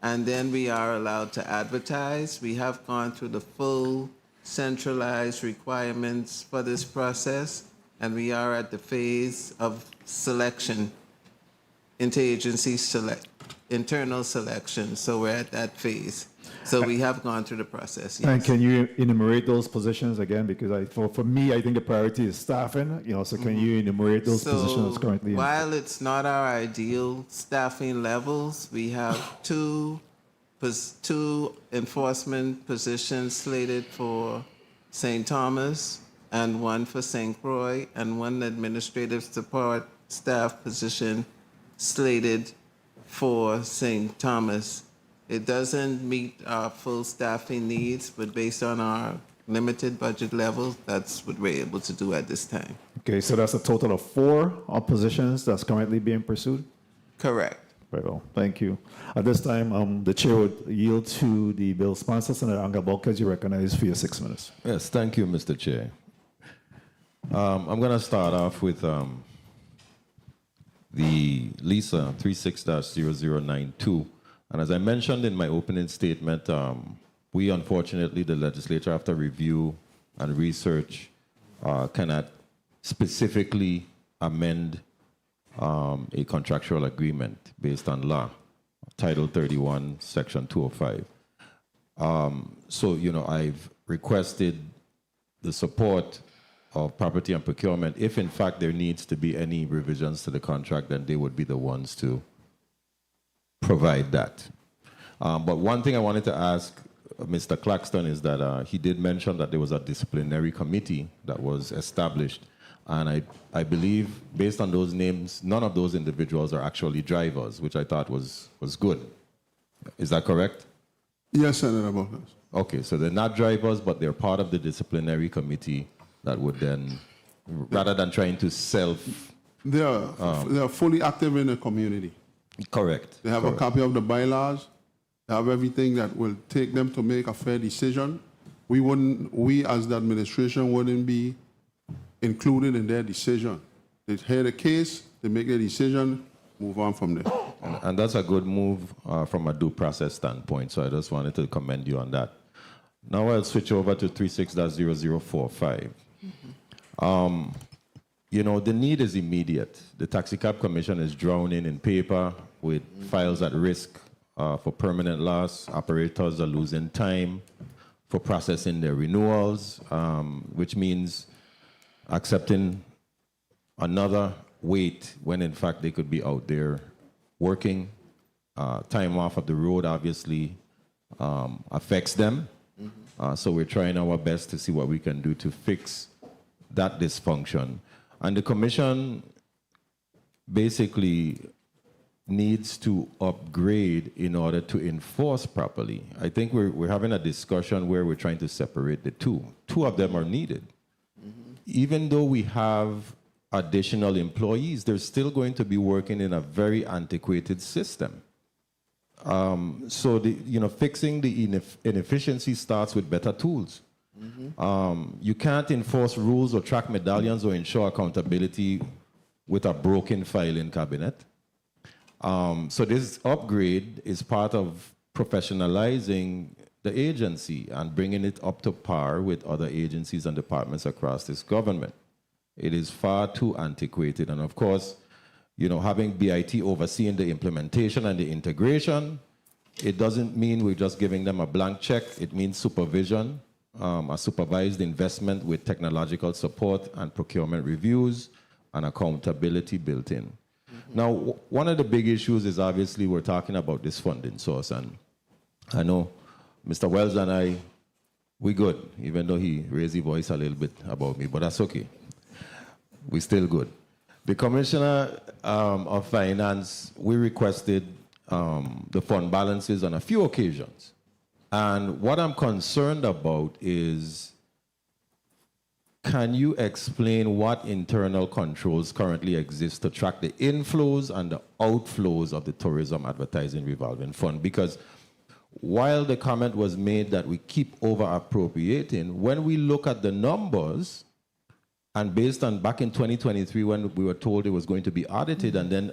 and then we are allowed to advertise. We have gone through the full centralized requirements for this process, and we are at the phase of selection, internal selection, so we're at that phase. So we have gone through the process, yes. And can you enumerate those positions again? Because for me, I think the priority is staffing. So can you enumerate those positions currently? While it's not our ideal staffing levels, we have two enforcement positions slated for St. Thomas and one for St. Croix, and one administrative support staff position slated for St. Thomas. It doesn't meet our full staffing needs, but based on our limited budget levels, that's what we're able to do at this time. Okay, so that's a total of 4 positions that's currently being pursued? Correct. Very well, thank you. At this time, the chair would yield to the bill sponsor, Senator Angel Volquez. You recognize for your 6 minutes. Yes, thank you, Mr. Chair. I'm going to start off with the LISA 36-0092. And as I mentioned in my opening statement, we unfortunately, the legislature, after review and research, cannot specifically amend a contractual agreement based on law, Title 31, Section 205. So, I've requested the support of Property and Procurement. If in fact there needs to be any revisions to the contract, then they would be the ones to provide that. But one thing I wanted to ask Mr. Claxton is that he did mention that there was a disciplinary committee that was established. And I believe, based on those names, none of those individuals are actually drivers, which I thought was good. Is that correct? Yes, Senator Volquez. Okay, so they're not drivers, but they're part of the disciplinary committee that would then, rather than trying to They are fully active in the community. Correct. They have correct. a copy of the bylaws. They have everything that will take them to make a fair decision. We as the administration wouldn't be included in their decision. They hear the case, they make their decision, move on from there. And that's a good move from a due process standpoint, so I just wanted to commend you on that. Now I'll switch over to 36-0045. The need is immediate. The Taxicab Commission is drowning in paper with files at risk for permanent loss. Operators are losing time for processing their renewals, which means accepting another wait when in fact they could be out there working. Time off of the road obviously affects them. So we're trying our best to see what we can do to fix that dysfunction. And the commission basically needs to upgrade in order to enforce properly. I think we're having a discussion where we're trying to separate the two. Two of them are needed. Even though we have additional employees, they're still going to be working in a very antiquated system. So fixing the inefficiency starts with better tools. You can't enforce rules or track medallions or ensure accountability with a broken filing cabinet. So this upgrade is part of professionalizing the agency and bringing it up to par with other agencies and departments across this government. It is far too antiquated. And of course, having BIT overseeing the implementation and the integration, it doesn't mean we're just giving them a blank check. It means supervision, a supervised investment with technological support and procurement reviews and accountability built in. Now, one of the big issues is obviously we're talking about this funding source, and I know Mr. Wells and I, we good, even though he raised his voice a little bit about me, but that's okay. We're still good. The Commissioner of Finance, we requested the fund balances on a few occasions. And what I'm concerned about is, can you explain what internal controls currently exist to track the inflows and the outflows of the Tourism Advertising Revolving Fund? Because while the comment was made that we keep over appropriating, when we look at the numbers, and based on back in 2023 when we were told it was going to be audited, and then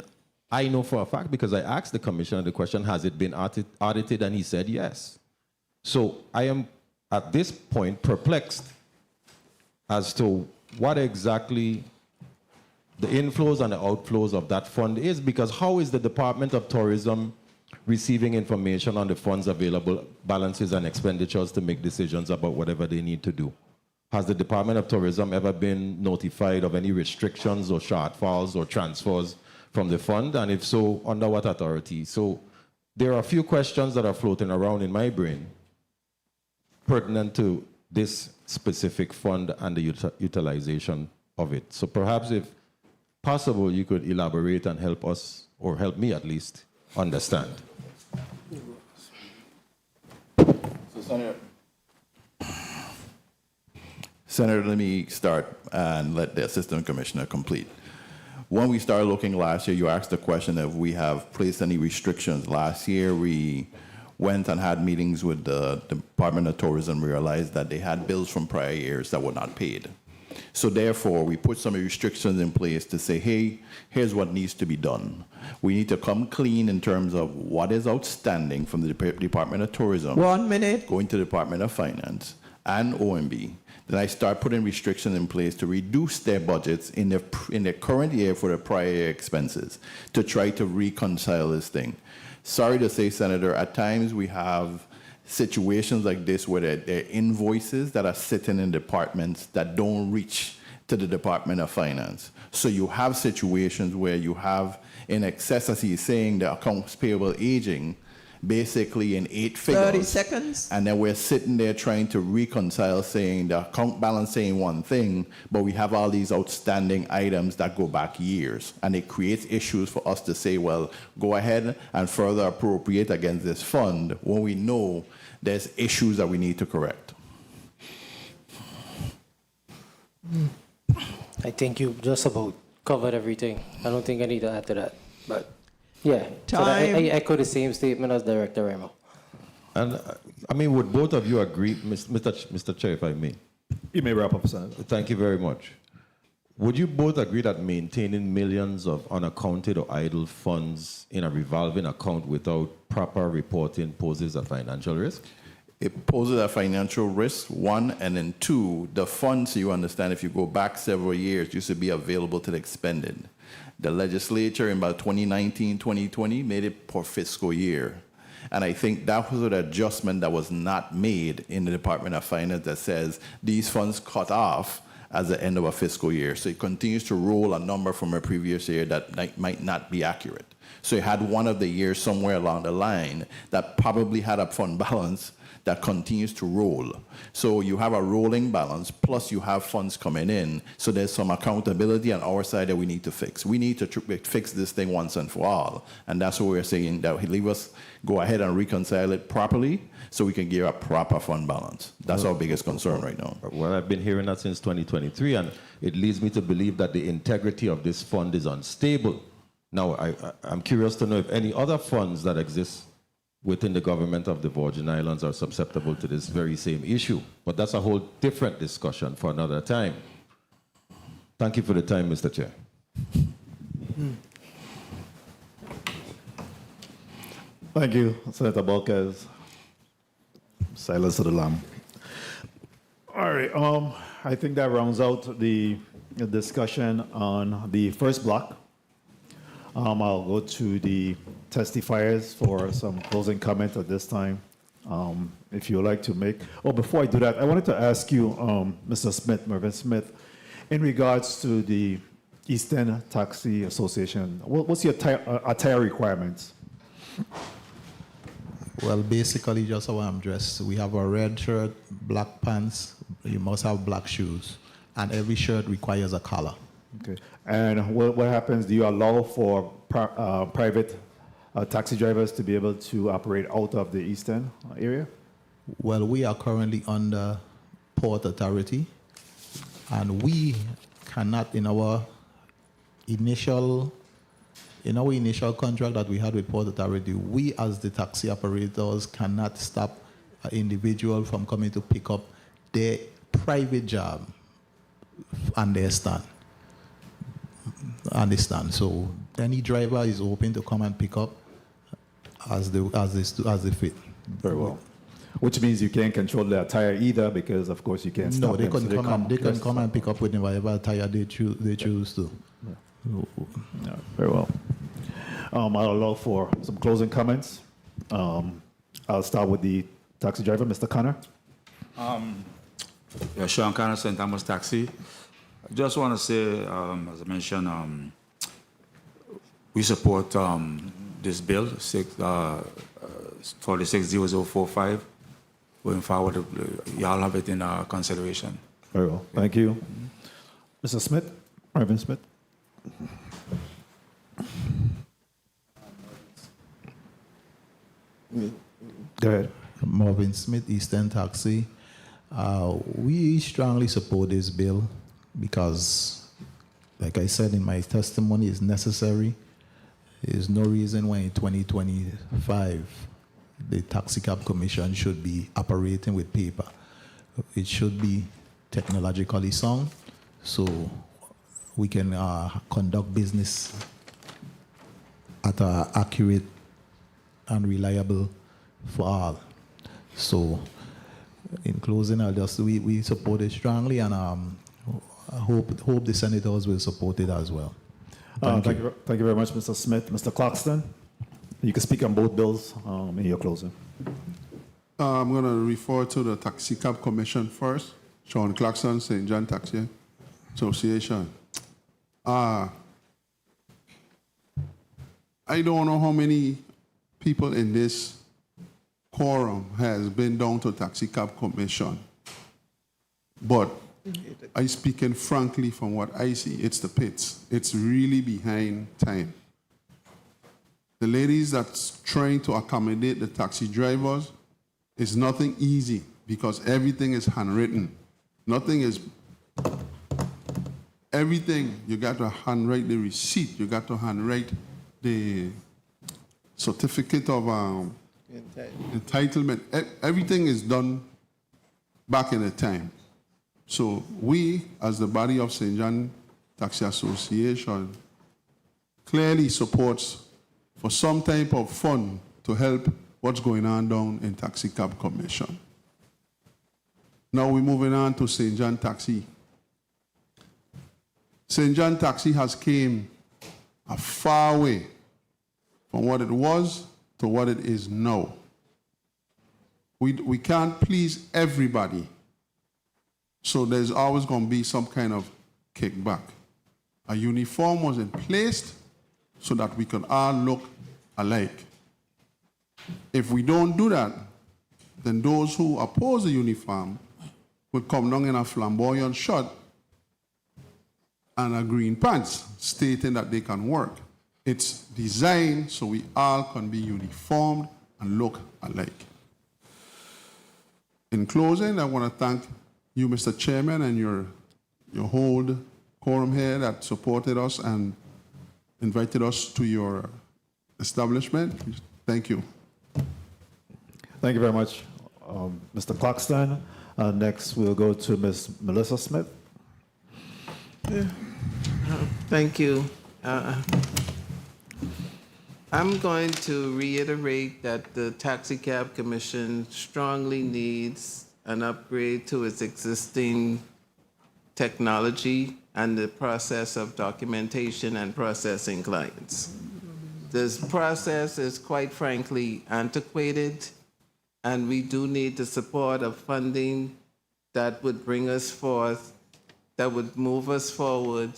I know for a fact because I asked the Commissioner the question, has it been audited? And he said yes. So I am at this point perplexed as to what exactly the inflows and the outflows of that fund is, because how is the Department of Tourism receiving information on the funds available, balances and expenditures to make decisions about whatever they need to do? Has the Department of Tourism ever been notified of any restrictions or shortfalls or transfers from the fund? And if so, under what authority? So there are a few questions that are floating around in my brain pertinent to this specific fund and the utilization of it. So perhaps if possible, you could elaborate and help us, or help me at least, understand. So, Senator, let me start and let the Assistant Commissioner complete. When we started looking last year, you asked the question if we have placed any restrictions. Last year, we went and had meetings with the Department of Tourism, realized that they had bills from prior years that were not paid. So therefore, we put some restrictions in place to say, hey, here's what needs to be done. We need to come clean in terms of what is outstanding from the Department of Tourism. 1 minute. Going to the Department of Finance and OMB. Then I start putting restrictions in place to reduce their budgets in the current year for the prior year expenses to try to reconcile this thing. Sorry to say, Senator, at times we have situations like this where there are invoices that are sitting in departments that don't reach to the Department of Finance. So you have situations where you have in excess, as he's saying, the accounts payable aging basically in 8 figures. 30 seconds. And then we're sitting there trying to reconcile, saying the account balance saying one thing, but we have all these outstanding items that go back years. And it creates issues for us to say, well, go ahead and further appropriate against this fund when we know there's issues that we need to correct. I think you just about covered everything. I don't think I need to add to that. But yeah, so I echo the same statement as Director Remo. And I mean, would both of you agree, Mr. Chair, if I may? You may wrap up, Senator. Thank you very much. Would you both agree that maintaining millions of unaccounted or idle funds in a revolving account without proper reporting poses a financial risk? It poses a financial risk, one, and then two, the funds, you understand, if you go back several years, used to be available to the expended. The legislature in about 2019, 2020 made it per fiscal year. And I think that was an adjustment that was not made in the Department of Finance that says these funds cut off at the end of a fiscal year. So it continues to roll a number from a previous year that might not be accurate. So you had one of the years somewhere along the line that probably had a fund balance that continues to roll. So you have a rolling balance, plus you have funds coming in. So there's some accountability on our side that we need to fix. We need to fix this thing once and for all. And that's what we're saying, that leave us go ahead and reconcile it properly so we can get a proper fund balance. That's our biggest concern right now. Well, I've been hearing that since 2023, and it leads me to believe that the integrity of this fund is unstable. Now, I'm curious to know if any other funds that exist within the government of the Virgin Islands are susceptible to this very same issue. But that's a whole different discussion for another time. Thank you for the time, Mr. Chair. Thank you, Senator Balkes. Silence of the Lamb. All right, I think that rounds out the discussion on the first block. I'll go to the testifiers for some closing comments at this time. If you would like to make, before I do that, I wanted to ask you, Mr. Smith, Mervyn Smith, in regards to the Eastern Taxi Association, what's your attire requirements? Well, basically, just how I'm dressed. We have a red shirt, black pants. You must have black shoes, and every shirt requires a collar. Okay. And what happens? Do you allow for private taxi drivers to be able to operate out of the Eastern area? Well, we are currently under Port Authority, and we cannot, in our initial contract that we had with Port Authority, we as the taxi operators cannot stop an individual from coming to pick up their private job on their stand. Understand? So any driver is open to come and pick up as they fit. Very well. Which means you can't control the attire either, because of course you can't stop No, they them. can come and pick up with whatever attire they choose to. Yeah, very well. I'll allow for some closing comments. I'll start with the taxi driver, Mr. Connor. Sean Connor, St. Thomas Taxi. I just want to say, as I mentioned, we support this bill, 460045. Going forward, y'all have it in consideration. Very well. Thank you. Mr. Smith, Marvin Smith. Go ahead. Marvin Smith, Eastern Taxi. We strongly support this bill because, like I said in my testimony, it's necessary. There's no reason why in 2025 the Taxi Cab Commission should be operating with paper. It should be technologically sound so we can conduct business at an accurate and reliable for all. So in closing, we support it strongly, and I hope the senators will support it as well. Thank you. Thank you very much, Mr. Smith. Mr. Clarkston, you can speak on both bills in your closing. I'm going to refer to the Taxi Cab Commission first. Sean Clarkson, St. John Taxi Association. I don't know how many people in this quorum has been down to Taxi Cab Commission, but I speaking frankly from what I see, it's the pits. It's really behind time. The ladies that's trying to accommodate the taxi drivers is nothing easy because everything is handwritten. Everything, you got to handwrite the receipt, you got to handwrite the certificate of entitlement. Everything is done back in the time. So we, as the body of St. John Taxi Association, clearly supports for some type of fund to help what's going on down in Taxi Cab Commission. Now we're moving on to St. John Taxi. St. John Taxi has came a far way from what it was to what it is now. We can't please everybody, so there's always going to be some kind of kickback. A uniform was in place so that we can all look alike. If we don't do that, then those who oppose the uniform will come down in a flamboyant shirt and a green pants, stating that they can work. It's designed so we all can be uniformed and look alike. In closing, I want to thank you, Mr. Chairman, and your whole quorum here that supported us and invited us to your establishment. Thank you. Thank you very much, Mr. Clarkston. Next, we'll go to Ms. Melissa Smith. Thank you. I'm going to reiterate that the Taxi Cab Commission strongly needs an upgrade to its existing technology and the process of documentation and processing clients. This process is quite frankly antiquated, and we do need the support of funding that would bring us forth, that would move us forward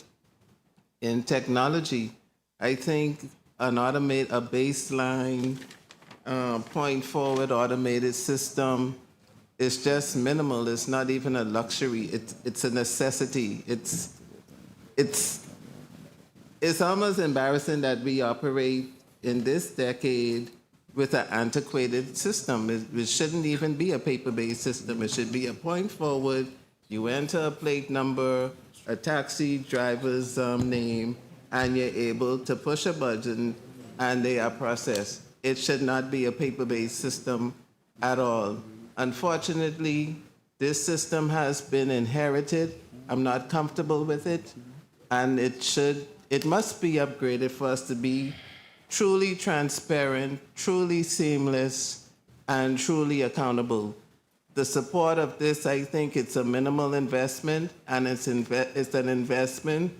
in technology. I think a baseline point forward automated system is just minimal. It's not even a luxury. It's a necessity. It's almost embarrassing that we operate in this decade with an antiquated system. It shouldn't even be a paper-based system. It should be a point forward. You enter a plate number, a taxi driver's name, and you're able to push a button and they are processed. It should not be a paper-based system at all. Unfortunately, this system has been inherited. I'm not comfortable with it, and it must be upgraded for us to be truly transparent, truly seamless, and truly accountable. The support of this, I think it's a minimal investment, and it's an investment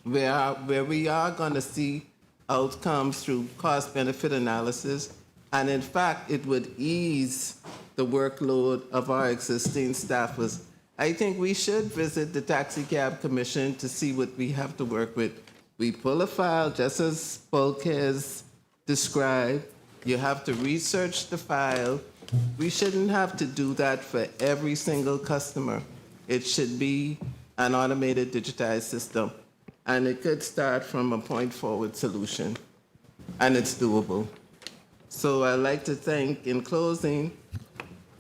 where we are going to see outcomes through cost-benefit analysis, and in fact, it would ease the workload of our existing staffers. I think we should visit the Taxi Cab Commission to see what we have to work with. We pull a file, just as Polk has described. You have to research the file. We shouldn't have to do that for every single customer. It should be an automated, digitized system. And it could start from a point-forward solution. And it's doable. So I'd like to thank, in closing,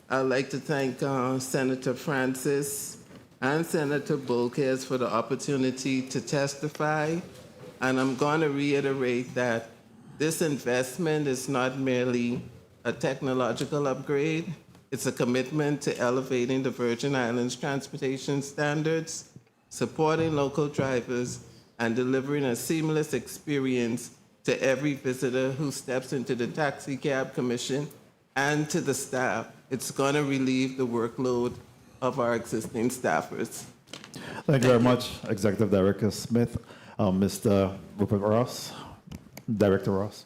I'd like to thank Senator Francis and Senator Bolkes for the opportunity to testify. And I'm going to reiterate that this investment is not merely a technological upgrade. It's a commitment to elevating the Virgin Islands transportation standards, supporting local drivers, and delivering a seamless experience to every visitor who steps into the Taxi Cab Commission and to the staff. It's going to relieve the workload of our existing staffers. Thank you very much, Executive Director Smith. Mr. Rupert Ross, Director Ross.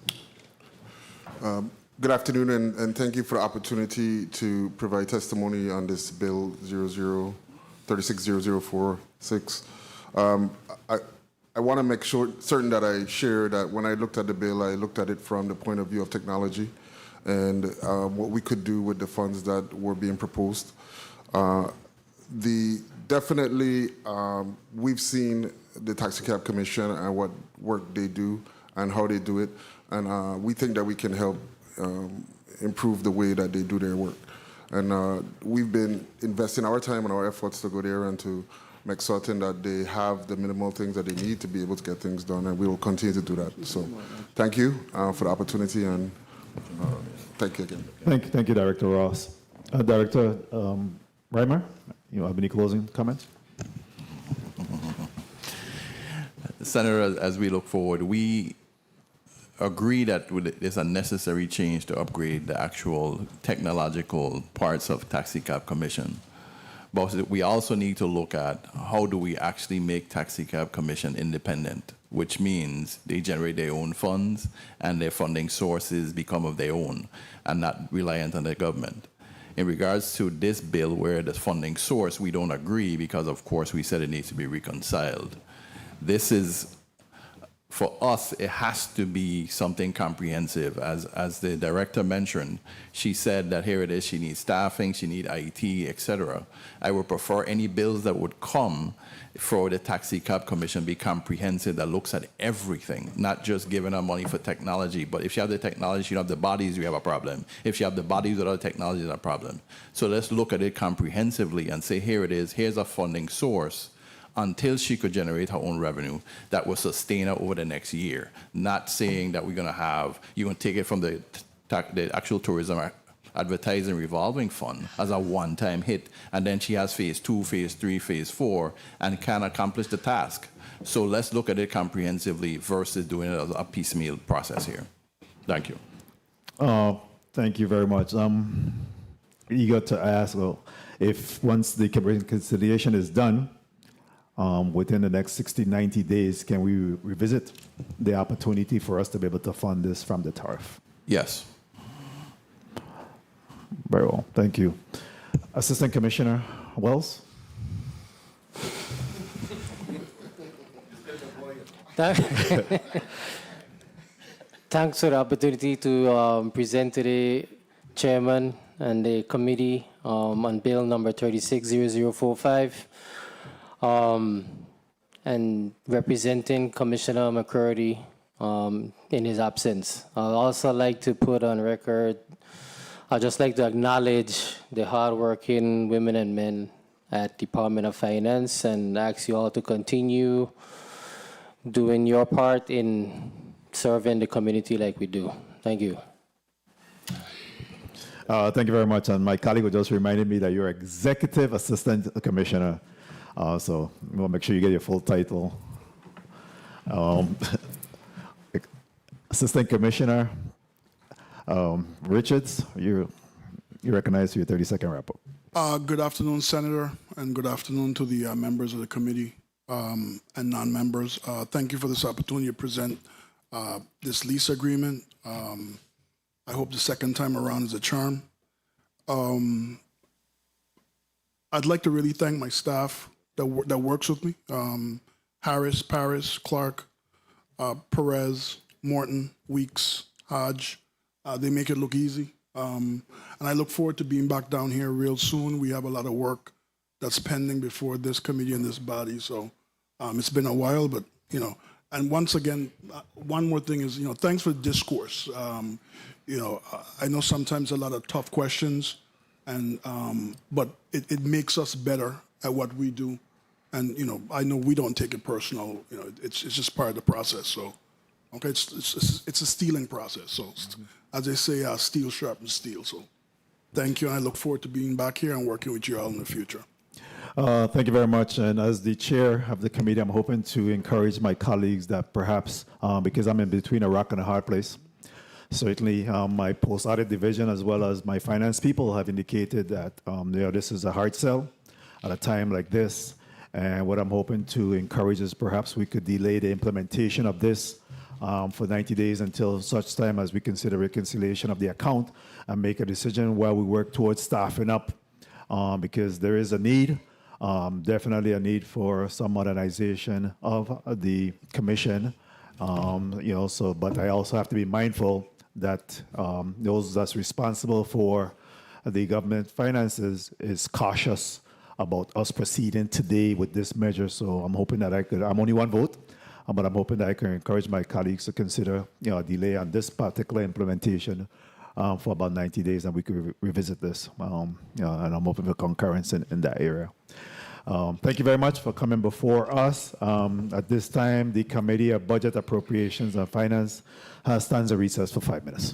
Good afternoon, and thank you for the opportunity to provide testimony on this bill 36046. I want to make certain that I share that when I looked at the bill, I looked at it from the point of view of technology and what we could do with the funds that were being proposed. Definitely, we've seen the Taxi Cab Commission and what work they do and how they do it, and we think that we can help improve the way that they do their work. And we've been investing our time and our efforts to go there and to make certain that they have the minimal things that they need to be able to get things done, and we will continue to do that. So thank you for the opportunity, and thank you again. Thank you, Director Ross. Director Reimer, you have any closing comments? Senator, as we look forward, we agree that there's a necessary change to upgrade the actual technological parts of Taxi Cab Commission. But we also need to look at how do we actually make Taxi Cab Commission independent, which means they generate their own funds and their funding sources become of their own and not reliant on the government. In regards to this bill where the funding source, we don't agree because, of course, we said it needs to be reconciled. This is, for us, it has to be something comprehensive. As the director mentioned, she said that here it is, she needs staffing, she needs IT, etc. I would prefer any bills that would come for the Taxi Cab Commission be comprehensive, that looks at everything, not just giving her money for technology. But if you have the technology, you don't have the bodies, you have a problem. If you have the bodies without technology, it's a problem. So let's look at it comprehensively and say, here it is, here's a funding source until she could generate her own revenue that will sustain her over the next year. Not saying that we're going to have, you're going to take it from the actual tourism advertising revolving fund as a one-time hit, and then she has phase 2, phase 3, phase 4, and can accomplish the task. So let's look at it comprehensively versus doing it as a piecemeal process here. Thank you. Thank you very much. Eager to ask, well, if once the reconciliation is done, within the next 60, 90 days, can we revisit the opportunity for us to be able to fund this from the tariff? Yes. Very well, thank you. Assistant Commissioner Wells? Thanks for the opportunity to present to the chairman and the committee on bill number 360045 and representing Commissioner McCurdy in his absence. I'd also like to put on record, I'd just like to acknowledge the hardworking women and men at Department of Finance and ask you all to continue doing your part in serving the community like we do. Thank you. Thank you very much. And my colleague just reminded me that you're Executive Assistant Commissioner. So we'll make sure you get your full title. Assistant Commissioner Richards, you recognize your 30-second wrap-up. Good afternoon, Senator, and good afternoon to the members of the committee and non-members. Thank you for this opportunity to present this lease agreement. I hope the second time around is a charm. I'd like to really thank my staff that works with me. Harris, Paris, Clark, Perez, Morton, Weeks, Hodge. They make it look easy. And I look forward to being back down here real soon. We have a lot of work that's pending before this committee and this body. So it's been a while, but, and once again, one more thing is, thanks for the discourse. I know sometimes a lot of tough questions, and but it makes us better at what we do. And, I know we don't take it personal. It's just part of the process. So, okay, it's a stealing process. So, as they say, steel sharpens steel. So, thank you. And I look forward to being back here and working with you all in the future. Thank you very much. And as the chair of the committee, I'm hoping to encourage my colleagues that perhaps, because I'm in between a rock and a hard place, certainly my post-audit division as well as my finance people have indicated that this is a hard sell at a time like this. And what I'm hoping to encourage is perhaps we could delay the implementation of this for 90 days until such time as we consider reconciliation of the account and make a decision while we work towards staffing up because there is a need. Definitely a need for some modernization of the commission, but I also have to be mindful that those that's responsible for the government finances is cautious about us proceeding today with this measure. So I'm hoping that I'm only one vote, but I'm hoping that I can encourage my colleagues to consider a delay on this particular implementation for about 90 days, and we could revisit this. And I'm hoping for concurrence in that area. Thank you very much for coming before us. At this time, the Committee of Budget, Appropriations, and Finance stands at recess for 5 minutes.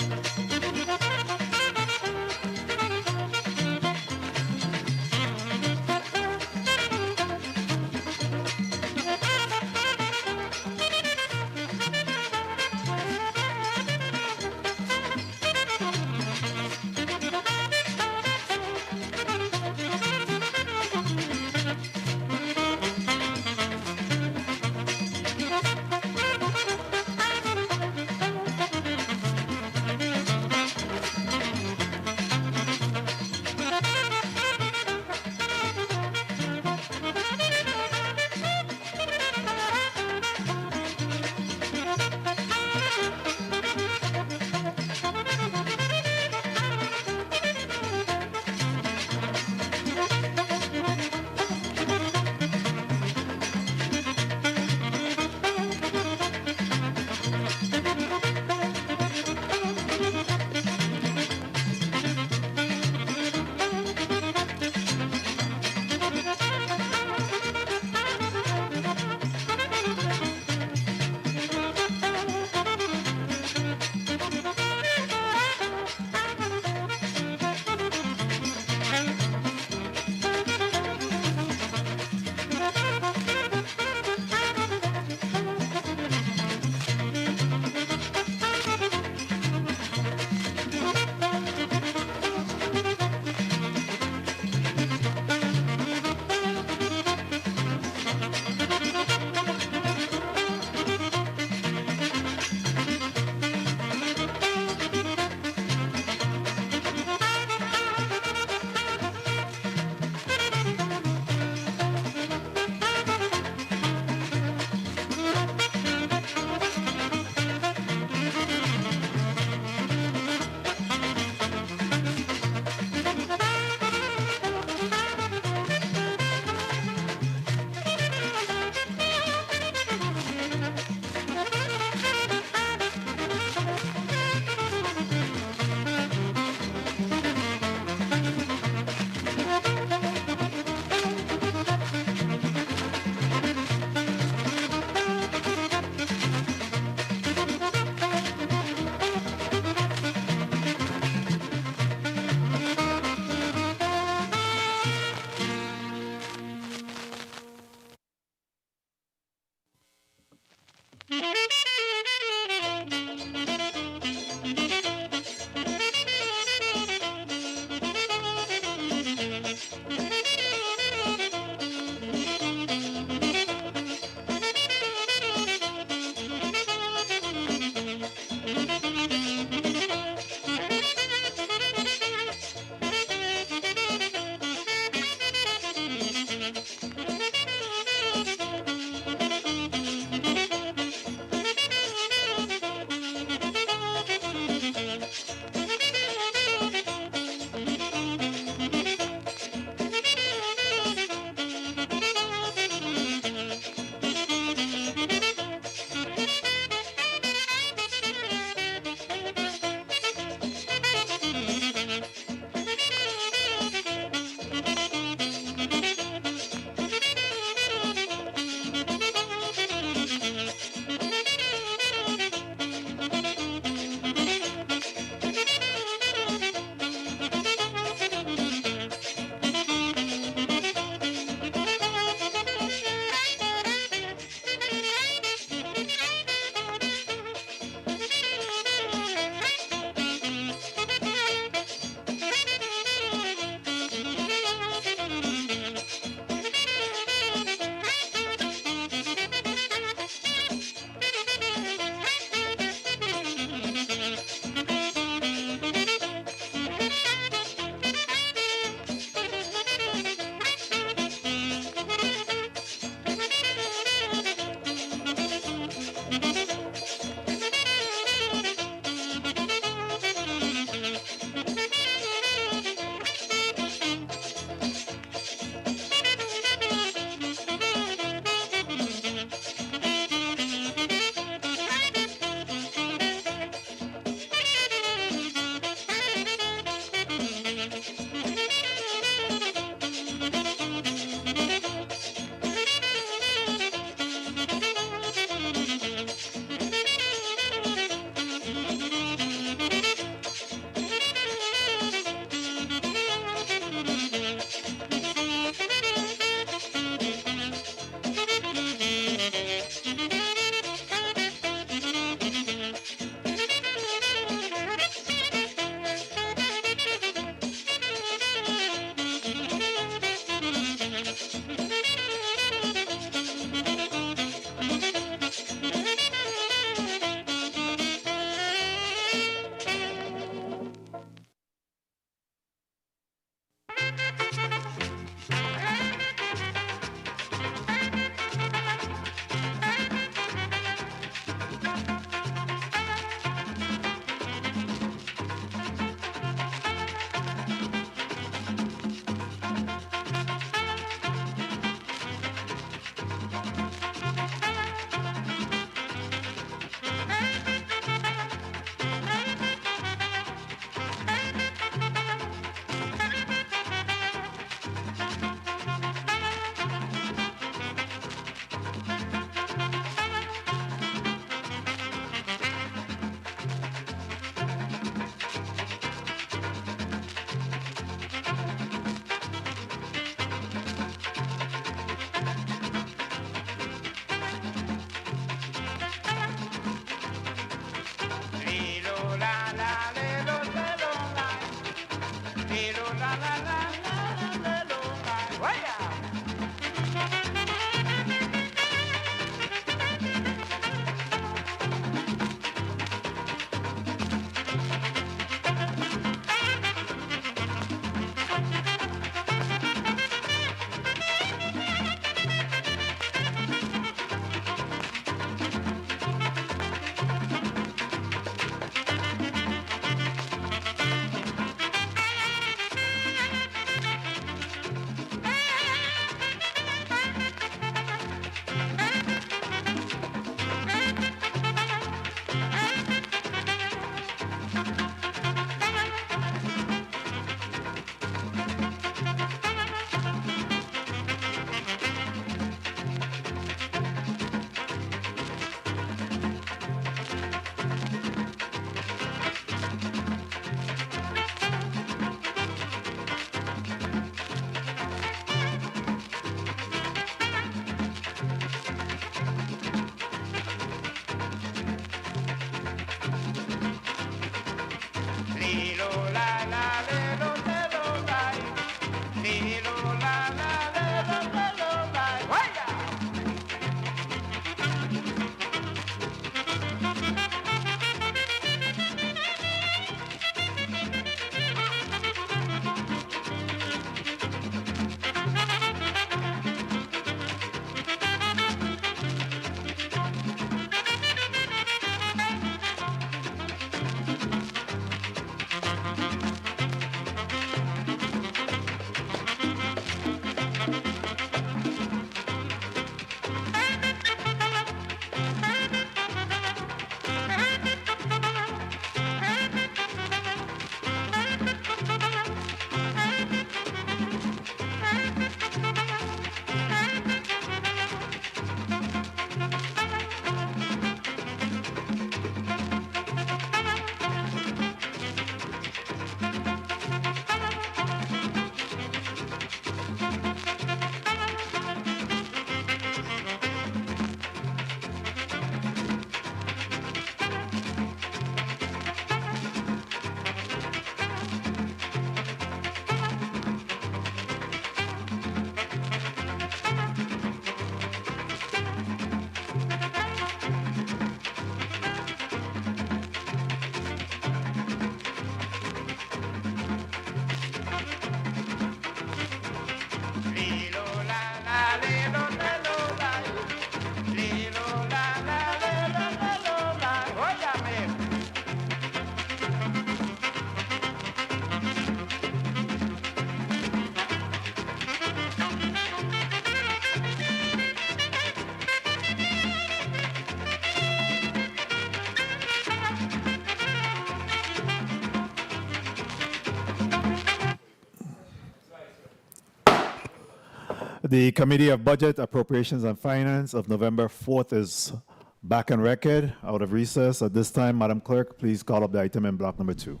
The Committee of Budget, Appropriations, and Finance of November 4th is back on record, out of recess. At this time, Madam Clerk, please call up the item in block number 2.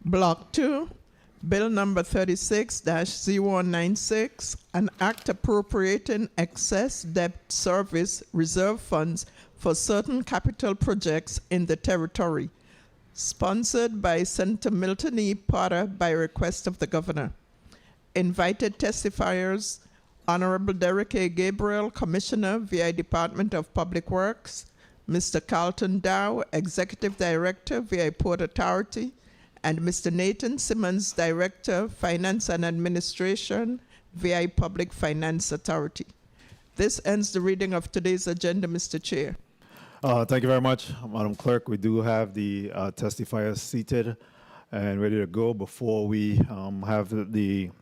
Block 2, Bill number 36-0196, an act appropriating excess debt service reserve funds for certain capital projects in the territory, sponsored by Senator Milton E. Potter by request of the Governor. Invited testifiers, Honorable Derek A. Gabriel, Commissioner, VI Department of Public Works, Mr. Carlton Dow, Executive Director, VI Port Authority, and Mr. Nathan Simmons, Director, Finance and Administration, VI Public Finance Authority. This ends the reading of today's agenda, Mr. Chair. Thank you very much, Madam Clerk. We do have the testifiers seated and ready to go. Before we have the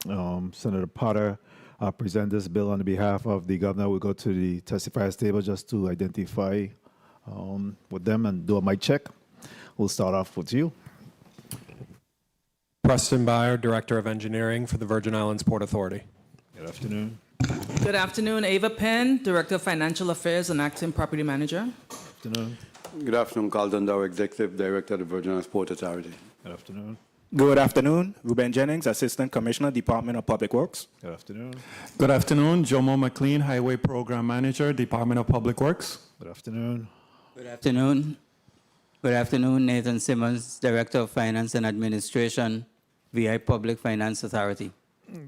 Senator Potter present this bill on behalf of the Governor, we'll go to the testifiers table just to identify with them and do a mic check. We'll start off with you. Preston Byer, Director of Engineering for the Virgin Islands Port Authority. Good afternoon. Good afternoon. Ava Penn, Director of Financial Affairs and Acting Property Manager. Good afternoon. Good afternoon. Carlton Dow, Executive Director of the Virgin Islands Port Authority. Good afternoon. Good afternoon. Ruben Jennings, Assistant Commissioner, Department of Public Works. Good afternoon. Good afternoon. Jomo McLean, Highway Program Manager, Department of Public Works. Good afternoon. Good afternoon. Good afternoon. Nathan Simmons, Director of Finance and Administration, VI Public Finance Authority.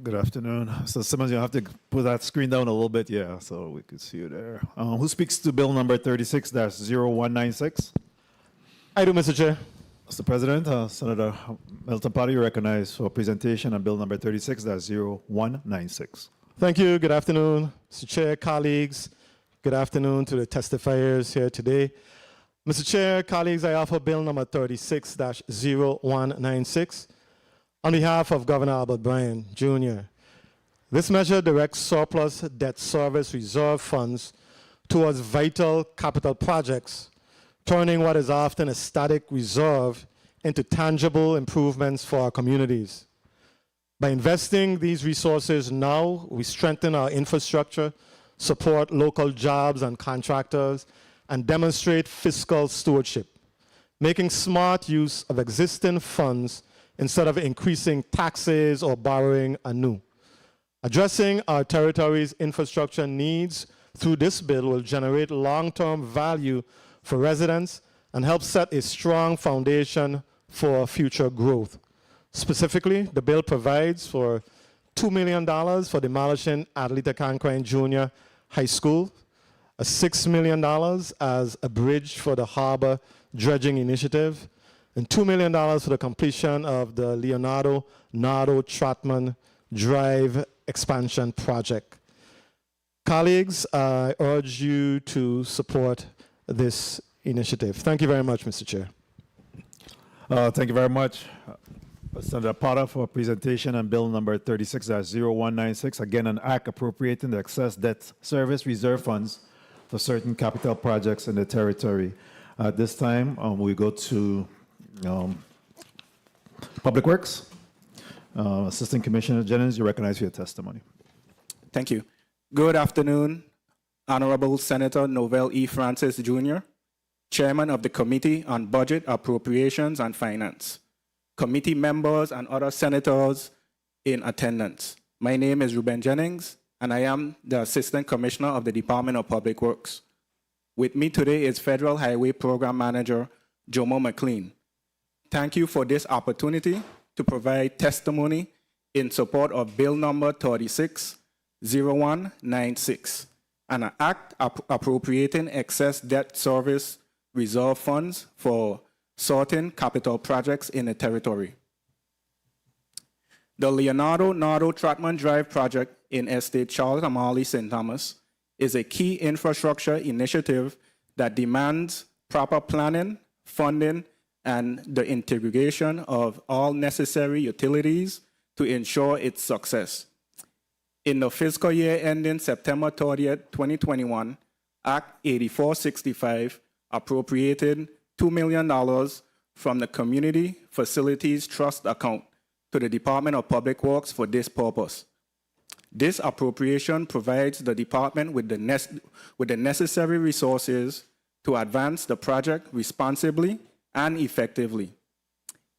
Good afternoon. So Simmons, you have to put that screen down a little bit, yeah, so we could see you there. Who speaks to bill number 36-0196? I do, Mr. Chair. Mr. President, Senator Milton Potter, you recognize for presentation on bill number 36-0196. Thank you. Good afternoon, Mr. Chair, colleagues. Good afternoon to the testifiers here today. Mr. Chair, colleagues, I offer bill number 36-0196 on behalf of Governor Albert Bryan, Jr. This measure directs surplus debt service reserve funds towards vital capital projects, turning what is often a static reserve into tangible improvements for our communities. By investing these resources now, we strengthen our infrastructure, support local jobs and contractors, and demonstrate fiscal stewardship, making smart use of existing funds instead of increasing taxes or borrowing anew. Addressing our territory's infrastructure needs through this bill will generate long-term value for residents and help set a strong foundation for future growth. Specifically, the bill provides for $2 million for demolishing Adelita Cancrine Jr. High School, $6 million as a bridge for the harbor dredging initiative, and $2 million for the completion of the Leonardo Nardo Trotman Drive expansion project. Colleagues, I urge you to support this initiative. Thank you very much, Mr. Chair. Thank you very much, Senator Potter, for presentation on bill number 36-0196. Again, an act appropriating the excess debt service reserve funds for certain capital projects in the territory. At this time, we go to Public Works. Assistant Commissioner Jennings, you recognize your testimony. Thank you. Good afternoon, Honorable Senator Novell E. Francis, Jr., Chairman of the Committee on Budget, Appropriations, and Finance, committee members, and other senators in attendance. My name is Ruben Jennings, and I am the Assistant Commissioner of the Department of Public Works. With me today is Federal Highway Program Manager Jomo McLean. Thank you for this opportunity to provide testimony in support of Bill number 36-0196, an act appropriating excess debt service reserve funds for certain capital projects in the territory. The Leonardo Nardo Trotman Drive project in Estate Charles Amali St. Thomas is a key infrastructure initiative that demands proper planning, funding, and the integration of all necessary utilities to ensure its success. In the fiscal year ending September 30th, 2021, Act 8465 appropriated $2 million from the Community Facilities Trust account to the Department of Public Works for this purpose. This appropriation provides the department with the necessary resources to advance the project responsibly and effectively.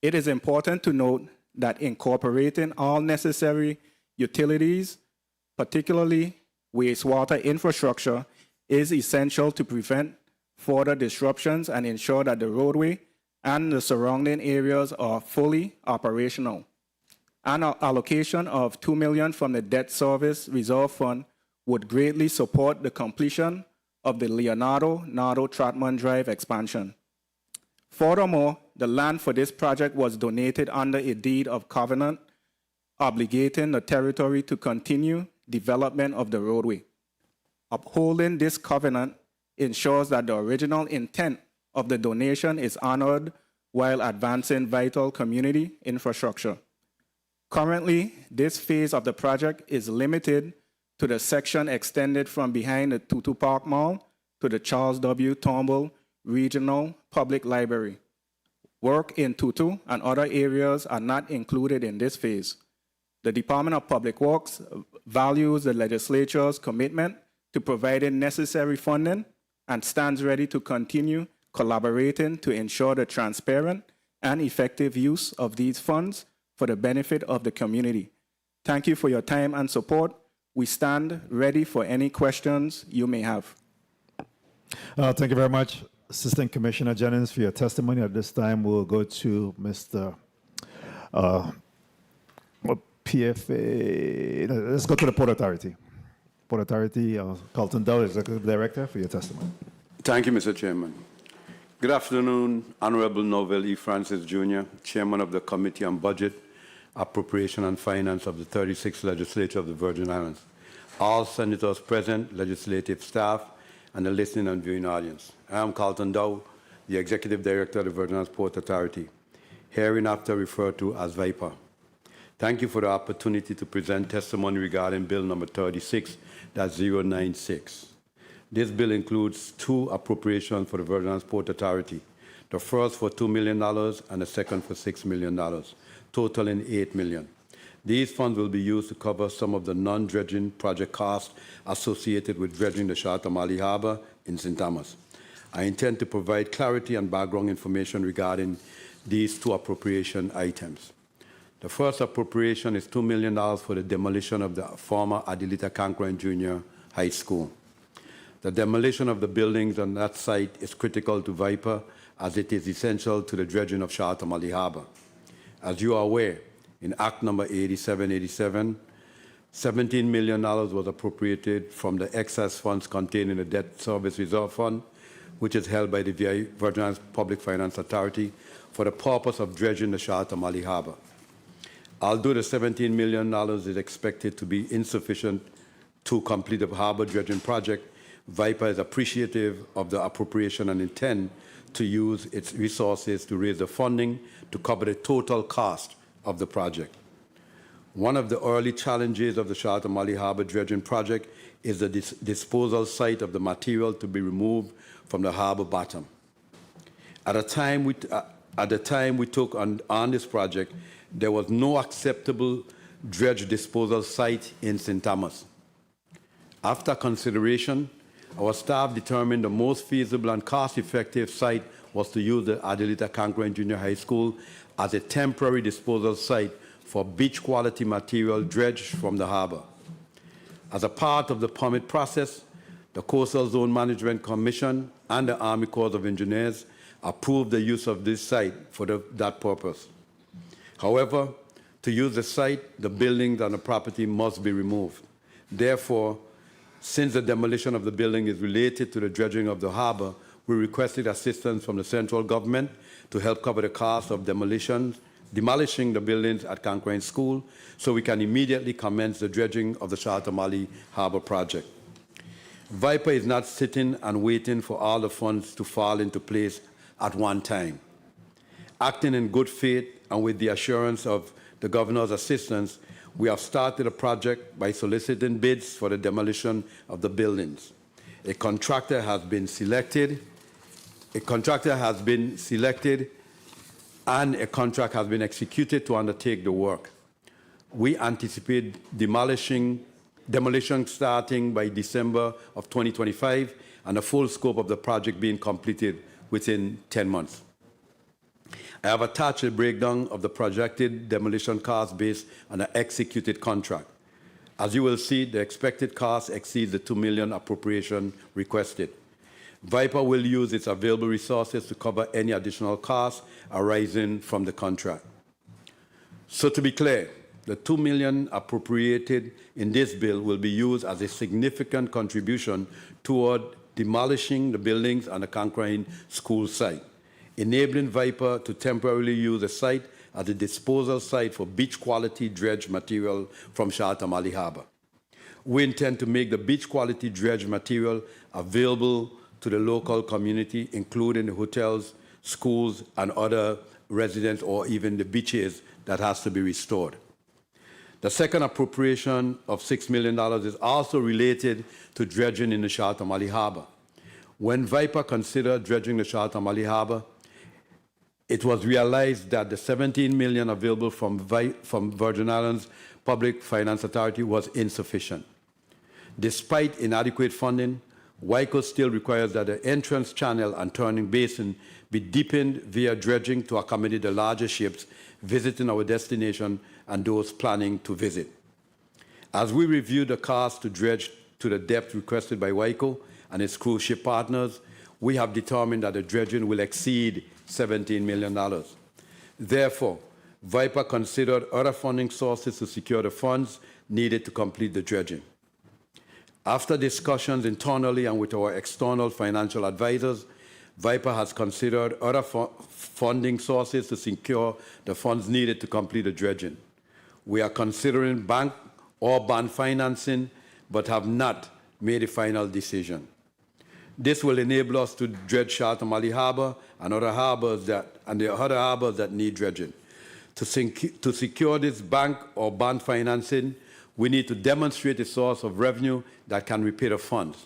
It is important to note that incorporating all necessary utilities, particularly wastewater infrastructure, is essential to prevent further disruptions and ensure that the roadway and the surrounding areas are fully operational. An allocation of $2 million from the Debt Service Reserve Fund would greatly support the completion of the Leonardo Nardo Trotman Drive expansion. Furthermore, the land for this project was donated under a deed of covenant, obligating the territory to continue development of the roadway. Upholding this covenant ensures that the original intent of the donation is honored while advancing vital community infrastructure. Currently, this phase of the project is limited to the section extended from behind the Tutu Park Mall to the Charles W. Turnbull Regional Public Library. Work in Tutu and other areas are not included in this phase. The Department of Public Works values the legislature's commitment to providing necessary funding and stands ready to continue collaborating to ensure the transparent and effective use of these funds for the benefit of the community. Thank you for your time and support. We stand ready for any questions you may have. Thank you very much, Assistant Commissioner Jennings, for your testimony. At this time, we'll go to Mr. PFA. Let's go to the Port Authority. Port Authority, Carlton Dow, Executive Director, for your testimony. Thank you, Mr. Chairman. Good afternoon, Honorable Novell E. Francis Jr., Chairman of the Committee on Budget, Appropriation and Finance of the 36th Legislature of the Virgin Islands, all senators present, legislative staff, and the listening and viewing audience. I am Carlton Dow, the Executive Director of the Virgin Islands Port Authority, hereinafter referred to as VIPA. Thank you for the opportunity to present testimony regarding Bill number 36-096. This bill includes two appropriations for the Virgin Islands Port Authority, the first for $2 million and the second for $6 million, totaling $8 million. These funds will be used to cover some of the non-dredging project costs associated with dredging the Shatamali Harbor in St. Thomas. I intend to provide clarity and background information regarding these two appropriation items. The first appropriation is $2 million for the demolition of the former Adelita Cancroin Jr. High School. The demolition of the buildings on that site is critical to VIPA as it is essential to the dredging of Shatamali Harbor. As you are aware, in Act number 8787, $17 million was appropriated from the excess funds contained in the Debt Service Reserve Fund, which is held by the Virgin Islands Public Finance Authority for the purpose of dredging the Shatamali Harbor. Although the $17 million is expected to be insufficient to complete the harbor dredging project, VIPA is appreciative of the appropriation and intend to use its resources to raise the funding to cover the total cost of the project. One of the early challenges of the Shatamali Harbor dredging project is the disposal site of the material to be removed from the harbor bottom. At the time we took on this project, there was no acceptable dredge disposal site in St. Thomas. After consideration, our staff determined the most feasible and cost-effective site was to use the Adelita Cancroin Junior High School as a temporary disposal site for beach-quality material dredged from the harbor. As a part of the permit process, the Coastal Zone Management Commission and the Army Corps of Engineers approved the use of this site for that purpose. However, to use the site, the buildings on the property must be removed. Therefore, since the demolition of the building is related to the dredging of the harbor, we requested assistance from the central government to help cover the cost of demolishing the buildings at Cancroin School so we can immediately commence the dredging of the Shatamali Harbor project. VIPA is not sitting and waiting for all the funds to fall into place at one time. Acting in good faith and with the assurance of the governor's assistance, we have started a project by soliciting bids for the demolition of the buildings. A contractor has been selected, and a contract has been executed to undertake the work. We anticipate demolishing demolition starting by December of 2025, and the full scope of the project being completed within 10 months. I have attached a breakdown of the projected demolition cost based on an executed contract. As you will see, the expected cost exceeds the $2 million appropriation requested. VIPA will use its available resources to cover any additional costs arising from the contract. So to be clear, the $2 million appropriated in this bill will be used as a significant contribution toward demolishing the buildings on the Conquering School site, enabling VIPA to temporarily use the site as a disposal site for beach-quality dredge material from Shatamali Harbor. We intend to make the beach-quality dredge material available to the local community, including the hotels, schools, and other residents, or even the beaches that has to be restored. The second appropriation of $6 million is also related to dredging in the Shatamali Harbor. When VIPA considered dredging the Shatamali Harbor, it was realized that the $17 million available from Virgin Islands Public Finance Authority was insufficient. Despite inadequate funding, WICO still requires that the entrance channel and turning basin be deepened via dredging to accommodate the larger ships visiting our destination and those planning to visit. As we review the cost to dredge to the depth requested by WICO and its cruise ship partners, we have determined that the dredging will exceed $17 million. Therefore, VIPA considered other funding sources to secure the funds needed to complete the dredging. After discussions internally and with our external financial advisors, VIPA has considered other funding sources to secure the funds needed to complete the dredging. We are considering bank or bond financing, but have not made a final decision. This will enable us to dredge Shatamali Harbor and the other harbors that need dredging. To secure this bank or bond financing, we need to demonstrate a source of revenue that can repay the funds.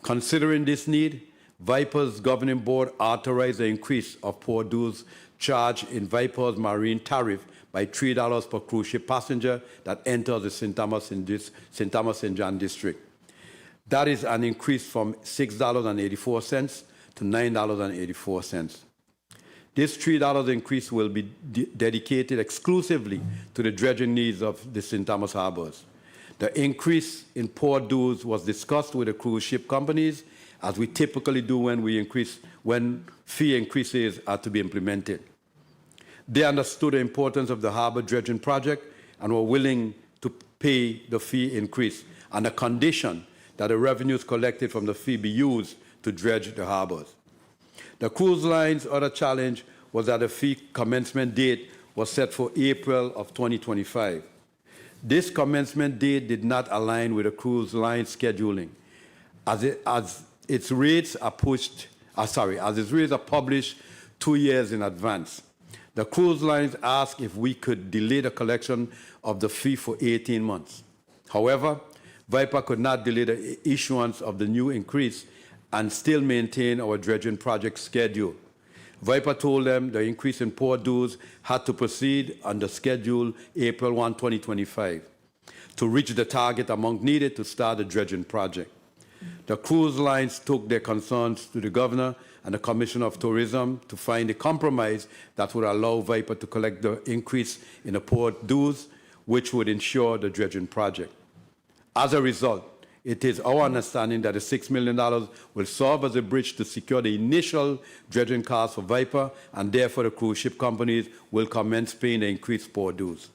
Considering this need, VIPA's governing board authorized the increase of port dues charged in VIPA's marine tariff by $3 per cruise ship passenger that enters the St. Thomas-St. John district. That is an increase from $6.84 to $9.84. This $3 increase will be dedicated exclusively to the dredging needs of the St. Thomas harbors. The increase in port dues was discussed with the cruise ship companies, as we typically do when fee increases are to be implemented. They understood the importance of the harbor dredging project and were willing to pay the fee increase on the condition that the revenues collected from the fee be used to dredge the harbors. The cruise line's other challenge was that the fee commencement date was set for April of 2025. This commencement date did not align with the cruise line scheduling, as its rates are published 2 years in advance. The cruise lines asked if we could delay the collection of the fee for 18 months. However, VIPA could not delay the issuance of the new increase and still maintain our dredging project schedule. VIPA told them the increase in port dues had to proceed on the schedule April 1, 2025, to reach the target amount needed to start the dredging project. The cruise lines took their concerns to the governor and the Commissioner of Tourism to find a compromise that would allow VIPA to collect the increase in the port dues, which would ensure the dredging project. As a result, it is our understanding that the $6 million will serve as a bridge to secure the initial dredging costs for VIPA, and therefore the cruise ship companies will commence paying the increased port dues.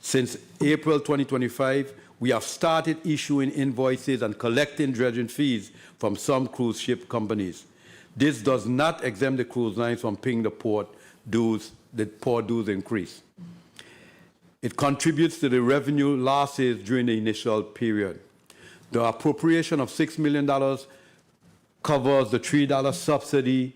Since April 2025, we have started issuing invoices and collecting dredging fees from some cruise ship companies. This does not exempt the cruise lines from paying the port dues increase. It contributes to the revenue losses during the initial period. The appropriation of $6 million covers the $3 subsidy.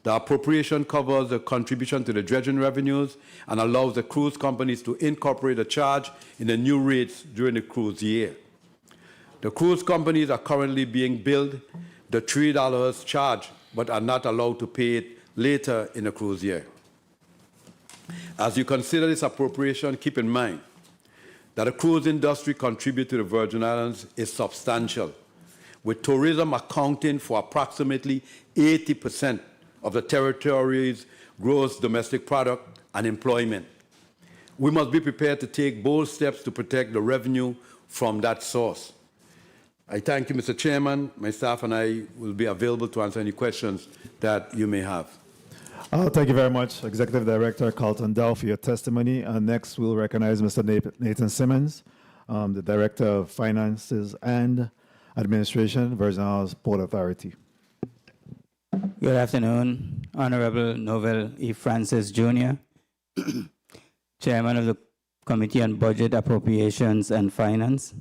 The appropriation covers the contribution to the dredging revenues and allows the cruise companies to incorporate the charge in the new rates during the cruise year. The cruise companies are currently being billed the $3 charge, but are not allowed to pay it later in the cruise year. As you consider this appropriation, keep in mind that the cruise industry contribute to the Virgin Islands is substantial, with tourism accounting for approximately 80% of the territory's gross domestic product and employment. We must be prepared to take bold steps to protect the revenue from that source. I thank you, Mr. Chairman. My staff and I will be available to answer any questions that you may have. Thank you very much, Executive Director Carlton Dow, for your testimony. Next, we'll recognize Mr. Nathan Simmons, the Director of Finances and Administration, Virgin Islands Port Authority. Good afternoon, Honorable Novel E. Francis Jr., Chairman of the Committee on Budget, Appropriations, and Finance,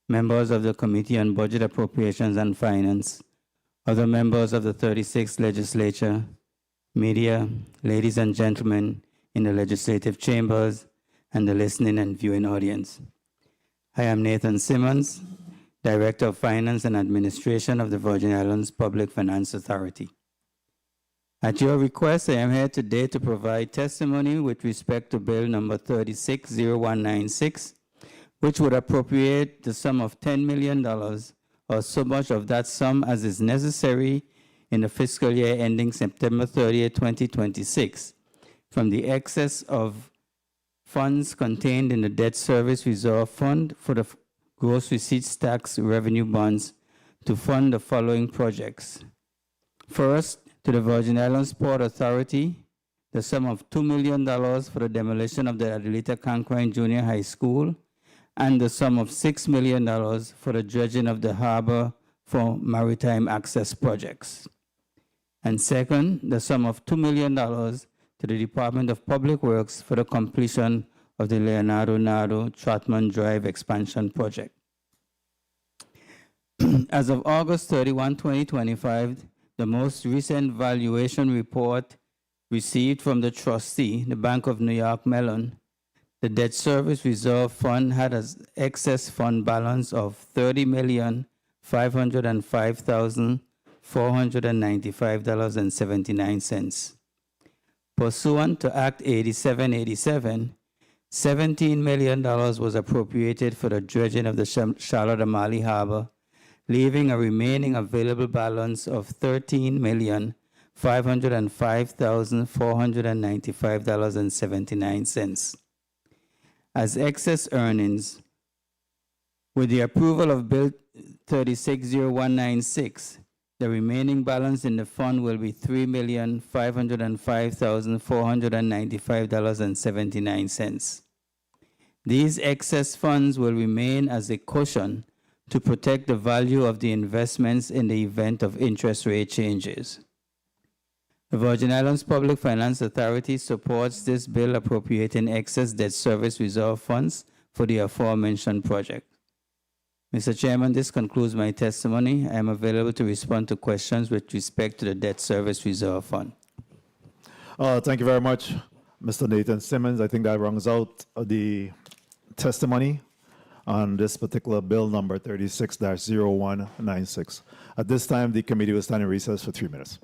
members of the Committee on Budget, Appropriations, and Finance, other members of the 36th Legislature, media, ladies and gentlemen in the legislative chambers, and the listening and viewing audience. I am Nathan Simmons, Director of Finance and Administration of the Virgin Islands Public Finance Authority. At your request, I am here today to provide testimony with respect to Bill number 360196, which would appropriate the sum of $10 million or so much of that sum as is necessary in the fiscal year ending September 30, 2026, from the excess of funds contained in the Debt Service Reserve Fund for the gross receipts tax revenue bonds to fund the following projects. First, to the Virgin Islands Port Authority, the sum of $2 million for the demolition of the Adelita Canquine Junior High School, and the sum of $6 million for the dredging of the harbor for maritime access projects. And second, the sum of $2 million to the Department of Public Works for the completion of the Leonardo Nardo Trotman Drive expansion project. As of August 31, 2025, the most recent valuation report received from the trustee, the Bank of New York Mellon, the Debt Service Reserve Fund had an excess fund balance of $30,505,495.79. Pursuant to Act 8787, $17 million was appropriated for the dredging of the Charlotte Amalie Harbor, leaving a remaining available balance of $13,505,495.79. As excess earnings, with the approval of Bill 360196, the remaining balance in the fund will be $3,505,495.79. These excess funds will remain as a cushion to protect the value of the investments in the event of interest rate changes. The Virgin Islands Public Finance Authority supports this bill appropriating excess debt service reserve funds for the aforementioned project. Mr. Chairman, this concludes my testimony. I am available to respond to questions with respect to the debt service reserve fund. Thank you very much, Mr. Nathan Simmons. I think that rounds out the testimony on this particular bill number 36-0196. At this time, the committee will stand in recess for 3 minutes.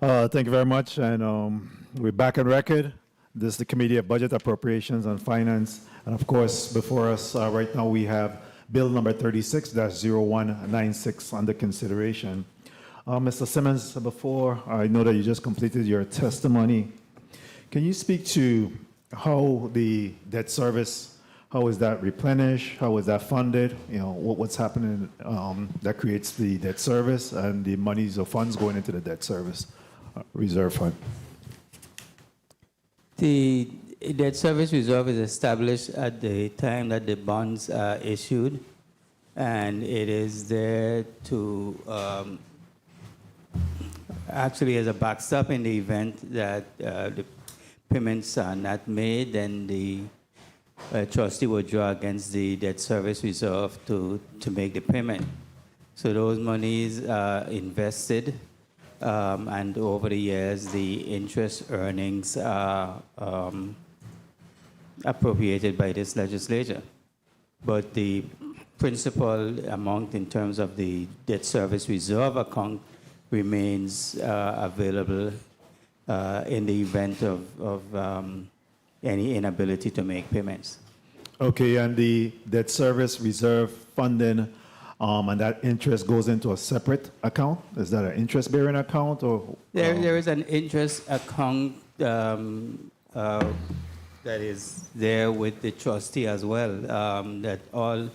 Thank you very much. And we're back on record. This is the Committee of Budget, Appropriations, and Finance. And of course, before us right now, we have Bill number 36-0196 under consideration. Mr. Simmons, before I know that you just completed your testimony, can you speak to how the debt service, how is that replenished? How is that funded? You know, what's happening that creates the debt service and the monies or funds going into the debt service reserve fund? The debt service reserve is established at the time that the bonds are issued, and it is there to actually as a backstop in the event that the payments are not made, then the trustee will draw against the debt service reserve to make the payment. So those monies are invested, and over the years, the interest earnings are appropriated by this legislature. But the principal amount in terms of the debt service reserve account remains available in the event of any inability to make payments. Okay, and the debt service reserve funding and that interest goes into a separate account? Is that an interest-bearing account or? There is an interest account that is there with the trustee as well, that all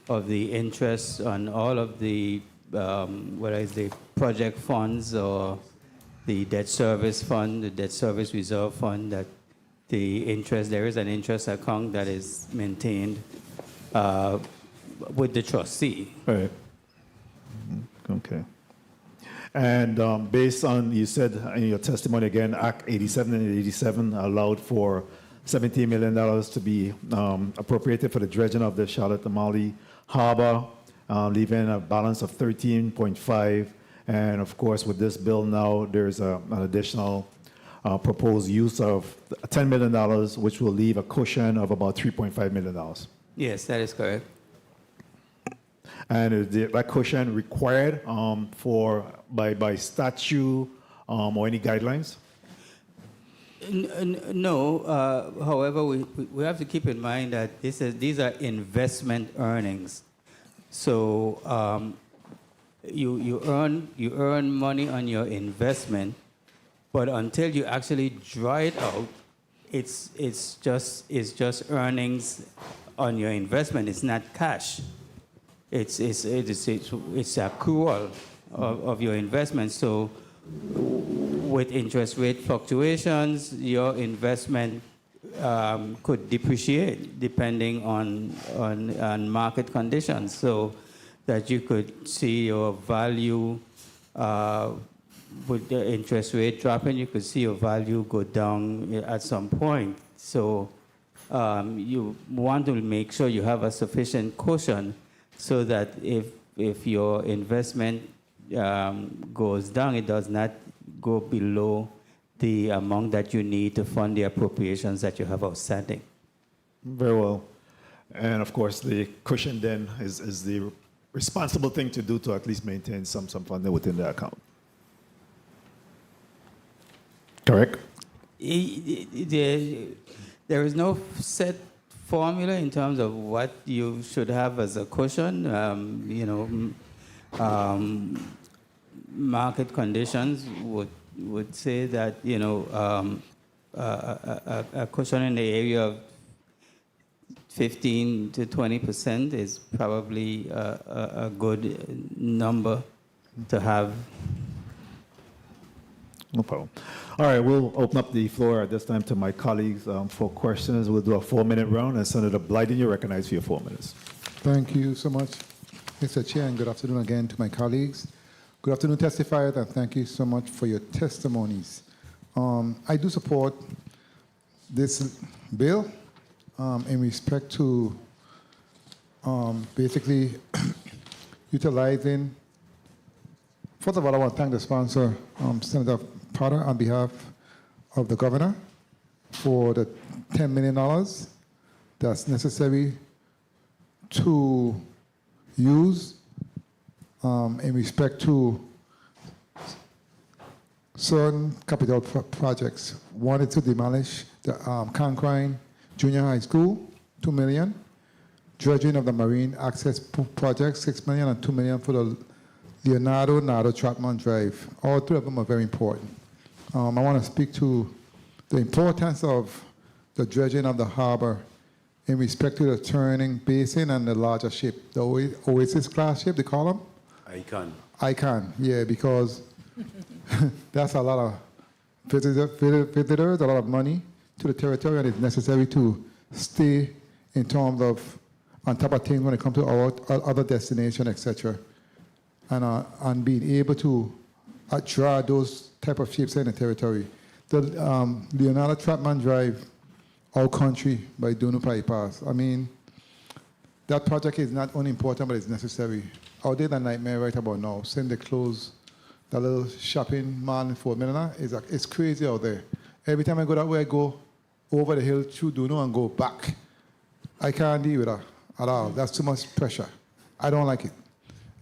of the interest on all of the, whether it's the project funds or the debt service fund, the debt service reserve fund, that the interest, there is an interest account that is maintained with the trustee. Right. Okay. And based on, you said in your testimony again, Act 87 and 87 allowed for $17 million to be appropriated for the dredging of the Charlotte-Amalie Harbor, leaving a balance of 13.5. And of course, with this bill now, there's an additional proposed use of $10 million, which will leave a cushion of about $3.5 million. Yes, that is correct. And is that cushion required by statute or any guidelines? No. However, we have to keep in mind that these are investment earnings. So you earn money on your investment, but until you actually draw it out, it's just earnings on your investment. It's not cash. It's accrual of your investment. So with interest rate fluctuations, your investment could depreciate depending on market conditions. So that you could see your value with the interest rate dropping, you could see your value go down at some point. So you want to make sure you have a sufficient cushion so that if your investment goes down, it does not go below the amount that you need to fund the appropriations that you have outstanding. Very well. And of course, the cushion then is the responsible thing to do to at least maintain some funding within the account. Correct? There is no set formula in terms of what you should have as a cushion. Market conditions would say that a cushion in the area of 15 to 20% is probably a good number to have. No problem. All right, we'll open up the floor at this time to my colleagues for questions. We'll do a 4-minute round, and Senator Blyden, you're recognized for your 4 minutes. Thank you so much, Mr. Chair, and good afternoon again to my colleagues. Good afternoon, testifiers, and thank you so much for your testimonies. I do support this bill in respect to basically utilizing. First of all, I want to thank the sponsor, Senator Potter, on behalf of the governor for the $10 million that's necessary to use in respect to certain capital projects. One is to demolish the Cancrine Junior High School, $2 million. Dredging of the marine access project, $6 million, and $2 million for the Leonardo Trotman Drive. All three of them are very important. I want to speak to the importance of the dredging of the harbor in respect to the turning basin and the larger ship, the Oasis class ship, they call them? Icon, yeah, because that's a lot of visitors, a lot of money to the territory, and it's necessary to stay in terms of on top of things when it comes to our other destination, etc. And being able to draw those type of ships in the territory. The Leonardo Trotman Drive, Our Country by Dunu Pass. I mean, that project is not only important, but it's necessary. Our day and nightmare right about now, since they close that little shopping mall in Fort Milner, it's crazy out there. Every time I go that way, I go over the hill through Dunu and go back. I can't deal with that at all. That's too much pressure. I don't like it.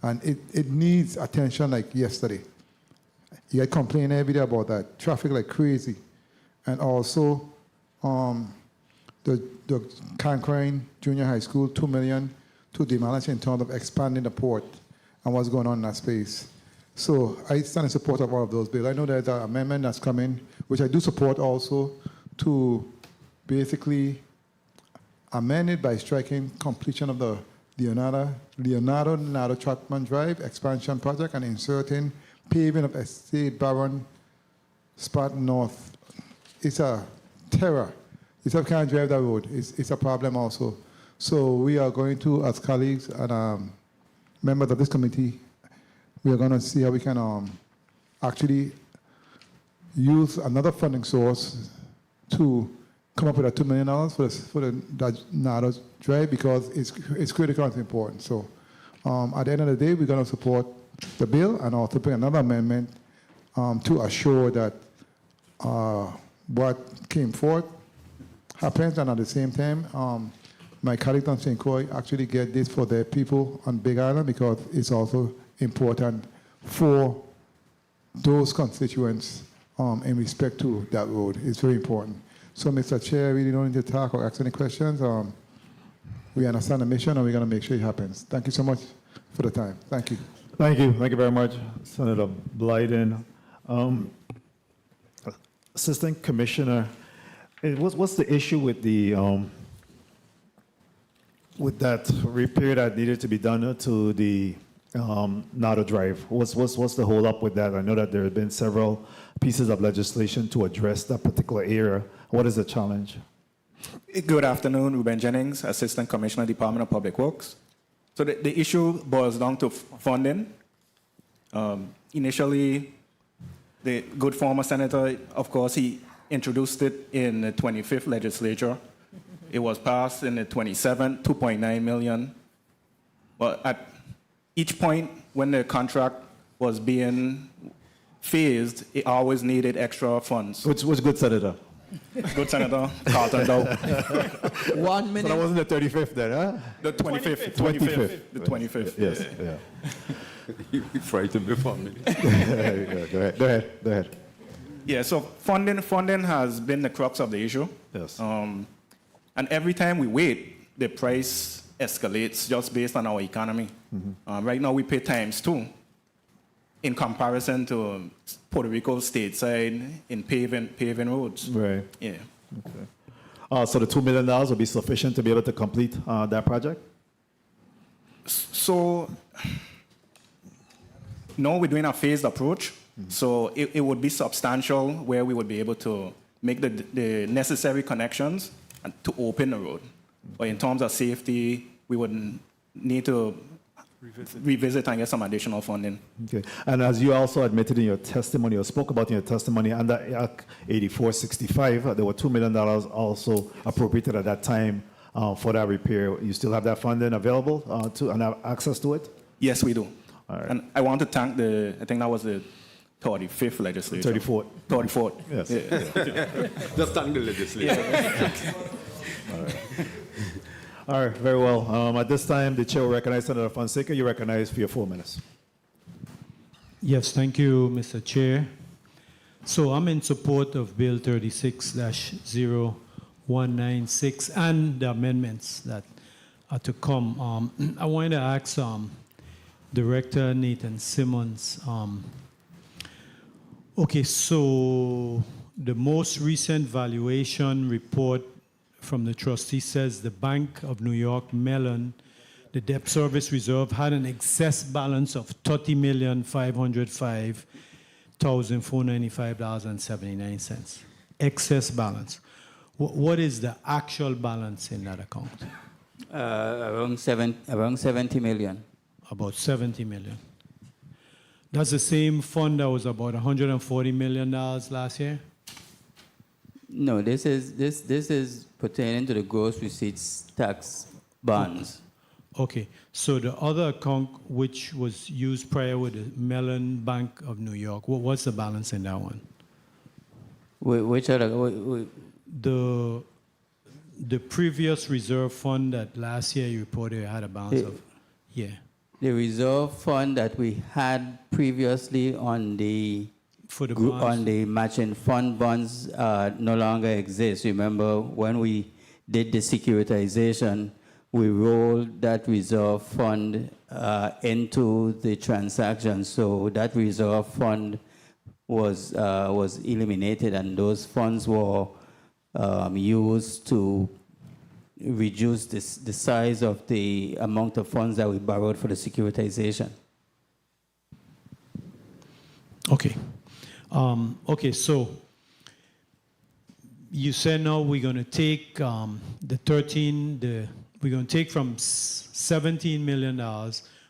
And it needs attention like yesterday. You get complaining every day about that. Traffic like crazy. And also, the Cancrine Junior High School, $2 million to demolish in terms of expanding the port and what's going on in that space. So I stand in support of all of those bills. I know there's an amendment that's coming, which I do support also, to basically amend it by striking completion of the Leonardo Trotman Drive expansion project and inserting paving of Estate Baron Spot North. It's a terror. If you can't drive that road, it's a problem also. So we are going to, as colleagues and members of this committee, we are going to see how we can actually use another funding source to come up with a $2 million for the Nardo Drive, because it's critical and it's important. So at the end of the day, we're going to support the bill and also bring another amendment to assure that what came forth happens, and at the same time, my colleagues on St. Croix actually get this for their people on Big Island, because it's also important for those constituents in respect to that road. It's very important. So, Mr. Chair, we really don't need to talk or ask any questions. We understand the mission, and we're going to make sure it happens. Thank you so much for the time. Thank you. Thank you. Thank you very much, Senator Blyden. Assistant Commissioner, what's the issue with the with that repair that needed to be done to the Nardo Drive? What's the hold up with that? I know that there have been several pieces of legislation to address that particular area. What is the challenge? Good afternoon, Ruben Jennings, Assistant Commissioner, Department of Public Works. So the issue boils down to funding. Initially, the good former senator, of course, he introduced it in the 25th legislature. It was passed in the 27th, $2.9 million. But at each point when the contract was being phased, it always needed extra funds. What's good, Senator? Good Senator Carlton Dow. 1 minute. So that wasn't the 35th then, huh? The 25th. 25th. The 25th. Yes, yeah. You frightened me for a minute. Yeah, go ahead. Yeah, so funding has been the crux of the issue. Yes. And every time we wait, the price escalates just based on our economy. Mm-hmm. Right now, we pay times 2 in comparison to Puerto Rico stateside in paving roads. Right. Yeah. Okay. So the $2 million will be sufficient to be able to complete that project? So, no, we're doing a phased approach. Mm-hmm. So it would be substantial, where we would be able to make the necessary connections and to open the road. Mm-hmm. But in terms of safety, we would need to revisit and get some additional funding. Okay. And as you also admitted in your testimony, or spoke about in your testimony, under Act 8465, there were $2 million also appropriated at that time for that repair. You still have that funding available and have access to it? Yes, we do. All right. And I want to thank I think that was the 35th legislature. 34th. 34th. Yes. Yeah. Just thank the legislature. Yeah. All right. All right, very well. At this time, the chair will recognize Senator Fonseca. You're recognized for your 4 minutes. Yes, thank you, Mr. Chair. So I'm in support of Bill 36-0196 and the amendments that are to come. I wanted to ask Director Nathan Simmons. Okay, so the most recent valuation report from the trustee says the Bank of New York Mellon, the debt service reserve, had an excess balance of $30,505,495.79. Excess balance. What is the actual balance in that account? Around 70 million. About 70 million. That's the same fund that was about $140 million last year? No, this is pertaining to the gross receipts tax bonds. Okay, so the other account which was used prior with the Mellon Bank of New York, what's the balance in that one? Which other? The previous reserve fund that last year you reported had a balance of, yeah. The reserve fund that we had previously on the on the matching fund bonds no longer exists. Remember when we did the securitization, we rolled that reserve fund into the transaction. So that reserve fund was eliminated, and those funds were used to reduce the size of the amount of funds that we borrowed for the securitization. Okay. Okay, so you said now we're going to take we're going to take from $17 million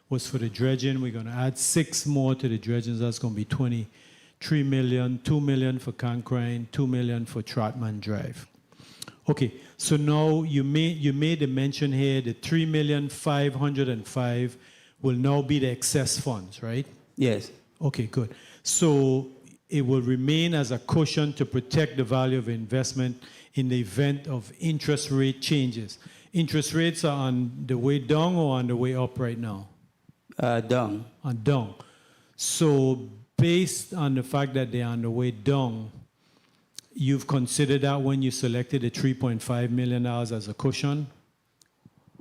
was for the dredging. We're going to add 6 more to the dredging. That's going to be 23 million, 2 million for Concrine, 2 million for Trotman Drive. Okay, so now you made a mention here, the 3,505,000 will now be the excess funds, right? Yes. Okay, good. So it will remain as a cushion to protect the value of investment in the event of interest rate changes. Interest rates are on the way down or on the way up right now? Down. Down. So based on the fact that they're on the way down, you've considered that when you selected the $3.5 million as a cushion?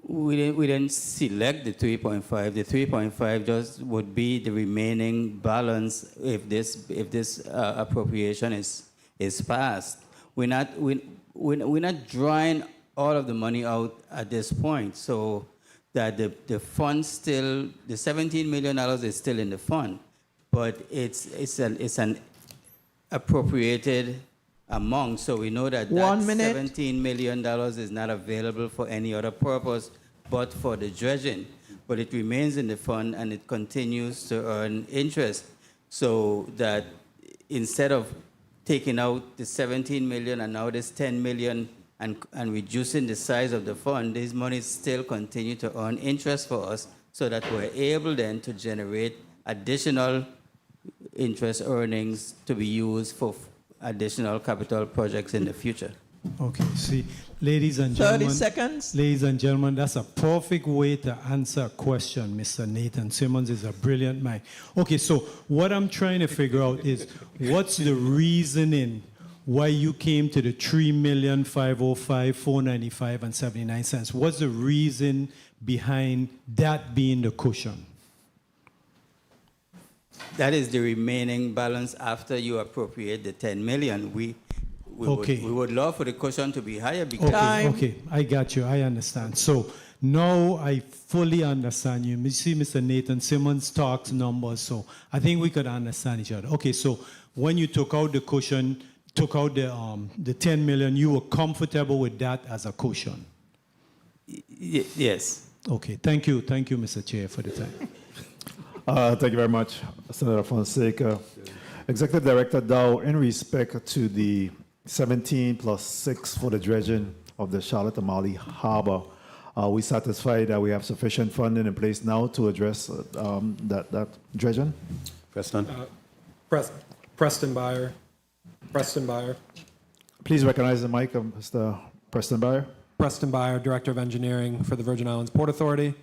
We didn't select the 3.5. The 3.5 just would be the remaining balance if this appropriation is passed. We're not drawing all of the money out at this point, so that the fund still, the $17 million is still in the fund, but it's an appropriated amount, so we know that $17 million is not available for any other purpose but for the dredging, but it remains in the fund and it continues to earn interest, so that instead of taking out the 17 million and now this 10 million and reducing the size of the fund, these monies still continue to earn interest for us, so that we're able then to generate additional interest earnings to be used for additional capital projects in the future. Okay, see, ladies and gentlemen. 30 seconds. Ladies and gentlemen, that's a perfect way to answer a question. Mr. Nathan Simmons is a brilliant mind. Okay, so what I'm trying to figure out is what's the reasoning why you came to the $3,505,495.79? What's the reason behind that being the cushion? That is the remaining balance after you appropriate the 10 million. We would love for the cushion to be higher because... Okay, I got you. I understand. So now I fully understand you. You see, Mr. Nathan Simmons talks numbers, so I think we could understand each other. Okay, so when you took out the cushion, took out the 10 million, you were comfortable with that as a cushion? Yes. Okay, thank you. Thank you, Mr. Chair, for the time. Thank you very much, Senator Fonseca. Executive Director Dow, in respect to the 17 plus 6 for the dredging of the Charlotte Amalie Harbor, are we satisfied that we have sufficient funding in place now to address that dredging? Preston. Preston Byer. Preston Byer. Please recognize the mic of Mr. Preston Byer. Preston Byer, Director of Engineering for the Virgin Islands Port Authority.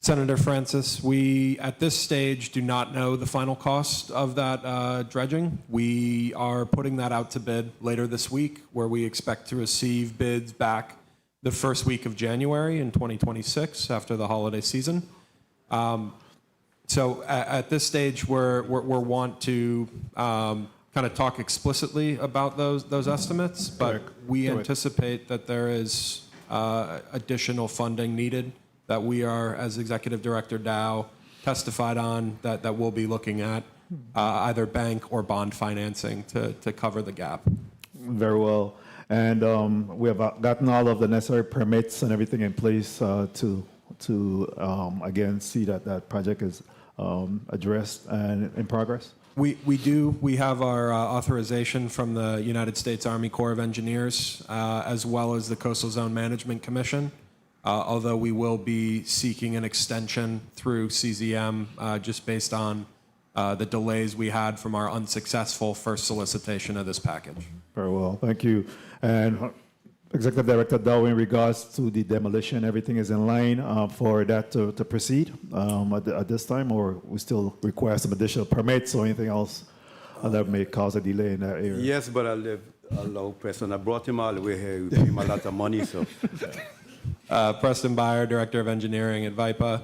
Senator Francis, we at this stage do not know the final cost of that dredging. We are putting that out to bid later this week, where we expect to receive bids back the first week of January in 2026 after the holiday season. So at this stage, we're want to kind of talk explicitly about those estimates, but we anticipate that there is additional funding needed that we are, as Executive Director Dow testified on, that we'll be looking at either bank or bond financing to cover the gap. Very well. And we have gotten all of the necessary permits and everything in place to again see that that project is addressed and in progress. We do. We have our authorization from the United States Army Corps of Engineers, as well as the Coastal Zone Management Commission, although we will be seeking an extension through CZM just based on the delays we had from our unsuccessful first solicitation of this package. Very well, thank you. And Executive Director Dow, in regards to the demolition, everything is in line for that to proceed at this time, or we still require some additional permits or anything else that may cause a delay in that area? Yes, but allow Preston. I brought him all the way here. We pay him a lot of money, so. Preston Byer, Director of Engineering at VIPA.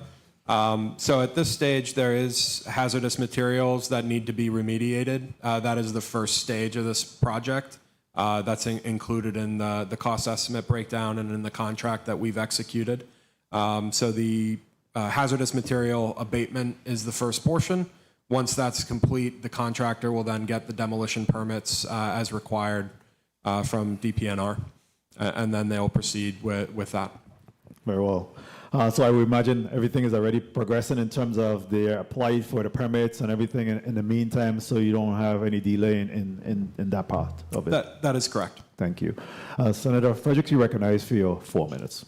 So at this stage, there is hazardous materials that need to be remediated. That is the first stage of this project. That's included in the cost estimate breakdown and in the contract that we've executed. So the hazardous material abatement is the first portion. Once that's complete, the contractor will then get the demolition permits as required from DPNR, and then they'll proceed with that. Very well. So I would imagine everything is already progressing in terms of they applied for the permits and everything in the meantime, so you don't have any delay in that part of it. That is correct. Thank you. Senator Frederick, you recognize for your 4 minutes.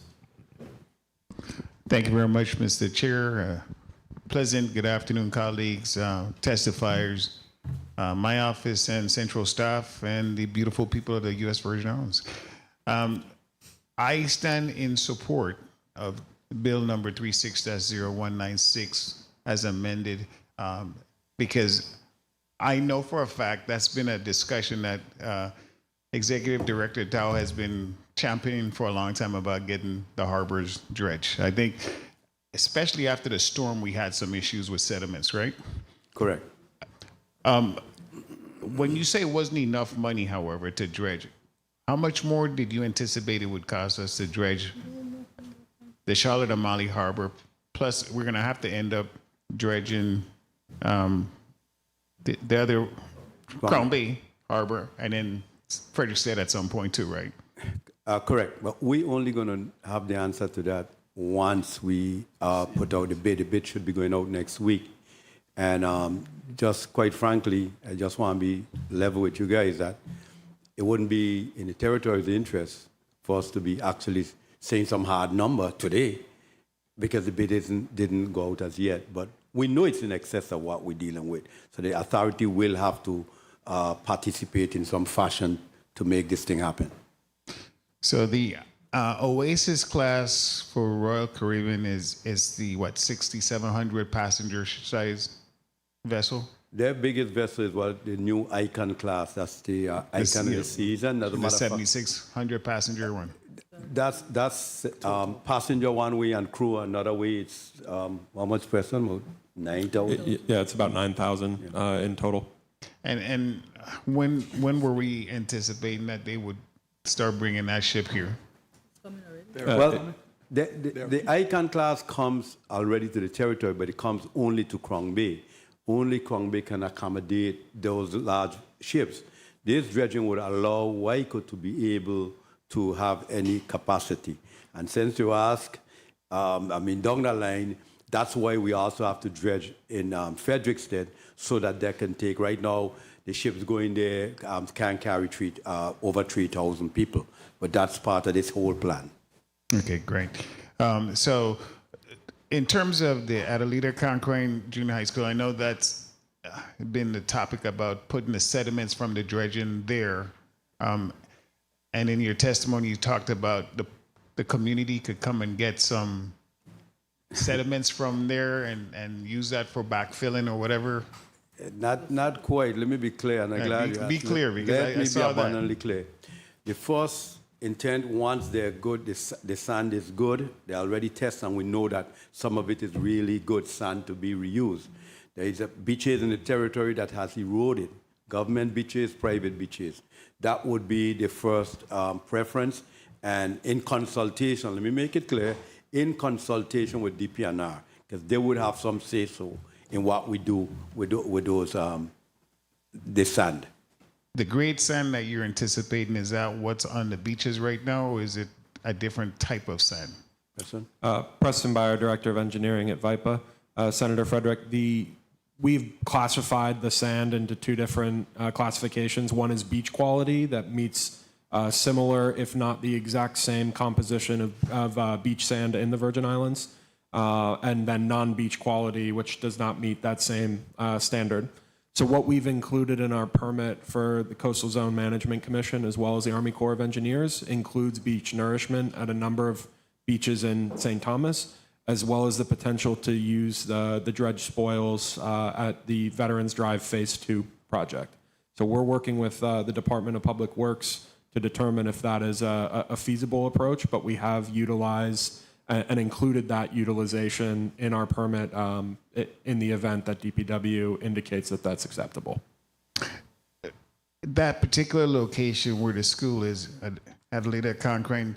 Thank you very much, Mr. Chair. Pleasant good afternoon, colleagues, testifiers, my office and central staff, and the beautiful people of the U.S. Virgin Islands. I stand in support of Bill number 36-0196 as amended, because I know for a fact that's been a discussion that Executive Director Dow has been championing for a long time about getting the harbors dredged. I think, especially after the storm, we had some issues with sediments, right? Correct. When you say it wasn't enough money, however, to dredge, how much more did you anticipate it would cost us to dredge the Charlotte Amalie Harbor? Plus, we're going to have to end up dredging the other Crown Bay Harbor, and then Frederick said at some point too, right? Correct. But we're only going to have the answer to that once we put out the bid. The bid should be going out next week. And just quite frankly, I just want to be level with you guys that it wouldn't be in the territory's interest for us to be actually saying some hard number today because the bid didn't go out as yet. But we know it's in excess of what we're dealing with. So the authority will have to participate in some fashion to make this thing happen. So the Oasis class for Royal Caribbean is the, what, 6,700 passenger size vessel? Their biggest vessel is the new Icon class. That's the Icon of the Season. The 7,600 passenger one. That's passenger one way and crew another way. It's how much person? About 9,000. Yeah, it's about 9,000 in total. And when were we anticipating that they would start bringing that ship here? Well, the Icon class comes already to the territory, but it comes only to Crown Bay. Only Crown Bay can accommodate those large ships. This dredging would allow Waiko to be able to have any capacity. And since you ask, down the line, that's why we also have to dredge in Frederiksted so that they can take, right now, the ships going there can carry over 3,000 people. But that's part of this whole plan. Okay, great. So in terms of the Adelita Conquine Junior High School, I know that's been the topic about putting the sediments from the dredging there. And in your testimony, you talked about the community could come and get some sediments from there and use that for backfilling or whatever? Not quite. Let me be clear, and I'm glad you asked. Be clear, because Let I me saw be that. abundantly clear. The first intent, once they're good, the sand is good, they already test, and we know that some of it is really good sand to be reused. There is beaches in the territory that has eroded, government beaches, private beaches. That would be the first preference. And in consultation, let me make it clear, in consultation with DPNR, because they would have some say-so in what we do with those, the sand. The grade sand that you're anticipating, is that what's on the beaches right now, or is it a different type of sand? Preston Byer, Director of Engineering at VIPA. Senator Frederick, we've classified the sand into two different classifications. One is beach quality that meets similar, if not the exact same composition of beach sand in the Virgin Islands, and then non-beach quality, which does not meet that same standard. So what we've included in our permit for the Coastal Zone Management Commission, as well as the Army Corps of Engineers, includes beach nourishment at a number of beaches in St. Thomas, as well as the potential to use the dredge spoils at the Veterans Drive Phase 2 project. So we're working with the Department of Public Works to determine if that is a feasible approach, but we have utilized and included that utilization in our permit in the event that DPW indicates that that's acceptable. That particular location where the school is, Adelita Concrane,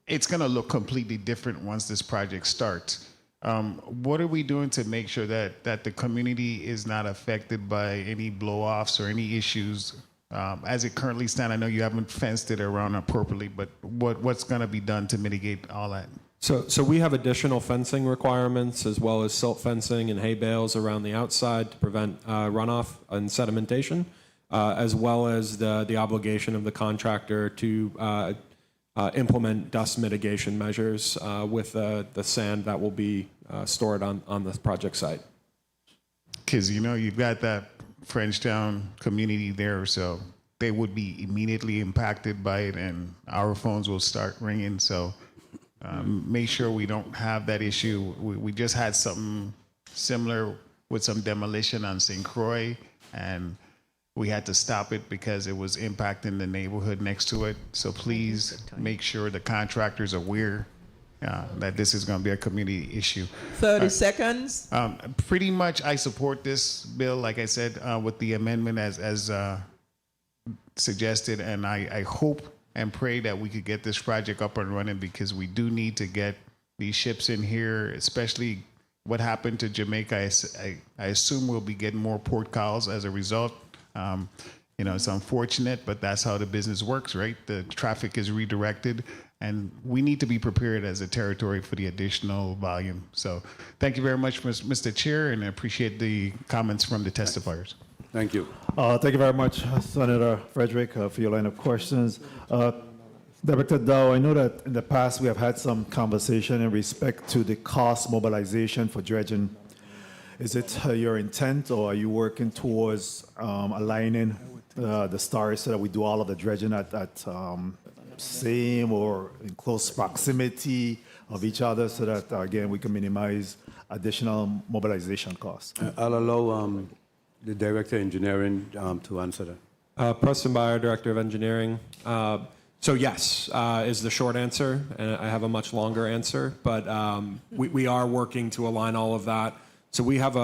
it's going to look completely different once this project starts. What are we doing to make sure that the community is not affected by any blow-offs or any issues? As it currently stands, I know you haven't fenced it around appropriately, but what's going to be done to mitigate all that? So we have additional fencing requirements, as well as silt fencing and hay bales around the outside to prevent runoff and sedimentation, as well as the obligation of the contractor to implement dust mitigation measures with the sand that will be stored on the project site. Because, you know, you've got that Frenchtown community there, so they would be immediately impacted by it, and our phones will start ringing. So make sure we don't have that issue. We just had something similar with some demolition on St. Croix, and we had to stop it because it was impacting the neighborhood next to it. So please make sure the contractors are aware that this is going to be a community issue. 30 seconds. Pretty much, I support this bill, like I said, with the amendment as suggested, and I hope and pray that we could get this project up and running, because we do need to get these ships in here, especially what happened to Jamaica. I assume we'll be getting more port calls as a result. You know, it's unfortunate, but that's how the business works, right? The traffic is redirected, and we need to be prepared as a territory for the additional volume. So thank you very much, Mr. Chair, and I appreciate the comments from the testifiers. Thank you. Thank you very much, Senator Frederick, for your line of questions. Director Dow, I know that in the past we have had some conversation in respect to the cost mobilization for dredging. Is it your intent, or are you working towards aligning the stars so that we do all of the dredging at same or in close proximity of each other, so that, again, we can minimize additional mobilization costs? I'll allow the Director of Engineering to answer that. Preston Byer, Director of Engineering. So yes, is the short answer, and I have a much longer answer, but we are working to align all of that. So we have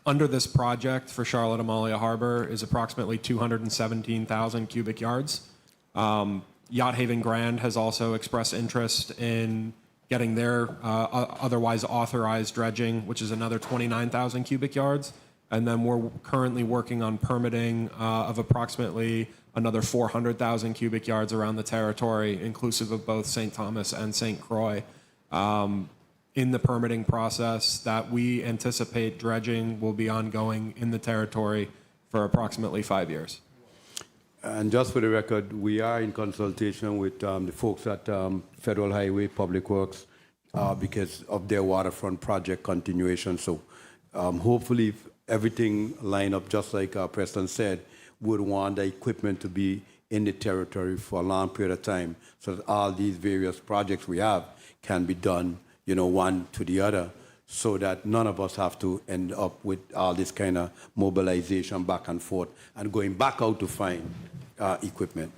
under this project for Charlotte Amalia Harbor is approximately 217,000 cubic yards. Yacht Haven Grand has also expressed interest in getting their otherwise authorized dredging, which is another 29,000 cubic yards. And then we're currently working on permitting of approximately another 400,000 cubic yards around the territory, inclusive of both St. Thomas and St. Croix. In the permitting process, that we anticipate dredging will be ongoing in the territory for approximately 5 years. And just for the record, we are in consultation with the folks at Federal Highway Public Works because of their waterfront project continuation. So hopefully, if everything line up just like Preston said, would want the equipment to be in the territory for a long period of time, so that all these various projects we have can be done one to the other, so that none of us have to end up with all this kind of mobilization back and forth and going back out to find equipment.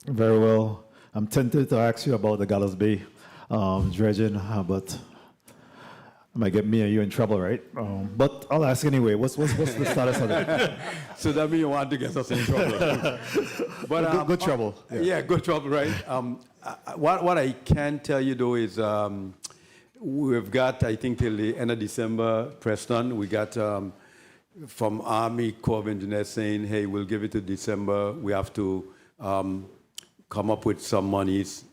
Very well. I'm tempted to ask you about the Gallows Bay dredging, but it might get me and you in trouble, right? But I'll ask anyway. What's the status of it? So that means you want to get us in trouble. But good trouble. Yeah, good trouble, right? What I can tell you though is we've got, I think, till the end of December, Preston, we got from Army Corps of Engineers saying, hey, we'll give it to December. We have to come up with some monies,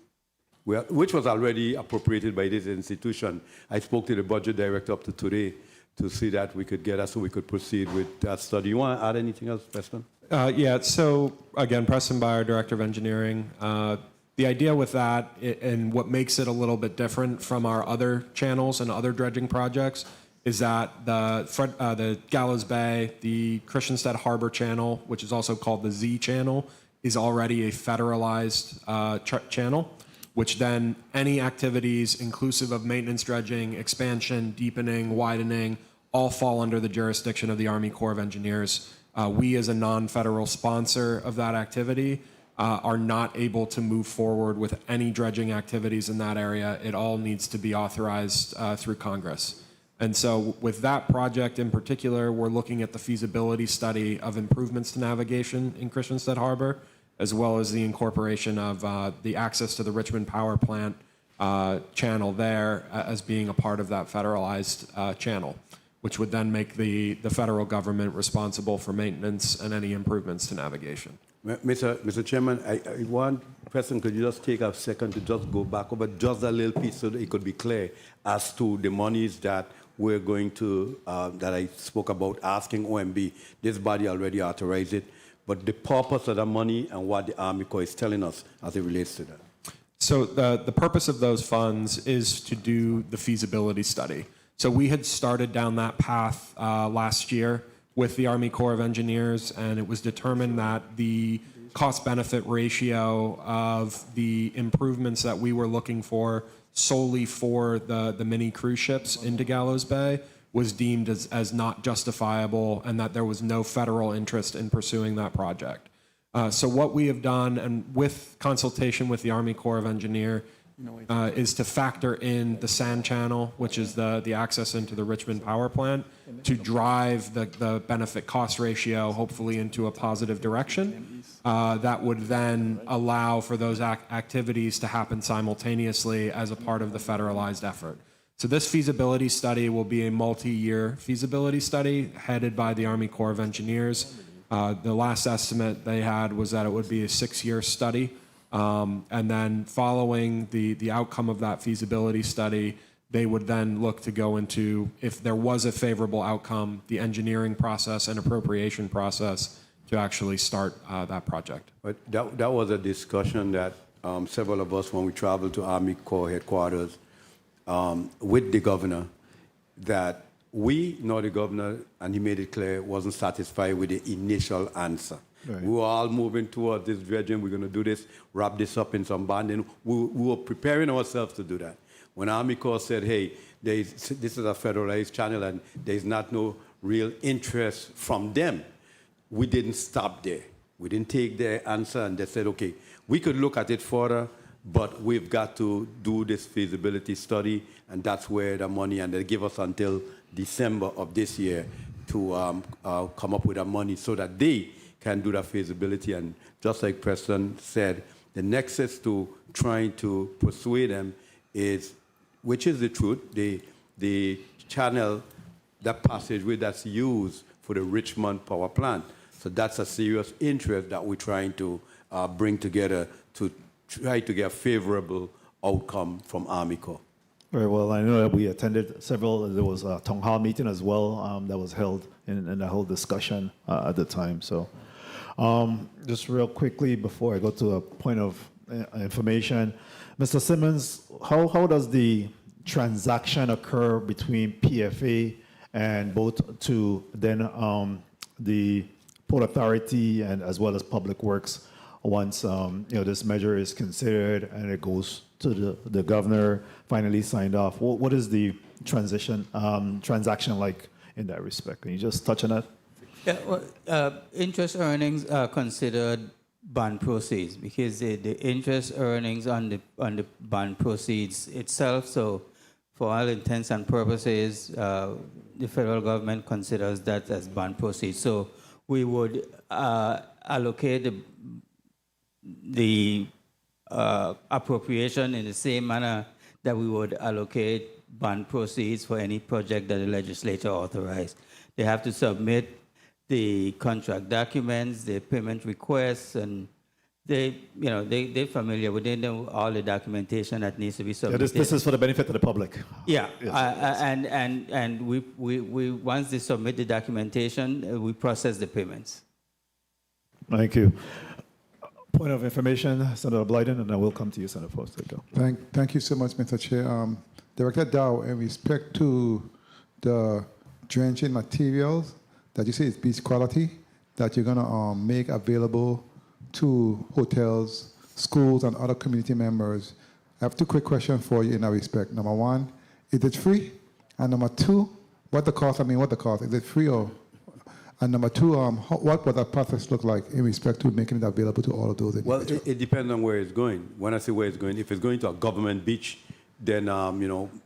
which was already appropriated by this institution. I spoke to the budget director up to today to see that we could get us so we could proceed with that study. You want to add anything else, Preston? Yeah, so again, Preston Byer, Director of Engineering. The idea with that and what makes it a little bit different from our other channels and other dredging projects is that the Gallows Bay, the Christiansted Harbor Channel, which is also called the Z Channel, is already a federalized channel, which then any activities inclusive of maintenance dredging, expansion, deepening, widening, all fall under the jurisdiction of the Army Corps of Engineers. We, as a non-federal sponsor of that activity, are not able to move forward with any dredging activities in that area. It all needs to be authorized through Congress. And so with that project in particular, we're looking at the feasibility study of improvements to navigation in Christiansted Harbor, as well as the incorporation of the access to the Richmond Power Plant channel there as being a part of that federalized channel, which would then make the federal government responsible for maintenance and any improvements to navigation. Mr. Chairman, I want, President, could you just take a second to just go back over just a little piece so that it could be clear as to the monies that we're going to, that I spoke about asking OMB. This body already authorized it, but the purpose of the money and what the Army Corps is telling us as it relates to that. So the purpose of those funds is to do the feasibility study. So we had started down that path last year with the Army Corps of Engineers, and it was determined that the cost-benefit ratio of the improvements that we were looking for solely for the mini cruise ships into Gallows Bay was deemed as not justifiable, and that there was no federal interest in pursuing that project. So what we have done, and with consultation with the Army Corps of Engineers, is to factor in the sand channel, which is the access into the Richmond Power Plant, to drive the benefit cost ratio hopefully into a positive direction. That would then allow for those activities to happen simultaneously as a part of the federalized effort. So this feasibility study will be a multi-year feasibility study headed by the Army Corps of Engineers. The last estimate they had was that it would be a 6-year study. And then following the outcome of that feasibility study, they would then look to go into, if there was a favorable outcome, the engineering process and appropriation process to actually start that project. But that was a discussion that several of us, when we traveled to Army Corps headquarters with the governor, that we, nor the governor, and he made it clear, wasn't satisfied with the initial answer. Right. We were all moving towards this dredging. We're going to do this, wrap this up in some bonding. We were preparing ourselves to do that. When Army Corps said, hey, this is a federalized channel and there's not no real interest from them, we didn't stop there. We didn't take their answer and they said, okay, we could look at it further, but we've got to do this feasibility study, and that's where the money, and they give us until December of this year to come up with the money so that they can do that feasibility. And just like Preston said, the nexus to trying to persuade them is, which is the truth, the channel, that passageway that's used for the Richmond Power Plant. So that's a serious interest that we're trying to bring together to try to get a favorable outcome from Army Corps. Very well. I know that we attended several. There was a town hall meeting as well that was held in the whole discussion at the time. So just real quickly before I go to a point of information, Mr. Simmons, how does the transaction occur between PFA and both to then the Port Authority and as well as Public Works? once this measure is considered and it goes to the governor, finally signed off? What is the transaction like in that respect? Can you just touch on that? Yeah, well, interest earnings are considered bond proceeds because the interest earnings on the bond proceeds itself. So, for all intents and purposes, the federal government considers that as bond proceeds. So, we would allocate the appropriation in the same manner that we would allocate bond proceeds for any project that the legislature authorized. They have to submit the contract documents, the payment requests, and they're familiar with it. They know all the documentation that needs to be submitted. This is for the benefit of the public. Yeah, Yes. and we once they submit the documentation, we process the payments. Thank you. Point of information, Senator Blyden, and I will come to you, Senator Foster. Go. Thank you so much, Mr. Chair. Director Dow, in respect to the drenching materials that you say is beach quality, that you're going to make available to hotels, schools, and other community members, I have two quick questions for you in that respect. Number one, is it free? And number two, what the cost? Is it free or? And number two, what would that process look like in respect to making it available to all of those? Well, it depends on where it's going. When I say where it's going, if it's going to a government beach, then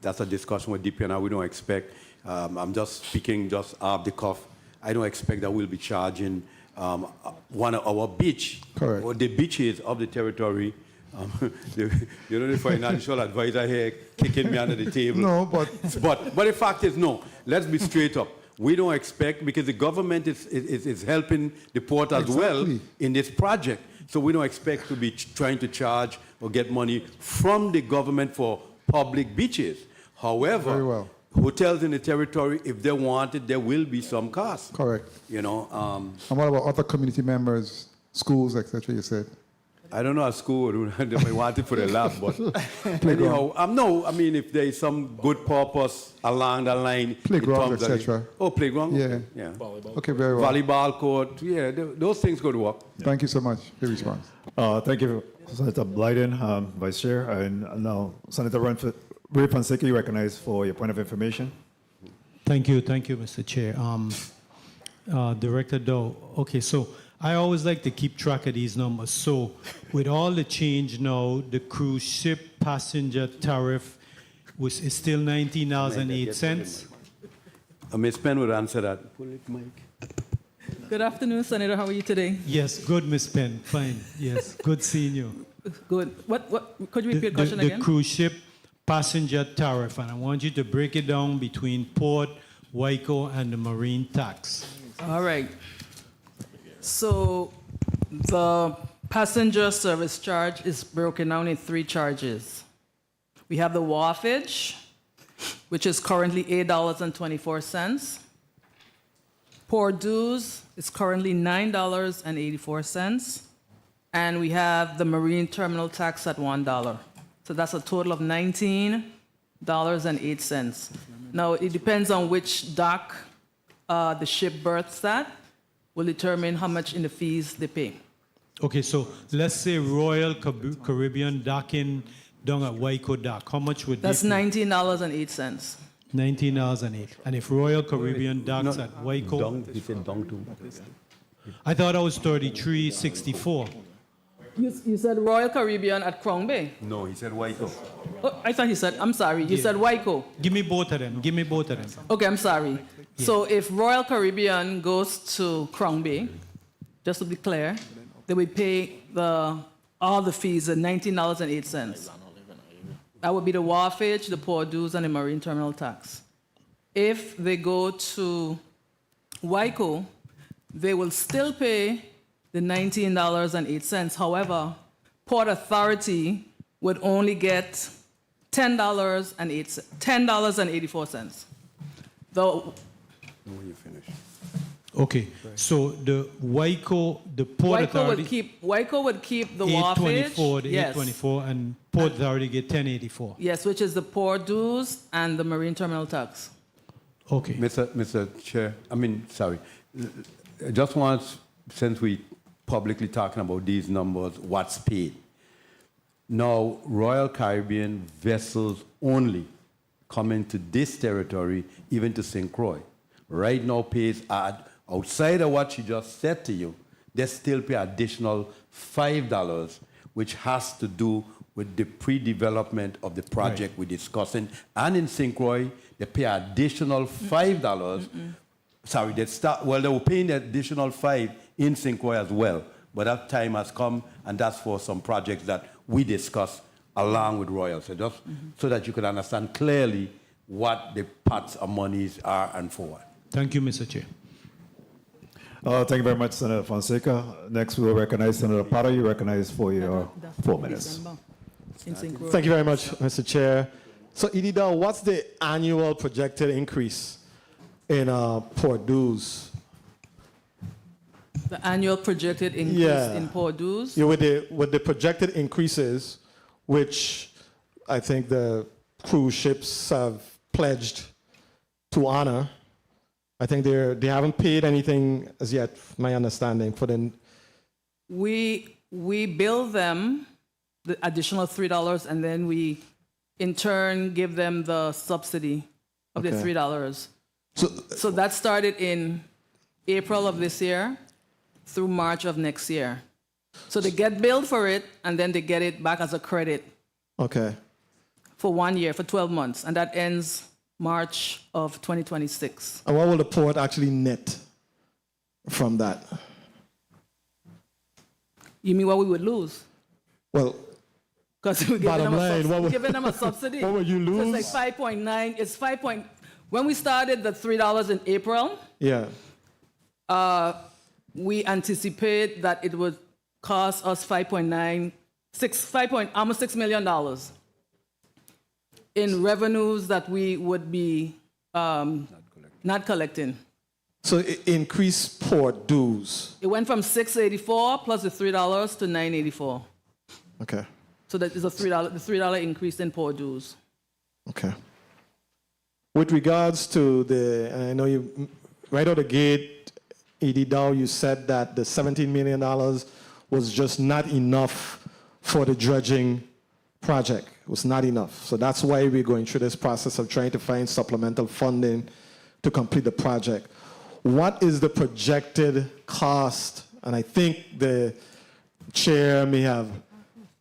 that's a discussion with DPNR. We don't expect. I'm just speaking just off the cuff. I don't expect that we'll be charging one of our beach. Correct. Or the beaches of the territory. The financial advisor here kicking me under the table. No, but the fact is, no. Let's be straight up. We don't expect, because the government is helping the port as well in this project. So we don't expect to be trying to charge or get money from the government for public beaches. However, very well. Hotels in the territory, if they want it, there will be some cost. Correct. And what about other community members, schools, etc., you said? I don't know a school they might want it for the lab, but anyhow, if there is some good purpose along the line. Playground, etc. Oh, playground? Yeah. Yeah. Volleyball. Okay, very well. Volleyball court, yeah, those things could work. Thank you so much. Your response. Thank you, Senator Blyden, Vice Chair. And now, Senator Ray Fonseca, you recognize for your point of information. Thank you, Mr. Chair. Director Doe, okay, so I always like to keep track of these numbers. So with all the change now, the cruise ship passenger tariff is still $19.08. Ms. Penn would answer that. Good afternoon, Senator. How are you today? Yes, good, Ms. Penn. Fine. Yes, good seeing you. Good. What? Could you repeat the question again? The cruise ship passenger tariff, and I want you to break it down between port, WICO, and the marine tax. All right. So the passenger service charge is broken down in three charges. We have the wharfage, which is currently $8.24. Port dues is currently $9.84. And we have the marine terminal tax at $1. So that's a total of $19.08. Now, it depends on which dock the ship berths at, will determine how much in the fees they pay. Okay, so let's say Royal Caribbean docking down at WICO dock. How much would That's they pay? $19.08. $19.08. And if Royal Caribbean docks at WICO, He said down to. I thought I was $33.64. You said Royal Caribbean at Crown Bay. No, he said WICO. Oh, I thought he said, I'm sorry, you said WICO. Give me both of them. Okay, I'm sorry. Yeah. So if Royal Caribbean goes to Crown Bay, just to be clear, they will pay all the fees at $19.08. That would be the wharfage, the port dues, and the marine terminal tax. If they go to WICO, they will still pay the $19.08. However, Port Authority would only get $10.84. Though. When you finish. Okay, so the WICO, the Port Authority... WICO would keep the wharfage. $8.24, and Port Authority get $10.84. Yes, which is the port dues and the marine terminal tax. Okay. Mr. Chair, sorry. I just want, since we publicly talking about these numbers, what's paid. Now, Royal Caribbean vessels only come into this territory, even to St. Croix. Right now pays outside of what she just said to you, they still pay additional $5, which has to do with the pre-development of the project we're discussing. And in St. Croix, they pay additional $5. Sorry, they were paying the additional $5 in St. Croix as well. But that time has come, and that's for some projects that we discuss along with Royal. So just so that you can understand clearly what the pots of monies are and for what. Thank you, Mr. Chair. Thank you very much, Senator Fonseca. Next, we'll recognize Senator Potter. You recognize for your 4 minutes. Thank you very much, Mr. Chair. So, Idida, what's the annual projected increase in port dues? The annual projected increase in port dues? Yeah, with the projected increases, which I think the cruise ships have pledged to honor. I think they haven't paid anything as yet, my understanding, for the... We bill them the additional $3, and then we, in turn, give them the subsidy of the $3. So that started in April of this year through March of next year. So they get billed for it, and then they get it back as a credit. Okay. For 1 year, for 12 months, and that ends March of 2026. And what will the port actually net from that? You mean what we would lose? Well, because we're giving them a subsidy. What would you lose? So it's like 5.9. It's 5. When we started the $3 in April, we anticipate that it would cost us almost $6 million in revenues that we would be not collecting. So it increased port dues. It went from $6.84 plus the $3 to $9.84. Okay. So that is the $3 increase in port dues. Okay. With regards to I know you, right out the gate, Edie Dow, you said that the $17 million was just not enough for the dredging project. It was not enough. So that's why we're going through this process of trying to find supplemental funding to complete the project. What is the projected cost? And I think the chair may have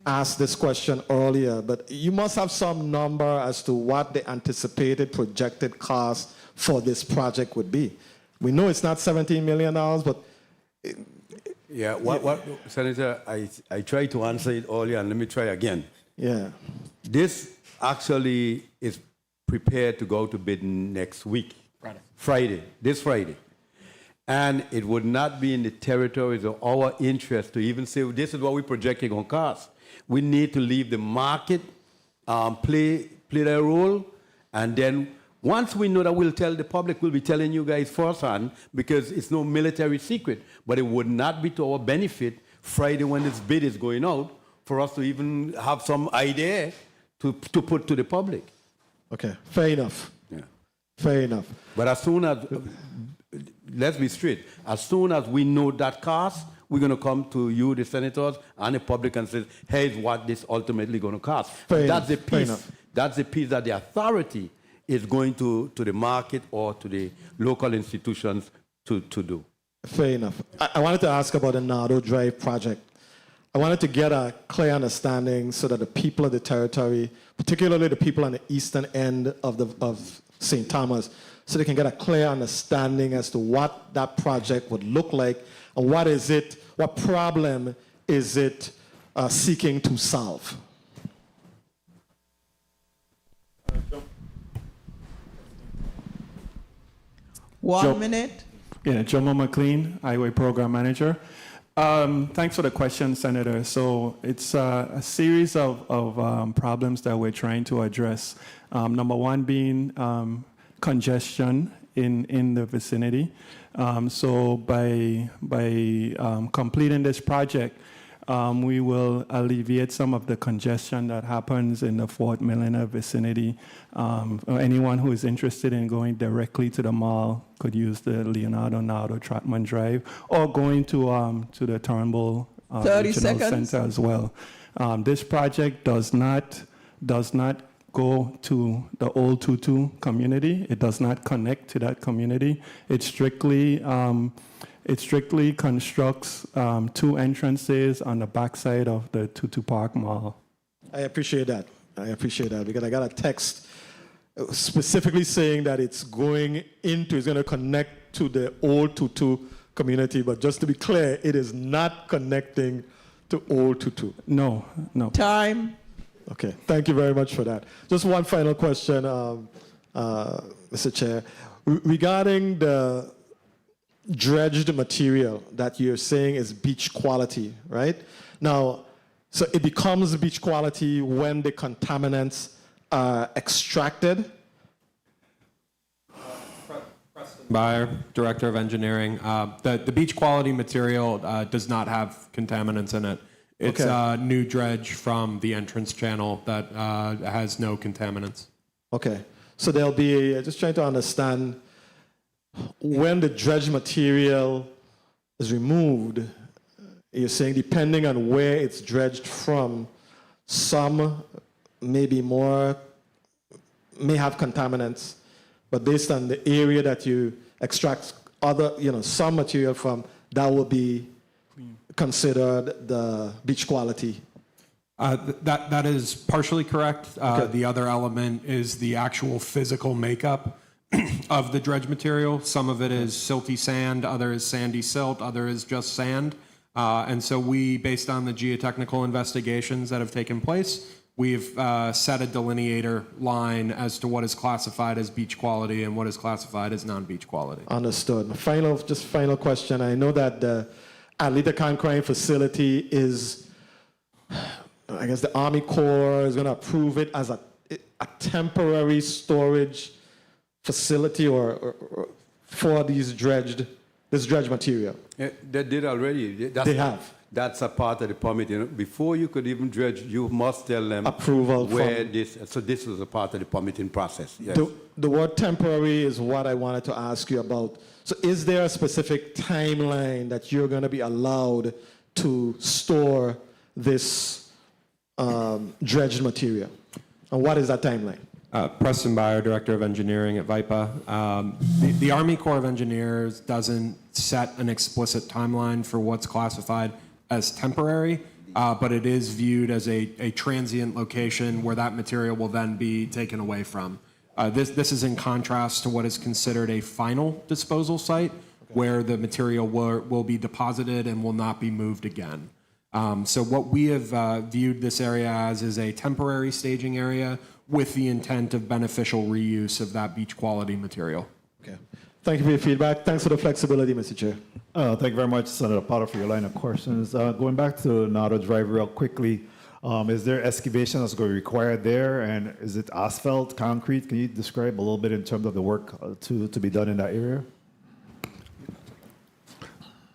asked this question earlier, but you must have some number as to what the anticipated projected cost for this project would be. We know it's not $17 million, but... Senator, I tried to answer it earlier, and let me try again. Yeah. This actually is prepared to go to bid next week. This Friday. And it would not be in the territories of our interest to even say, this is what we're projecting on cost. We need to leave the market play their role, and then once we know that, we'll tell the public, we'll be telling you guys firsthand, because it's no military secret. But it would not be to our benefit Friday when this bid is going out for us to even have some idea to put to the public. Okay, fair enough. Yeah. Fair enough. But as soon as, let's be straight, as soon as we know that cost, we're going to come to you, the senators, and the public and say, here's what this ultimately going to cost. That's the piece that the authority is going to the market or to the local institutions to do. Fair enough. I wanted to ask about the Nardo Drive project. I wanted to get a clear understanding so that the people of the territory, particularly the people on the eastern end of St. Thomas, so they can get a clear understanding as to what that project would look like and what problem is it seeking to solve. One minute. Yeah, Jomo McLean, Highway Program Manager. Thanks for the question, Senator. So it's a series of problems that we're trying to address. Number one being congestion in the vicinity. So by completing this project, we will alleviate some of the congestion that happens in the Fort Milner vicinity. Anyone who is interested in going directly to the mall could use the Leonardo Nardo Trotman Drive, or going to the Turnbull 30 Regional seconds. Center as well. This project does not go to the old Tutu community. It does not connect to that community. It strictly constructs 2 entrances on the backside of the Tutu Park Mall. I appreciate that. Because I got a text specifically saying that it's going to connect to the old Tutu community. But just to be clear, it is not connecting to old Tutu. No. Time. Okay, thank you very much for that. Just one final question, Mr. Chair. Regarding the dredged material that you're saying is beach quality, right? Now, so it becomes beach quality when the contaminants are extracted? Preston Byer, Director of Engineering. The beach quality material does not have contaminants in it. It's new dredge from the entrance channel that has no contaminants. Okay, so there'll be, just trying to understand, when the dredge material is removed, you're saying depending on where it's dredged from, some may have contaminants, but based on the area that you extract some material from, that will be considered the beach quality. That is partially correct. The other element is the actual physical makeup of the dredge material. Some of it is silty sand, other is sandy silt, other is just sand. And so we, based on the geotechnical investigations that have taken place, we've set a delineator line as to what is classified as beach quality and what is classified as non-beach quality. Understood. Final question. I know that the Atlanta Concrete facility is, I guess the Army Corps is going to approve it as a temporary storage facility or for this dredged material. They did already. They have. That's a part of the permit. Before you could even dredge, you must tell them approval where So this was a part of the permitting process. Yes. The word temporary is what I wanted to ask you about. So is there a specific timeline that you're going to be allowed to store this dredged material? And what is that timeline? Preston Byer, Director of Engineering at VIPA. The Army Corps of Engineers doesn't set an explicit timeline for what's classified as temporary, but it is viewed as a transient location where that material will then be taken away from. This is in contrast to what is considered a final disposal site, where the material will be deposited and will not be moved again. So what we have viewed this area as is a temporary staging area with the intent of beneficial reuse of that beach quality material. Okay. Thank you for your feedback. Thanks for the flexibility, Mr. Chair. Thank you very much, Senator Potter, for your line of questions. Going back to Nardo Drive real quickly, is there excavation that's going to be required there? And is it asphalt, concrete? Can you describe a little bit in terms of the work to be done in that area?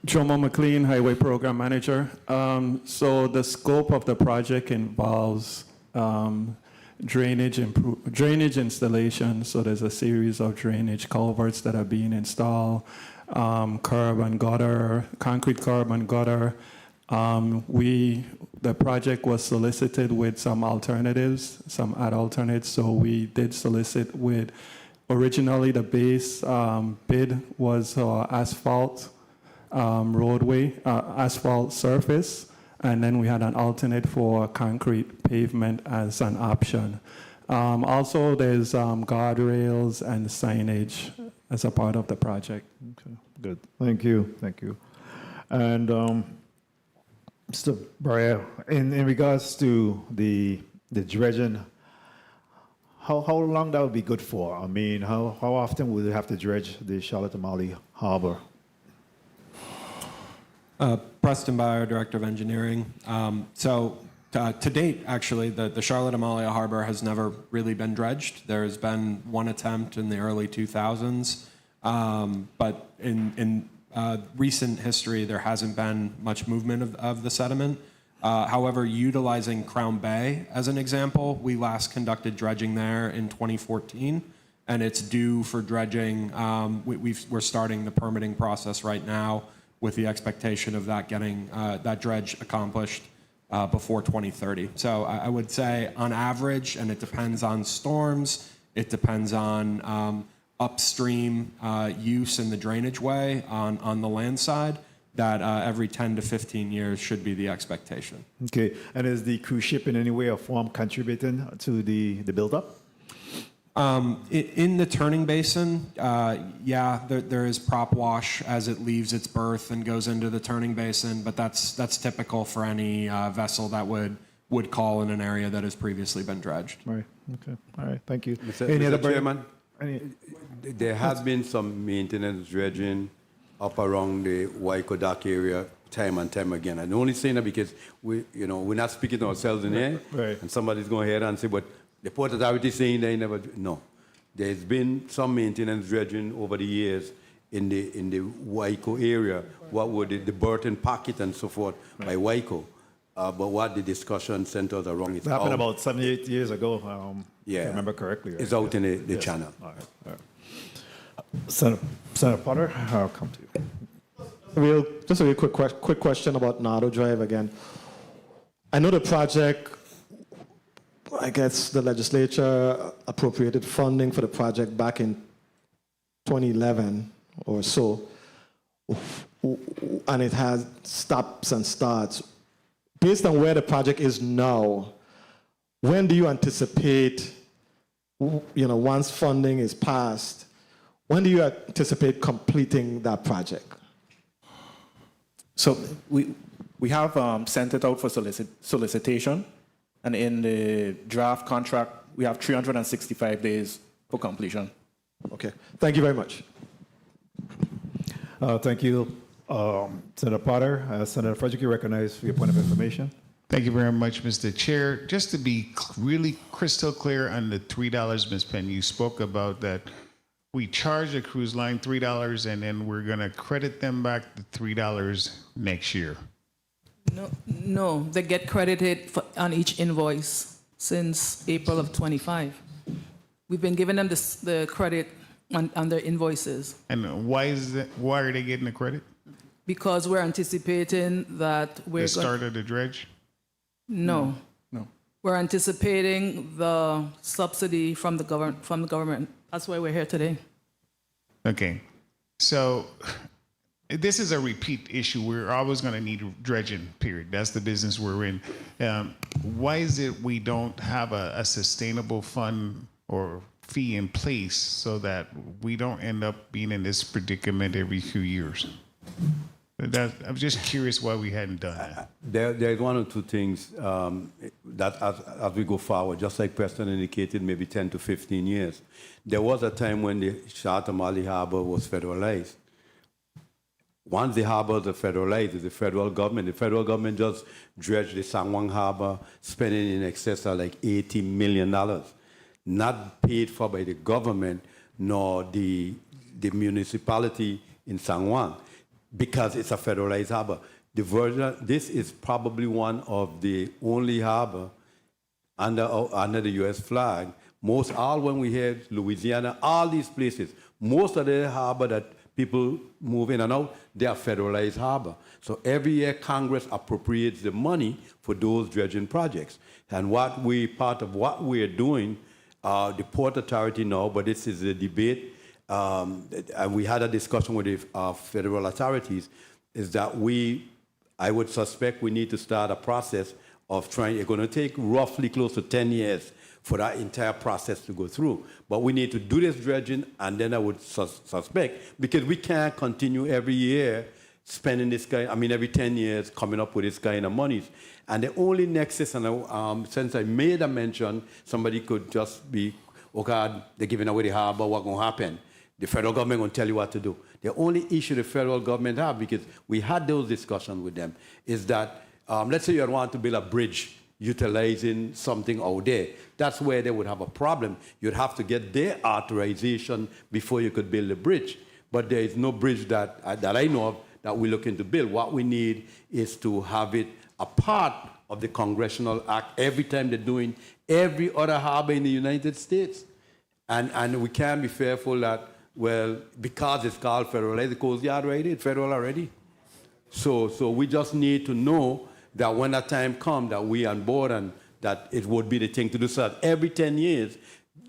Jomo McLean, Highway Program Manager. So the scope of the project involves drainage installation. So there's a series of drainage culverts that are being installed, curb and gutter, concrete curb and gutter. The project was solicited with some alternatives, some ad alternates. So we did solicit with, originally the base bid was asphalt roadway, asphalt surface. And then we had an alternate for concrete pavement as an option. Also, there's guardrails and signage as a part of the project. Okay, good. Thank you. And Mr. Breyer, in regards to the dredging, how long that would be good for? I mean, how often would you have to dredge the Charlotte-Amalie Harbor? Preston Byer, Director of Engineering. To date, actually, the Charlotte-Amalie Harbor has never really been dredged. There's been one attempt in the early 2000s, but in recent history, there hasn't been much movement of the sediment. However, utilizing Crown Bay as an example, we last conducted dredging there in 2014, and it's due for dredging. We're starting the permitting process right now with the expectation of that getting that dredge accomplished before 2030. So I would say on average, and it depends on storms, it depends on upstream use in the drainage way on the land side, that every 10 to 15 years should be the expectation. Okay, and is the cruise ship in any way or form contributing to the buildup? In the turning basin, there is prop wash as it leaves its berth and goes into the turning basin, but that's typical for any vessel that would call in an area that has previously been dredged. Right. Okay. All right. Thank you. Mr. Chairman, there has been some maintenance dredging up around the Waiko Dock area time and time again. I'm only saying that because we're not speaking to ourselves in here, right. And somebody's going ahead and say, but the Port Authority is saying they never. No, there's been some maintenance dredging over the years in the Waiko area. What would the Burton Pocket and so forth by Waiko. But what the discussion centers around it happened about 78 years ago, if I remember correctly. Right? It's out in the channel. All right. Senator Potter, I'll come to you. Just a real quick question about Nardo Drive again. I know the project, I guess the legislature appropriated funding for the project back in 2011 or so, and it has stops and starts. Based on where the project is now, when do you anticipate, once funding is passed, when do you anticipate completing that project? So we have sent it out for solicitation, and in the draft contract, we have 365 days for completion. Okay. Thank you very much. Thank you, Senator Potter. Senator Frederick, you recognized for your point of information. Thank you very much, Mr. Chair. Just to be really crystal clear on the $3, Ms. Penn, you spoke about that we charge the cruise line $3 and then we're going to credit them back the $3 next year. No, they get credited on each invoice since April of 25. We've been giving them the credit on their invoices. And why are they getting the credit? Because we're anticipating that we're the start of the dredge? No. No. We're anticipating the subsidy from the government. That's why we're here today. Okay. So this is a repeat issue. We're always going to need dredging, period. That's the business we're in. Why is it we don't have a sustainable fund or fee in place so that we don't end up being in this predicament every few years? I'm just curious why we hadn't done that. There's one or two things that as we go forward, just like Preston indicated, maybe 10 to 15 years. There was a time when the Shatamali Harbor was federalized. Once the harbors are federalized, it's the federal government. The federal government just dredged the San Juan Harbor, spending in excess of like $80 million, not paid for by the government nor the municipality in San Juan, because it's a federalized harbor. This is probably one of the only harbor under the U.S. flag. When we hear Louisiana, all these places, most of the harbor that people move in and out, they are federalized harbor. So every year Congress appropriates the money for those dredging projects. And part of what we're doing, the Port Authority now, but this is a debate, and we had a discussion with the federal authorities, is that I would suspect we need to start a process of trying. It's going to take roughly close to 10 years for that entire process to go through. But we need to do this dredging, and then I would suspect, because we can't continue every year spending every 10 years coming up with this kind of monies. And the only nexus, and since I made a mention, somebody could just be, oh God, they're giving away the harbor, what's going to happen? The federal government going to tell you what to do. The only issue the federal government have, because we had those discussions with them, is that, let's say you want to build a bridge utilizing something out there. That's where they would have a problem. You'd have to get their authorization before you could build a bridge. But there is no bridge that I know of that we're looking to build. What we need is to have it a part of the Congressional Act every time they're doing every other harbor in the United States. And we can't be fearful that, well, because it's called federal, the Coast Guard already, it's federal already. So we just need to know that when that time comes, that we are on board and that it would be the thing to do. So that every 10 years,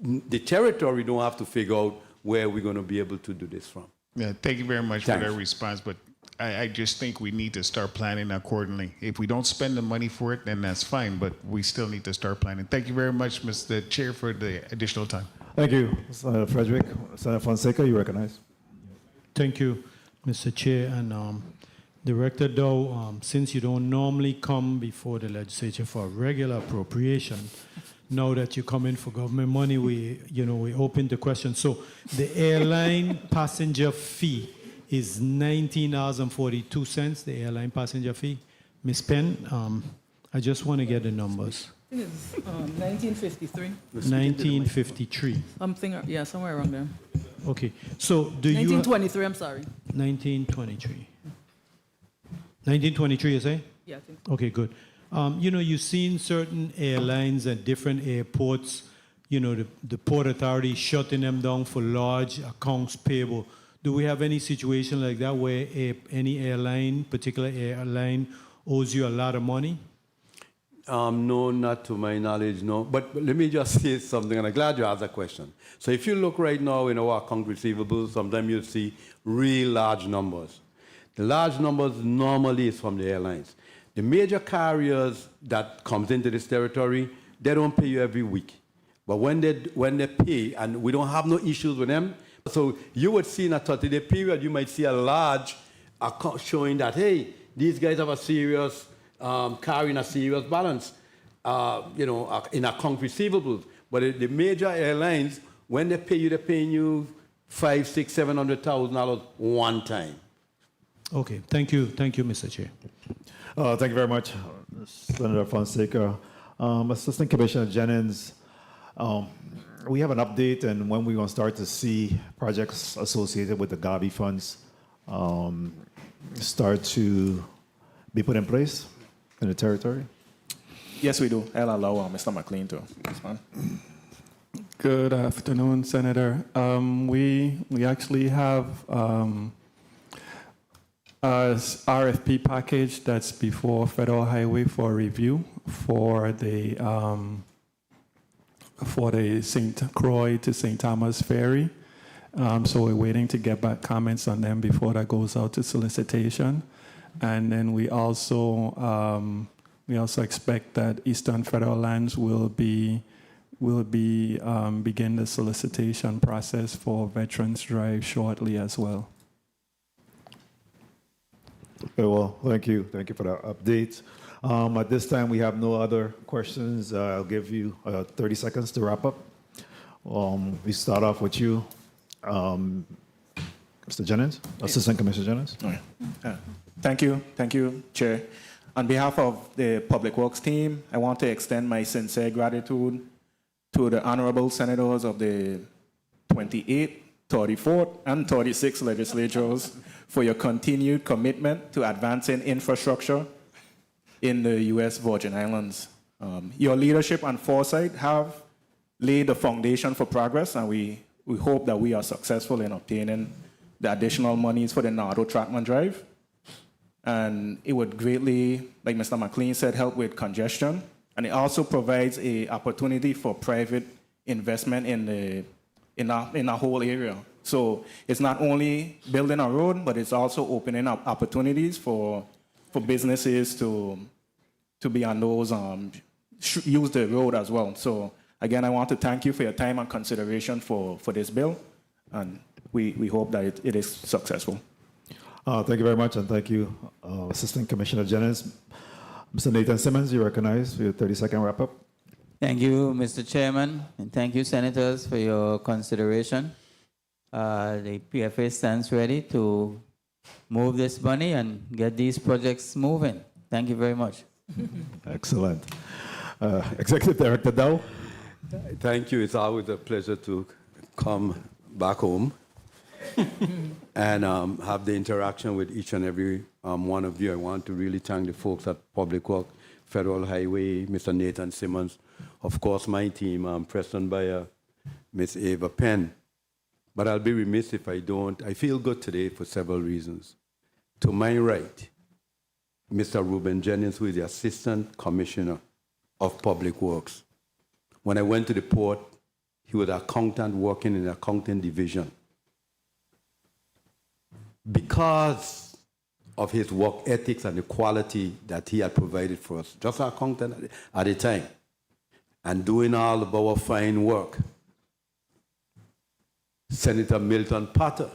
the territory don't have to figure out where we're going to be able to do this from. Yeah, thank you very much for that response, but I just think we need to start planning accordingly. If we don't spend the money for it, then that's fine, but we still need to start planning. Thank you very much, Mr. Chair, for the additional time. Thank you, Senator Frederick. Senator Fonseca, you recognize. Thank you, Mr. Chair. And Director Dow, since you don't normally come before the legislature for a regular appropriation, now that you come in for government money, we open the question. So the airline passenger fee is $19.42, the airline passenger fee. Ms. Penn, I just want to get the numbers. I think it's 1953. 1953. Yeah, somewhere around there. Okay, so do you... 1923, I'm sorry. 1923. 1923, you say? Yeah, I think so. Okay, good. You've seen certain airlines at different airports, the Port Authority shutting them down for large accounts payable. Do we have any situation like that where any particular airline owes you a lot of money? No, not to my knowledge, no. But let me just say something, and I'm glad you asked that question. So if you look right now in our account receivables, sometimes you'll see real large numbers. The large numbers normally is from the airlines. The major carriers that comes into this territory, they don't pay you every week. But when they pay, and we don't have no issues with them, so you would see in a 30-day period, you might see a large account showing that, hey, these guys have a serious, carrying a serious balance, in account receivables. But the major airlines, when they pay you, they're paying you $500,000, $600,000, $700,000 one time. Okay, thank you, Mr. Chair. Thank you very much, Senator Fonseca. Assistant Commissioner Jennings, we have an update and when we're going to start to see projects associated with the Gavi funds start to be put in place in the territory? Yes, we do. I'll allow Mr. McLean to respond. Good afternoon, Senator. We actually have a RFP package that's before Federal Highway for review for the St. Croix to St. Thomas ferry. So we're waiting to get back comments on them before that goes out to solicitation. And then we also expect that Eastern Federal Lands will begin the solicitation process for Veterans Drive shortly as well. Very well, thank you. Thank you for that update. At this time, we have no other questions. I'll give you 30 seconds to wrap up. We start off with you, Mr. Jennings, Assistant Commissioner Jennings. Thank you, Chair. On behalf of the Public Works team, I want to extend my sincere gratitude to the honorable senators of the 28th, 34th, and 36th legislatures for your continued commitment to advancing infrastructure in the U.S. Virgin Islands. Your leadership and foresight have laid the foundation for progress, and we hope that we are successful in obtaining the additional monies for the Nardo Trackman Drive. And it would greatly, like Mr. McLean said, help with congestion. And it also provides an opportunity for private investment in the whole area. So it's not only building a road, but it's also opening up opportunities for businesses to be on those, use the road as well. So again, I want to thank you for your time and consideration for this bill, and we hope that it is successful. Thank you very much, and thank you, Assistant Commissioner Jennings. Mr. Nathan Simmons, you recognize for your 30-second wrap-up. Thank you, Mr. Chairman, and thank you, Senators, for your consideration. The PFA stands ready to move this money and get these projects moving. Thank you very much. Excellent. Executive Director Dow. Thank you. It's always a pleasure to come back home. and have the interaction with each and every one of you. I want to really thank the folks at Public Works, Federal Highway, Mr. Nathan Simmons, of course my team, Preston Bayer, Ms. Ava Penn. But I'll be remiss if I don't. I feel good today for several reasons. To my right, Mr. Reuben Jennings, who is the Assistant Commissioner of Public Works. When I went to the port, he was an accountant working in the accounting division. Because of his work ethics and the quality that he had provided for us, just an accountant at the time, and doing all of our fine work, Senator Milton Potter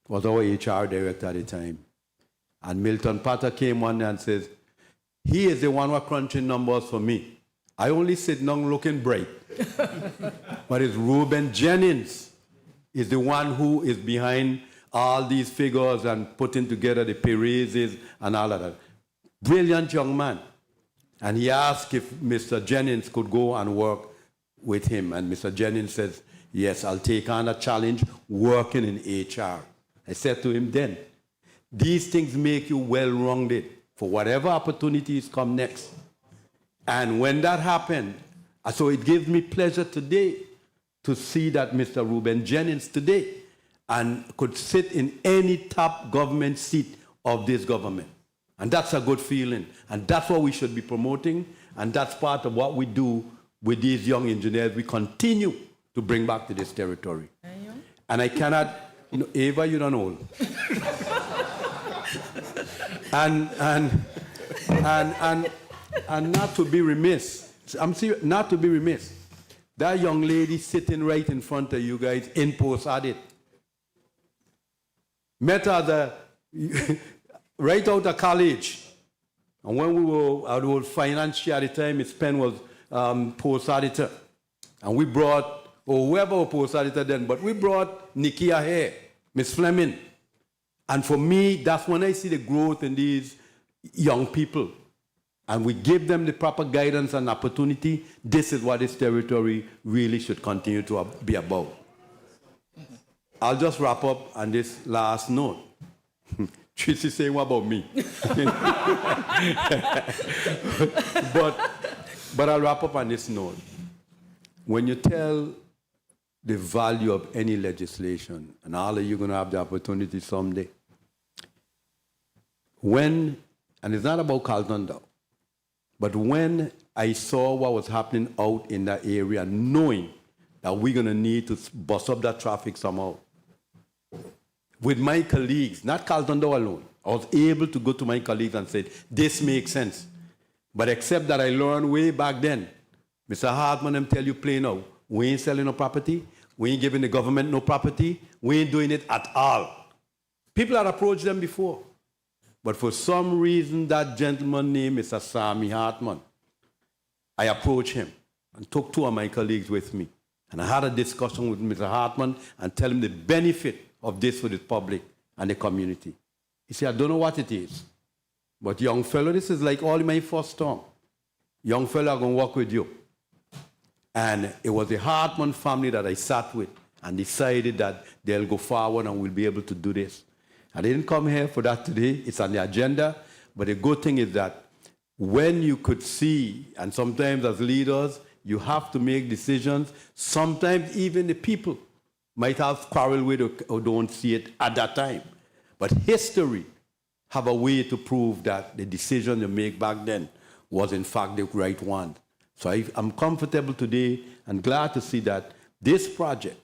was our HR director at the time. And Milton Potter came one day and says, he is the one who crunching numbers for me. I only sit down looking bright. But it's Reuben Jennings is the one who is behind all these figures and putting together the pay raises and all of that. Brilliant young man. And he asked if Mr. Jennings could go and work with him. And Mr. Jennings says, yes, I'll take on a challenge working in HR. I said to him then, these things make you well-rounded for whatever opportunities come next. And when that happened, so it gives me pleasure today to see that Mr. Reuben Jennings today and could sit in any top government seat of this government. And that's a good feeling. And that's what we should be promoting. And that's part of what we do with these young engineers. We continue to bring back to this territory. And I cannot, Ava, you don't know. and not to be remiss, I'm serious, not to be remiss, that young lady sitting right in front of you guys in post audit. Met her right out of college. And when we were at the finance at the time, Ms. Penn was post auditor. And we brought, or whoever was post auditor then, but we brought Nikia here, Ms. Fleming. And for me, that's when I see the growth in these young people. And we give them the proper guidance and opportunity. This is what this territory really should continue to be about. I'll just wrap up on this last note. Tracy saying, what about me? but I'll wrap up on this note. When you tell the value of any legislation, and all of you are going to have the opportunity someday, and it's not about Carlton Dow, but when I saw what was happening out in that area, knowing that we're going to need to bust up that traffic somehow, with my colleagues, not Carlton Dow alone, I was able to go to my colleagues and say, this makes sense. But except that I learned way back then, Mr. Hartman, them tell you plain out, we ain't selling no property, we ain't giving the government no property, we ain't doing it at all. People had approached them before. But for some reason, that gentleman named Mr. Sammy Hartman, I approached him and took two of my colleagues with me. And I had a discussion with Mr. Hartman and tell him the benefit of this for the public and the community. He said, I don't know what it is, but young fellow, this is like all in my first term. Young fellow, I'm going to work with you. And it was the Hartman family that I sat with and decided that they'll go forward and we'll be able to do this. I didn't come here for that today. It's on the agenda. But the good thing is that when you could see, and sometimes as leaders, you have to make decisions. Sometimes even the people might have quarrel with or don't see it at that time. But history have a way to prove that the decision you make back then was in fact the right one. So I'm comfortable today and glad to see that this project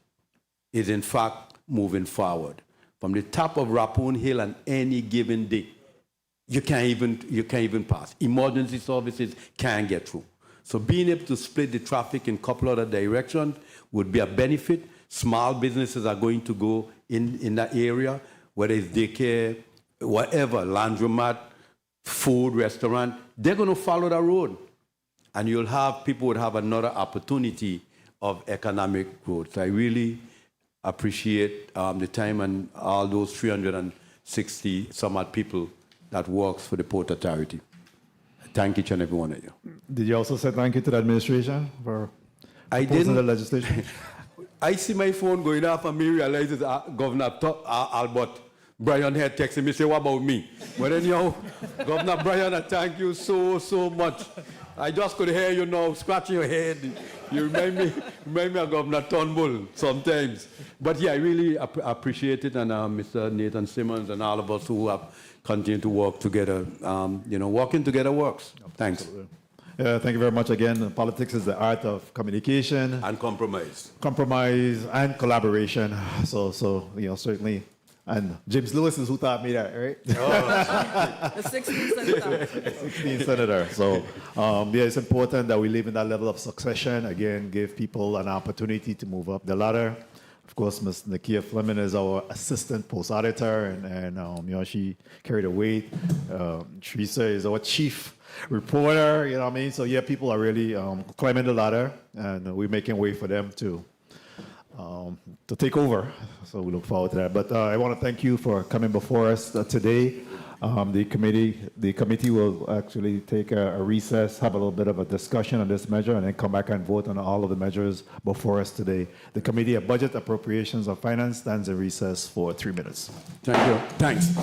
is in fact moving forward. From the top of Rappoon Hill on any given day, you can't even pass. Emergency services can't get through. So being able to split the traffic in a couple other directions would be a benefit. Small businesses are going to go in that area, whether it's daycare, whatever, laundromat, food, restaurant, they're going to follow that road. And people would have another opportunity of economic growth. So I really appreciate the time and all those 360 some odd people that works for the Port Authority. Thank each and every one of you. Did you also say thank you to the administration for proposing the legislation? I see my phone going off and me realize it's Governor Albert Brian had texted me, say, what about me? But anyhow, Governor Brian, I thank you so much. I just could hear you now scratching your head. You remind me of Governor Turnbull sometimes. But yeah, I really appreciate it, and Mr. Nathan Simmons and all of us who have continued to work together. Working together works. Thanks. Absolutely. Thank you very much again. Politics is the art of communication. And compromise. Compromise and collaboration. So certainly. And James Lewis is who taught me that, right? The 16th senator. 16th senator. So, it's important that we live in that level of succession. Again, give people an opportunity to move up the ladder. Of course, Ms. Nakia Fleming is our assistant post auditor, and she carried the weight. Teresa is our chief reporter. You know what I mean? So people are really climbing the ladder, and we're making way for them to take over. So we look forward to that. But I want to thank you for coming before us today. The committee will actually take a recess, have a little bit of a discussion on this measure, and then come back and vote on all of the measures before us today. The Committee of Budget, Appropriations, and Finance stands in recess for 3 minutes. Thank you. Thanks.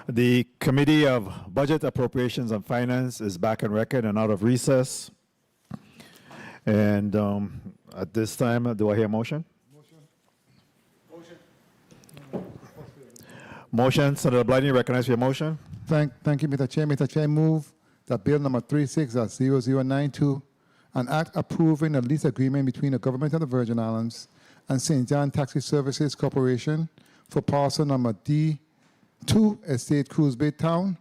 The Committee of Budget, Appropriations, and Finance is back in record and out of recess. And at this time, do I hear a motion? Motion. Senator Blyden, you recognize your motion? Thank you, Mr. Chair. Mr. Chair, move that Bill number 36.0092, an act approving a lease agreement between the government of the Virgin Islands and St. John Taxi Services Corporation for parcel number D2, Estate Cruise Bay Town,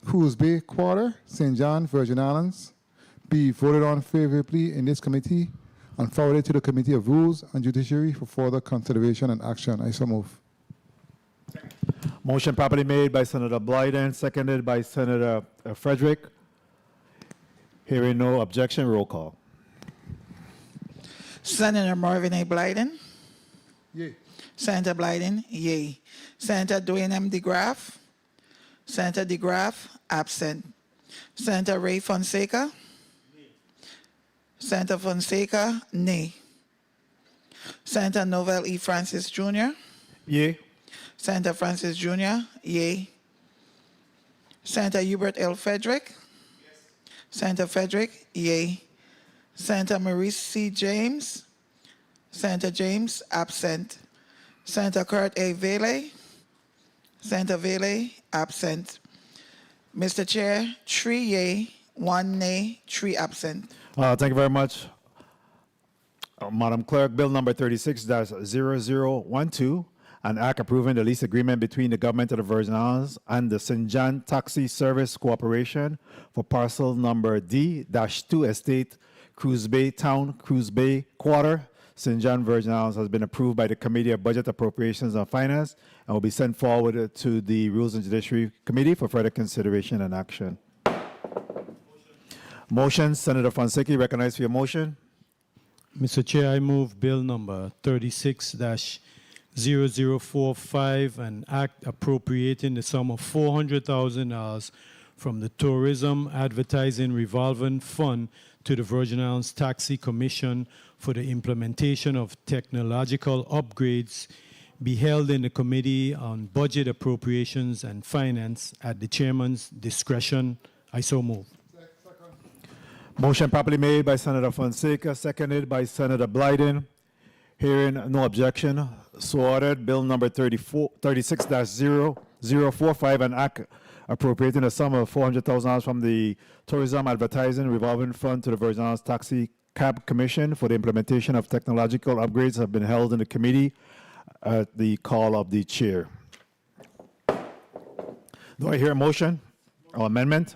Cruise Bay Quarter, St. John, Virgin Islands, be voted on favorably in this committee and forwarded to the Committee of Rules and Judiciary for further consideration and action. I so move. Motion properly made by Senator Blyden, seconded by Senator Frederick. Hearing no objection, roll call. Senator Marvin A. Blyden. Yay. Senator Blyden, yay. Senator Dwayne M. DeGraff. Senator DeGraff, absent. Senator Ray Fonseca. Senator Fonseca, nay. Senator Novell E. Francis Jr. Yay. Senator Francis Jr., yay. Senator Hubert L. Frederick. Yes. Senator Frederick, yay. Senator Maurice C. James. Senator James, absent. Senator Kurt A. Vele. Senator Vele, absent. Mr. Chair, 3 yay, 1 nay, 3 absent. Thank you very much. Madam Clerk, Bill number 36-0012, an act approving the lease agreement between the government of the Virgin Islands and the St. John Taxi Service Corporation for parcel number D-2 Estate, Cruise Bay Town, Cruise Bay Quarter, St. John, Virgin Islands, has been approved by the Committee of Budget, Appropriations, and Finance and will be sent forward to the Rules and Judiciary Committee for further consideration and action. Motion. Senator Fonseca, recognized for your motion. Mr. Chair, I move Bill number 36-0045, an act appropriating the sum of $400,000 from the Tourism Advertising Revolving Fund to the Virgin Islands Taxi Commission for the implementation of technological upgrades be held in the Committee on Budget, Appropriations, and Finance at the Chairman's discretion. I so move. Motion properly made by Senator Fonseca, seconded by Senator Blyden. Hearing no objection, so ordered. Bill number 36-0045, an act appropriating a sum of $400,000 from the Tourism Advertising Revolving Fund to the Virgin Islands Taxi Cab Commission for the implementation of technological upgrades have been held in the committee at the call of the chair. Do I hear a motion or amendment?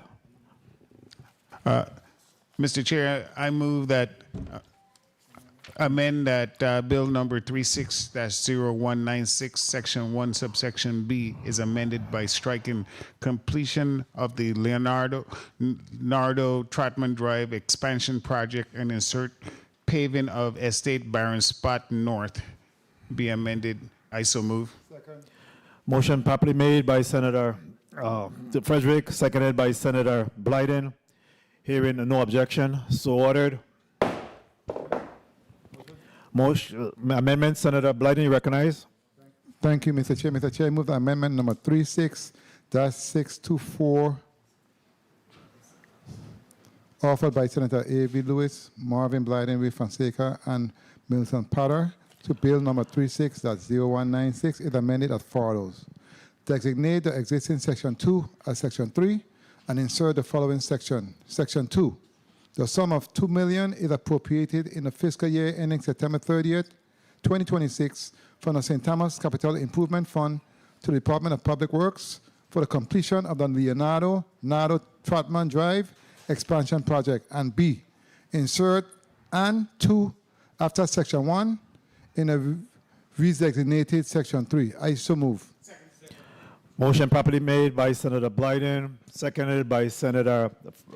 Mr. Chair, I move that amend that bill number 36-0196, section 1, subsection B is amended by striking completion of the Leonardo Trotman Drive expansion project and insert paving of Estate Barron Spot North be amended. I so move. Second. Motion properly made by Senator Frederick, seconded by Senator Blyden. Hearing no objection, so ordered. Motion, amendment, Senator Blyden, you recognize? Thank you, Mr. Chair. Mr. Chair, I move that amendment number 36-624, offered by Senator A.V. Lewis, Marvin Blyden, Ray Fonseca, and Milton Potter, to bill number 36-0196 is amended as follows. Designate the existing section 2 as section 3 and insert the following section. Section 2. The sum of $2 million is appropriated in the fiscal year ending September 30th, 2026 from the St. Thomas Capital Improvement Fund to the Department of Public Works for the completion of the Leonardo Trotman Drive expansion project. And B, insert and 2 after section 1 in a redesignated section 3. I so move. Motion properly made by Senator Blyden, seconded by Senator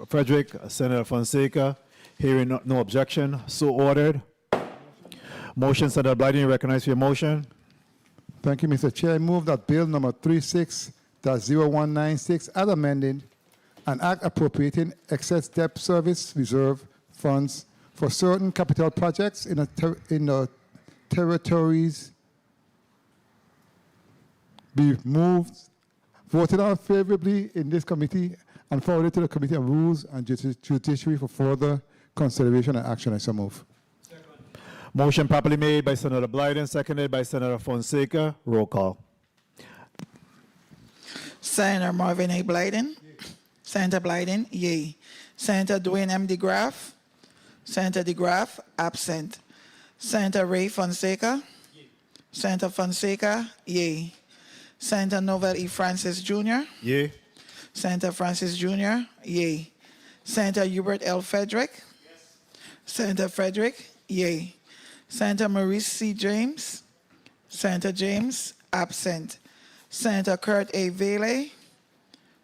Frederick, Senator Fonseca. Hearing no objection, so ordered. Motion, Senator Blyden, you recognize your motion. Thank you, Mr. Chair. I move that bill number 36-0196 as amended, an act appropriating excess debt service reserve funds for certain capital projects in the territories be moved voted on favorably in this committee and forwarded to the Committee on Rules and Judiciary for further consideration and action. I so move. Motion properly made by Senator Blyden, seconded by Senator Fonseca. Roll call. Senator Marvin A. Blyden. Senator Blyden, yea. Senator Dwayne M. DeGraff. Senator DeGraff, absent. Senator Ray Fonseca. Senator Fonseca, yea. Senator Novel E. Francis Jr. Yea. Senator Francis Jr., yea. Senator Hubert L. Frederick. Yes. Senator Frederick, yea. Senator Maurice C. James. Senator James, absent. Senator Kurt A. Vele.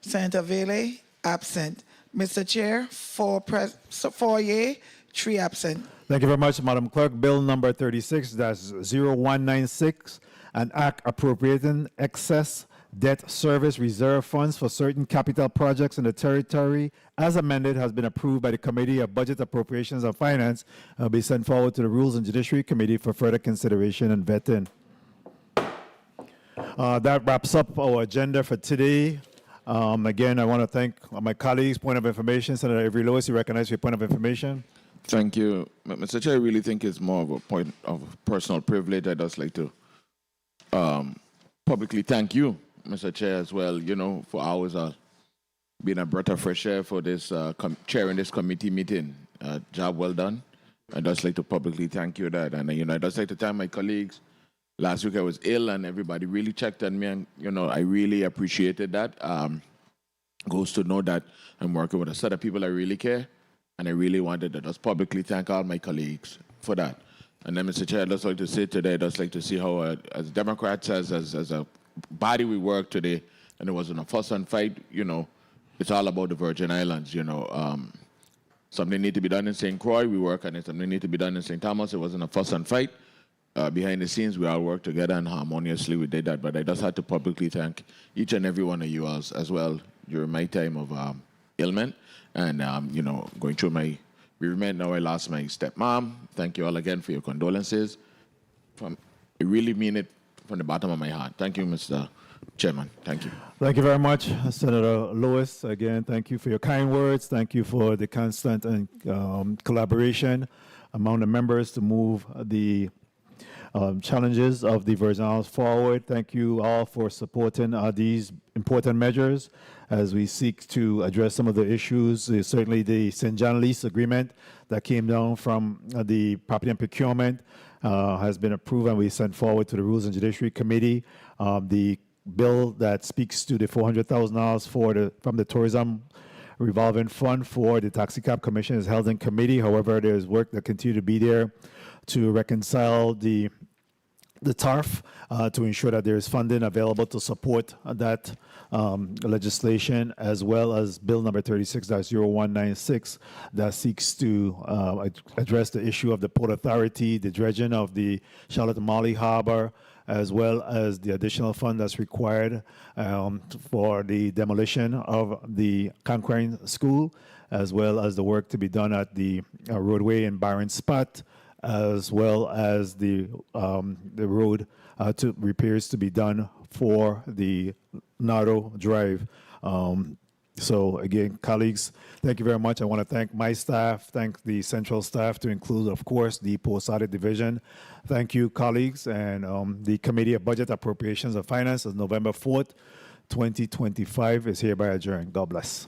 Senator Vele, absent. Mr. Chair, 4 yea, 3 absent. Thank you very much, Madam Clerk. Bill number 36-0196, an act appropriating excess debt service reserve funds for certain capital projects in the territory, as amended, has been approved by the Committee of Budget, Appropriations, and Finance, and will be sent forward to the Rules and Judiciary Committee for further consideration and vetting. That wraps up our agenda for today. Again, I want to thank my colleagues. Point of information, Senator Avery Lewis, you recognize your point of information. Thank you. Mr. Chair, I really think it's more of a point of personal privilege. I'd just like to publicly thank you, Mr. Chair, as well, for hours of being a breath of fresh air for this, chairing this committee meeting. Job well done. I'd just like to publicly thank you that. And, I'd just like to thank my colleagues. Last week I was ill and everybody really checked on me and, I really appreciated that. Goes to know that I'm working with a set of people that really care. And I really wanted to just publicly thank all my colleagues for that. And then, Mr. Chair, I'd just like to say today, I'd just like to see how, as Democrats, as a body, we work today, and it wasn't a fuss and fight. It's all about the Virgin Islands. Something need to be done in St. Croix, we work on it. Something need to be done in St. Thomas, it wasn't a fuss and fight. Behind the scenes, we all worked together and harmoniously we did that. But I just had to publicly thank each and every one of you as well during my time of ailment and, going through my bereavement. Now I lost my stepmom. Thank you all again for your condolences. I really mean it from the bottom of my heart. Thank you, Mr. Chairman. Thank you. Thank you very much, Senator Lewis. Again, thank you for your kind words. Thank you for the constant and collaboration among the members to move the challenges of the Virgin Islands forward. Thank you all for supporting these important measures as we seek to address some of the issues. Certainly the St. John lease agreement that came down from the Property and Procurement has been approved and we sent forward to the Rules and Judiciary Committee. The bill that speaks to the $400,000 from the Tourism Revolving Fund for the Taxi Cab Commission is held in committee. However, there's work that continue to be there to reconcile the TARF to ensure that there is funding available to support that legislation, as well as Bill number 36-0196 that seeks to address the issue of the Port Authority, the dredging of the Charlotte Amalie Harbor, as well as the additional fund that's required for the demolition of the Conquering School, as well as the work to be done at the roadway in Byron Spot, as well as the road to repairs to be done for the Nardo Drive. So again, colleagues, thank you very much. I want to thank my staff, thank the central staff to include, of course, the post-audit division. Thank you, colleagues, and the Committee of Budget, Appropriations, and Finance is November 4th, 2025 is hereby adjourned. God bless.